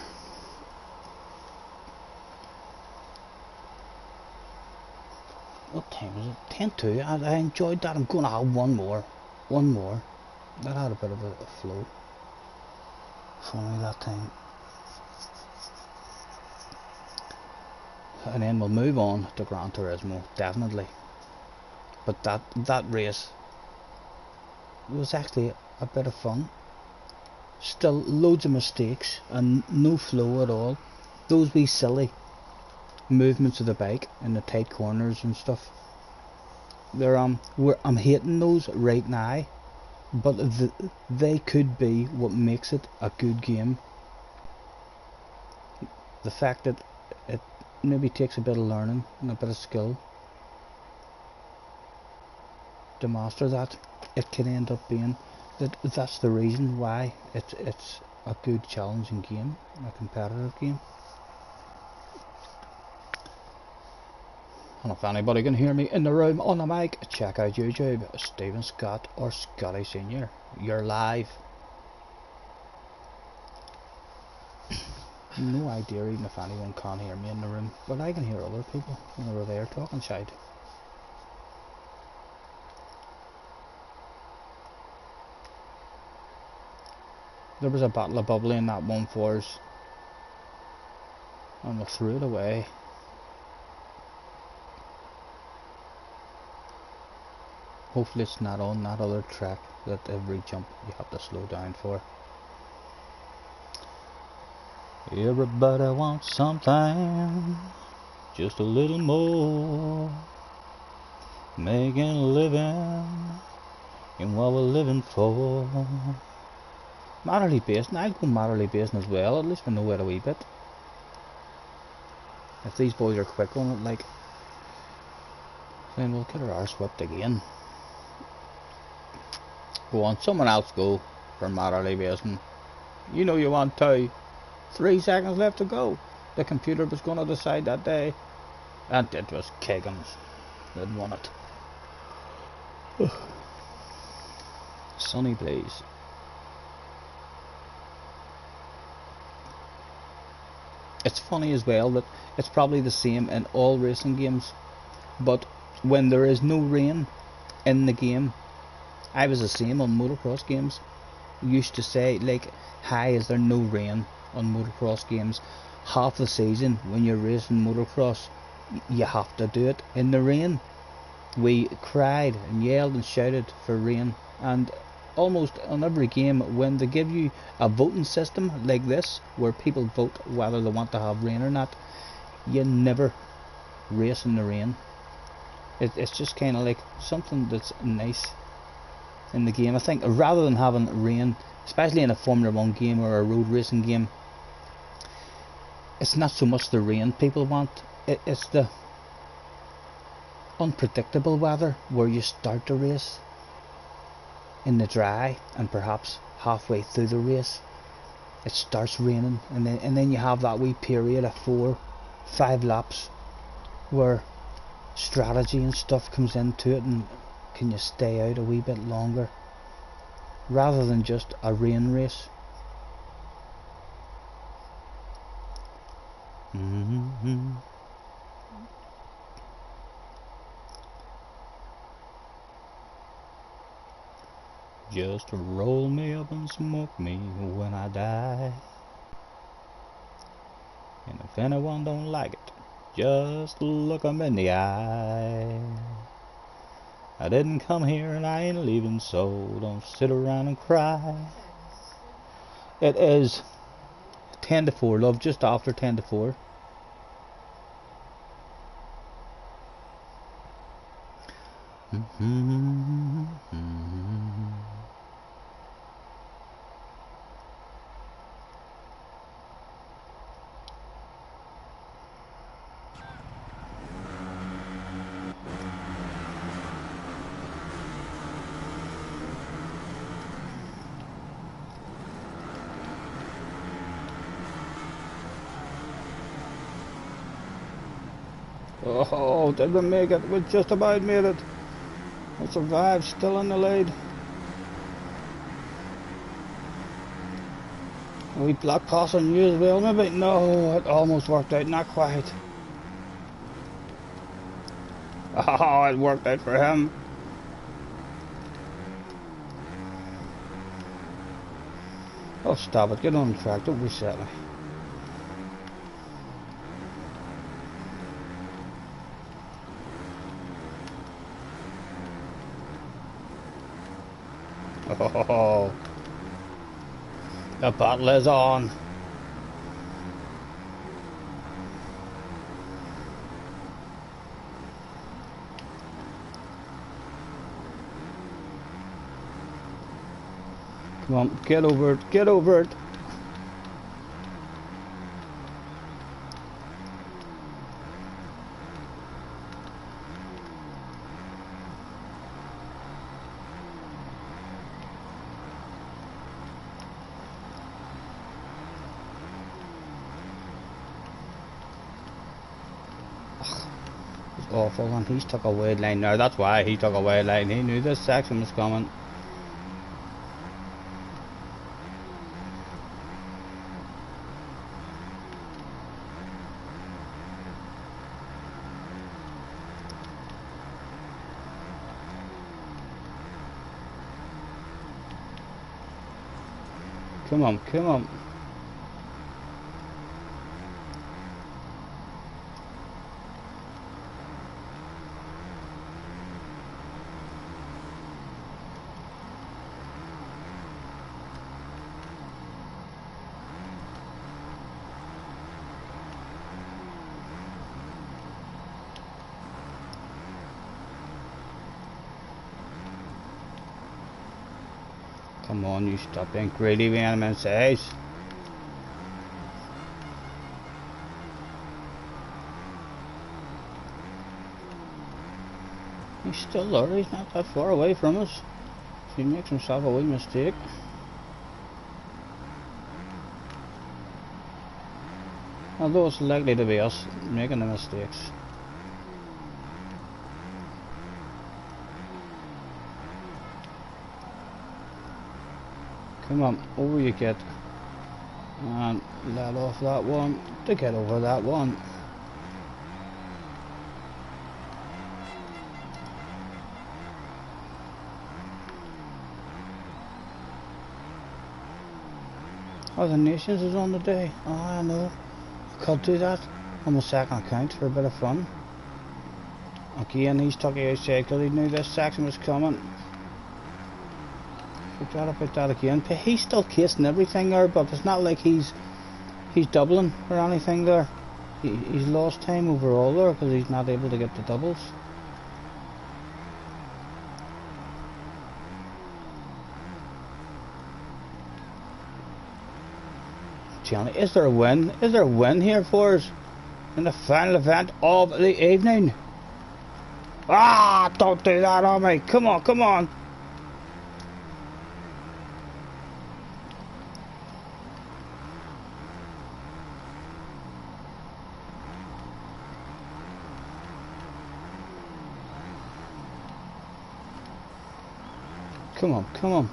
What time is it? 10:02. I enjoyed that. I'm going to have one more. That had a bit of a flow for me that time. And then we'll move on to Gran Turismo, definitely. But that race was actually a bit of fun. Still loads of mistakes and no flow at all. Those wee silly movements of the bike in the tight corners and stuff. They're I'm hating those right now, but they could be what makes it a good game. The fact that it maybe takes a bit of learning and a bit of skill to master that, it can end up being that's the reason why it's a good challenging game, a competitive game. And if anybody can hear me in the room on the mic, check out YouTube, Stephen Scott or Scotty Senior. You're live. No idea even if anyone can hear me in the room, but I can hear other people when they were there talking shite. There was a bottle of bubbly in that one for us, and we threw it away. Hopefully it's not on that other track that every jump you have to slow down for. Everybody wants something, just a little more, making a living in what we're living for. Moderately based, and I'll go moderately based as well, at least we know it a wee bit. If these boys are quick on it, like, then we'll get our arse whipped again. Go on, someone else go for moderately basing. You know you want to. 3 seconds left to go. The computer was going to decide that day. And it was Keggins that won it. Sunny Blaze. It's funny as well that it's probably the same in all racing games, but when there is no rain in the game, I was the same on motocross games. Used to say, like, hi, is there no rain on motocross games? Half the season when you're racing motocross, you have to do it in the rain. We cried and yelled and shouted for rain, and almost on every game, when they give you a voting system like this where people vote whether they want to have rain or not, you never race in the rain. It's just kind of like something that's nice in the game. I think rather than having rain, especially in a Formula 1 game or a road racing game, it's not so much the rain people want, it's the unpredictable weather where you start the race in the dry and perhaps halfway through the race it starts raining, and then you have that wee period of 4-5 laps where strategy and stuff comes into it, and can you stay out a wee bit longer rather than just a rain race. Just roll me up and smoke me when I die. And if anyone don't like it, just look 'em in the eye. I didn't come here and I ain't leaving, so don't sit around and cry. It is 10 to 4, love, just after 10 to 4. Oh, did we make it? We just about made it. We survived, still in the lead. We black pass on you as well, maybe? No, it almost worked out, not quite. Oh, it worked out for him. Oh, stop it, get on the track, don't reset me. Oh, the battle is on. Come on, get over it, get over it. Awful, and he's took a wide line now. That's why he took a wide line. He knew this section was coming. Come on, come on. Come on, you stop being greedy with enemy says. He's still there, he's not that far away from us. He makes himself a wee mistake. Although it's likely to be us making the mistakes. Come on, over you get. And let off that one to get over that one. Oh, the Nations is on the day. Oh, I know. I could do that on my second account for a bit of fun. Again, he's talking outside because he knew this section was coming. Forgot about that again. But he's still casing everything there, but it's not like he's doubling or anything there. He's lost time overall there because he's not able to get the doubles. Johnny, is there a win? Is there a win here for us in the final event of the evening? Ah, don't do that on me. Come on, come on. Come on, come on.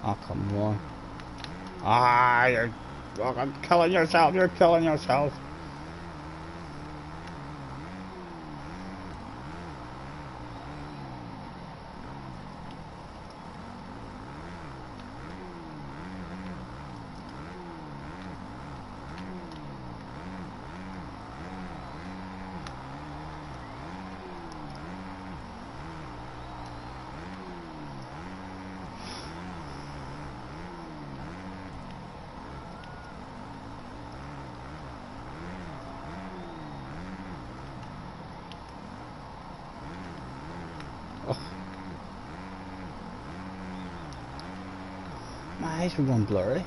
Oh, come on. Ah, you're fucking killing yourself. You're killing yourself. My eyes are going blurry.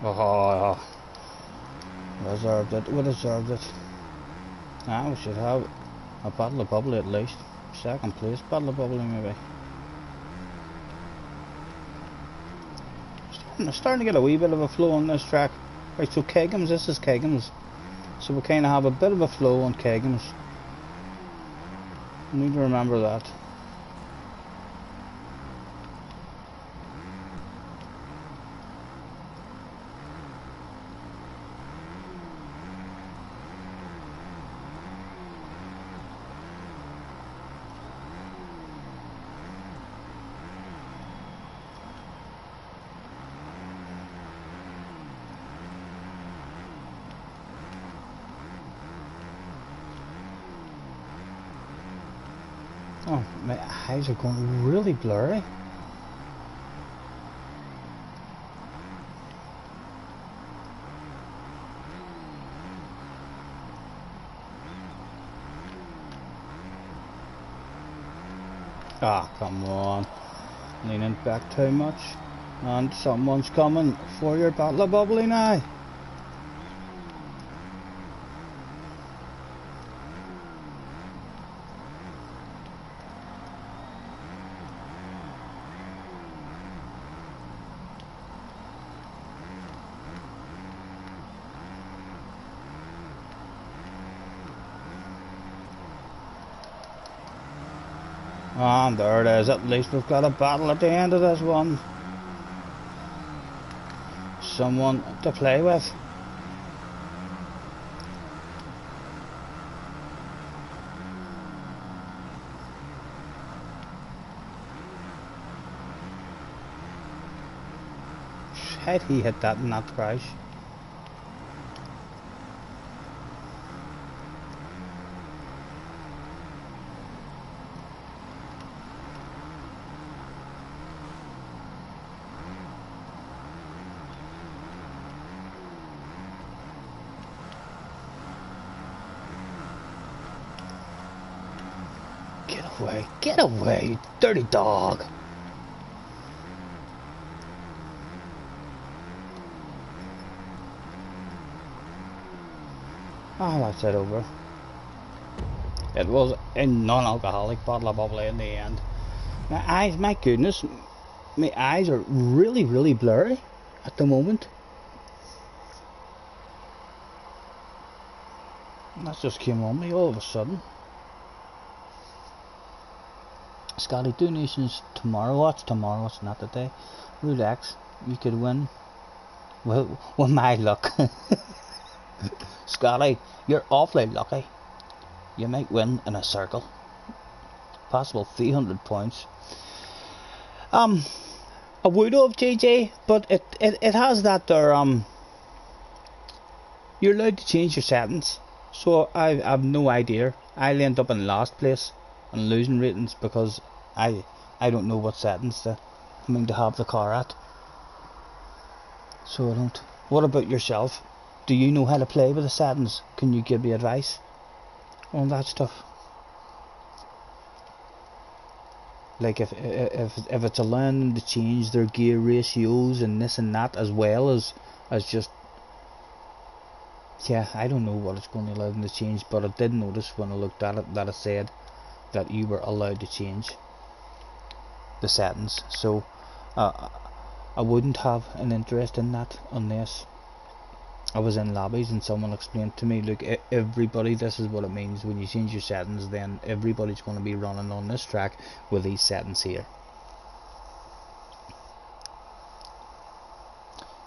Oh, reserved it. We deserved it. Now we should have a bottle of bubbly at least. Second place, bottle of bubbly maybe. Starting to get a wee bit of a flow on this track. Right, so Kegums, this is Kegums. So we kind of have a bit of a flow on Kegums. We need to remember that. Oh, my eyes are going really blurry. Ah, come on. Leaning back too much. And someone's coming for your bottle of bubbly now. And there it is, at least we've got a battle at the end of this one. Someone to play with. Had he hit that in that crash? away. Get away, you dirty dog. Oh, that's it over. It was a non-alcoholic bottle of bubbly in the end. My eyes, my goodness, my eyes are really, really blurry at the moment. And that just came on me all of a sudden. Scotty, donations tomorrow. What's tomorrow? It's not the day. Relax. You could win. Well, with my luck. Scotty, you're awfully lucky. You might win in a circle. Possible 300 points. I would have, JJ, but it has that there, you're allowed to change your settings. So I've no idea. I'll end up in last place and losing ratings because I don't know what settings to have the car at. So I don't. What about yourself? Do you know how to play with the settings? Can you give me advice on that stuff? Like if it's allowing them to change their gear ratios and this and that as well as just, yeah, I don't know what it's going to allow them to change, but I did notice when I looked at it that it said that you were allowed to change the settings. So I wouldn't have an interest in that unless I was in lobbies and someone explained to me, look, everybody, this is what it means when you change your settings, then everybody's going to be running on this track with these settings here.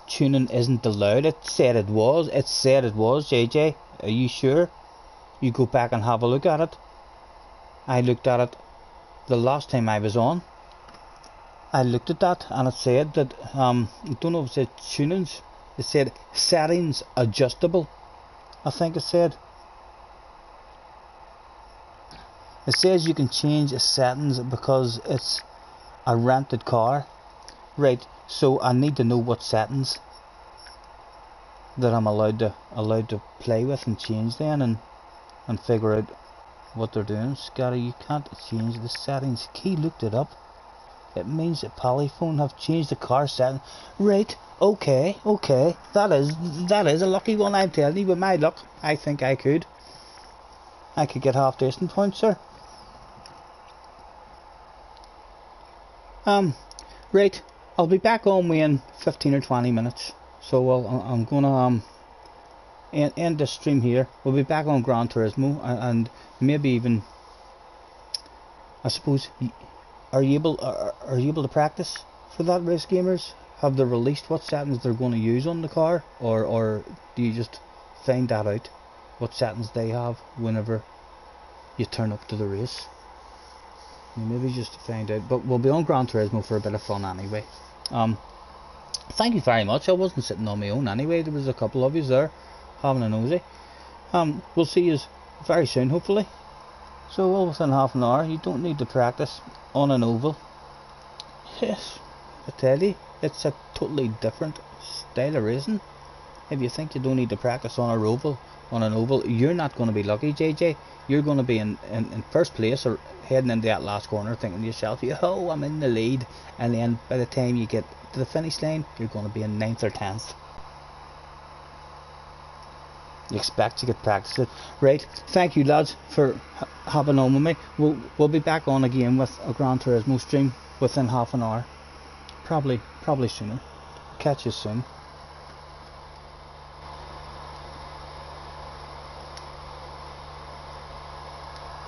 Tuning isn't allowed. It said it was. It said it was, JJ. Are you sure? You go back and have a look at it. I looked at it the last time I was on. I looked at that and it said that, I don't know if it said tunings. It said settings adjustable. I think it said. It says you can change the settings because it's a rented car. Right, so I need to know what settings that I'm allowed to play with and change then and figure out what they're doing. Scotty, you can't change the settings. He looked it up. It means that Polyphone have changed the car setting. Right, okay. That is a lucky one, I'm telling you. With my luck, I think I could get half decent points, sir. Right, I'll be back on me in 15 or 20 minutes. So I'm gonna end the stream here. We'll be back on Gran Turismo and maybe even, I suppose. Are you able to practice for that, race gamers? Have they released what settings they're going to use on the car, or do you just find that out what settings they have whenever you turn up to the race? Maybe just to find out. But we'll be on Gran Turismo for a bit of fun anyway. Thank you very much. I wasn't sitting on my own anyway. There was a couple of you there having a nosy. We'll see you very soon, hopefully. So well within half an hour. You don't need to practice on an oval. Yes, I tell you, it's a totally different style of racing. If you think you don't need to practice on an oval, you're not going to be lucky, JJ. You're going to be in first place or heading into that last corner thinking to yourself, yo, I'm in the lead, and then by the time you get to the finish line, you're going to be in 9th or 10th. You expect to get practice it. Right, thank you lads for hopping on with me. We'll be back on again with a Gran Turismo stream within half an hour. Probably sooner. Catch you soon.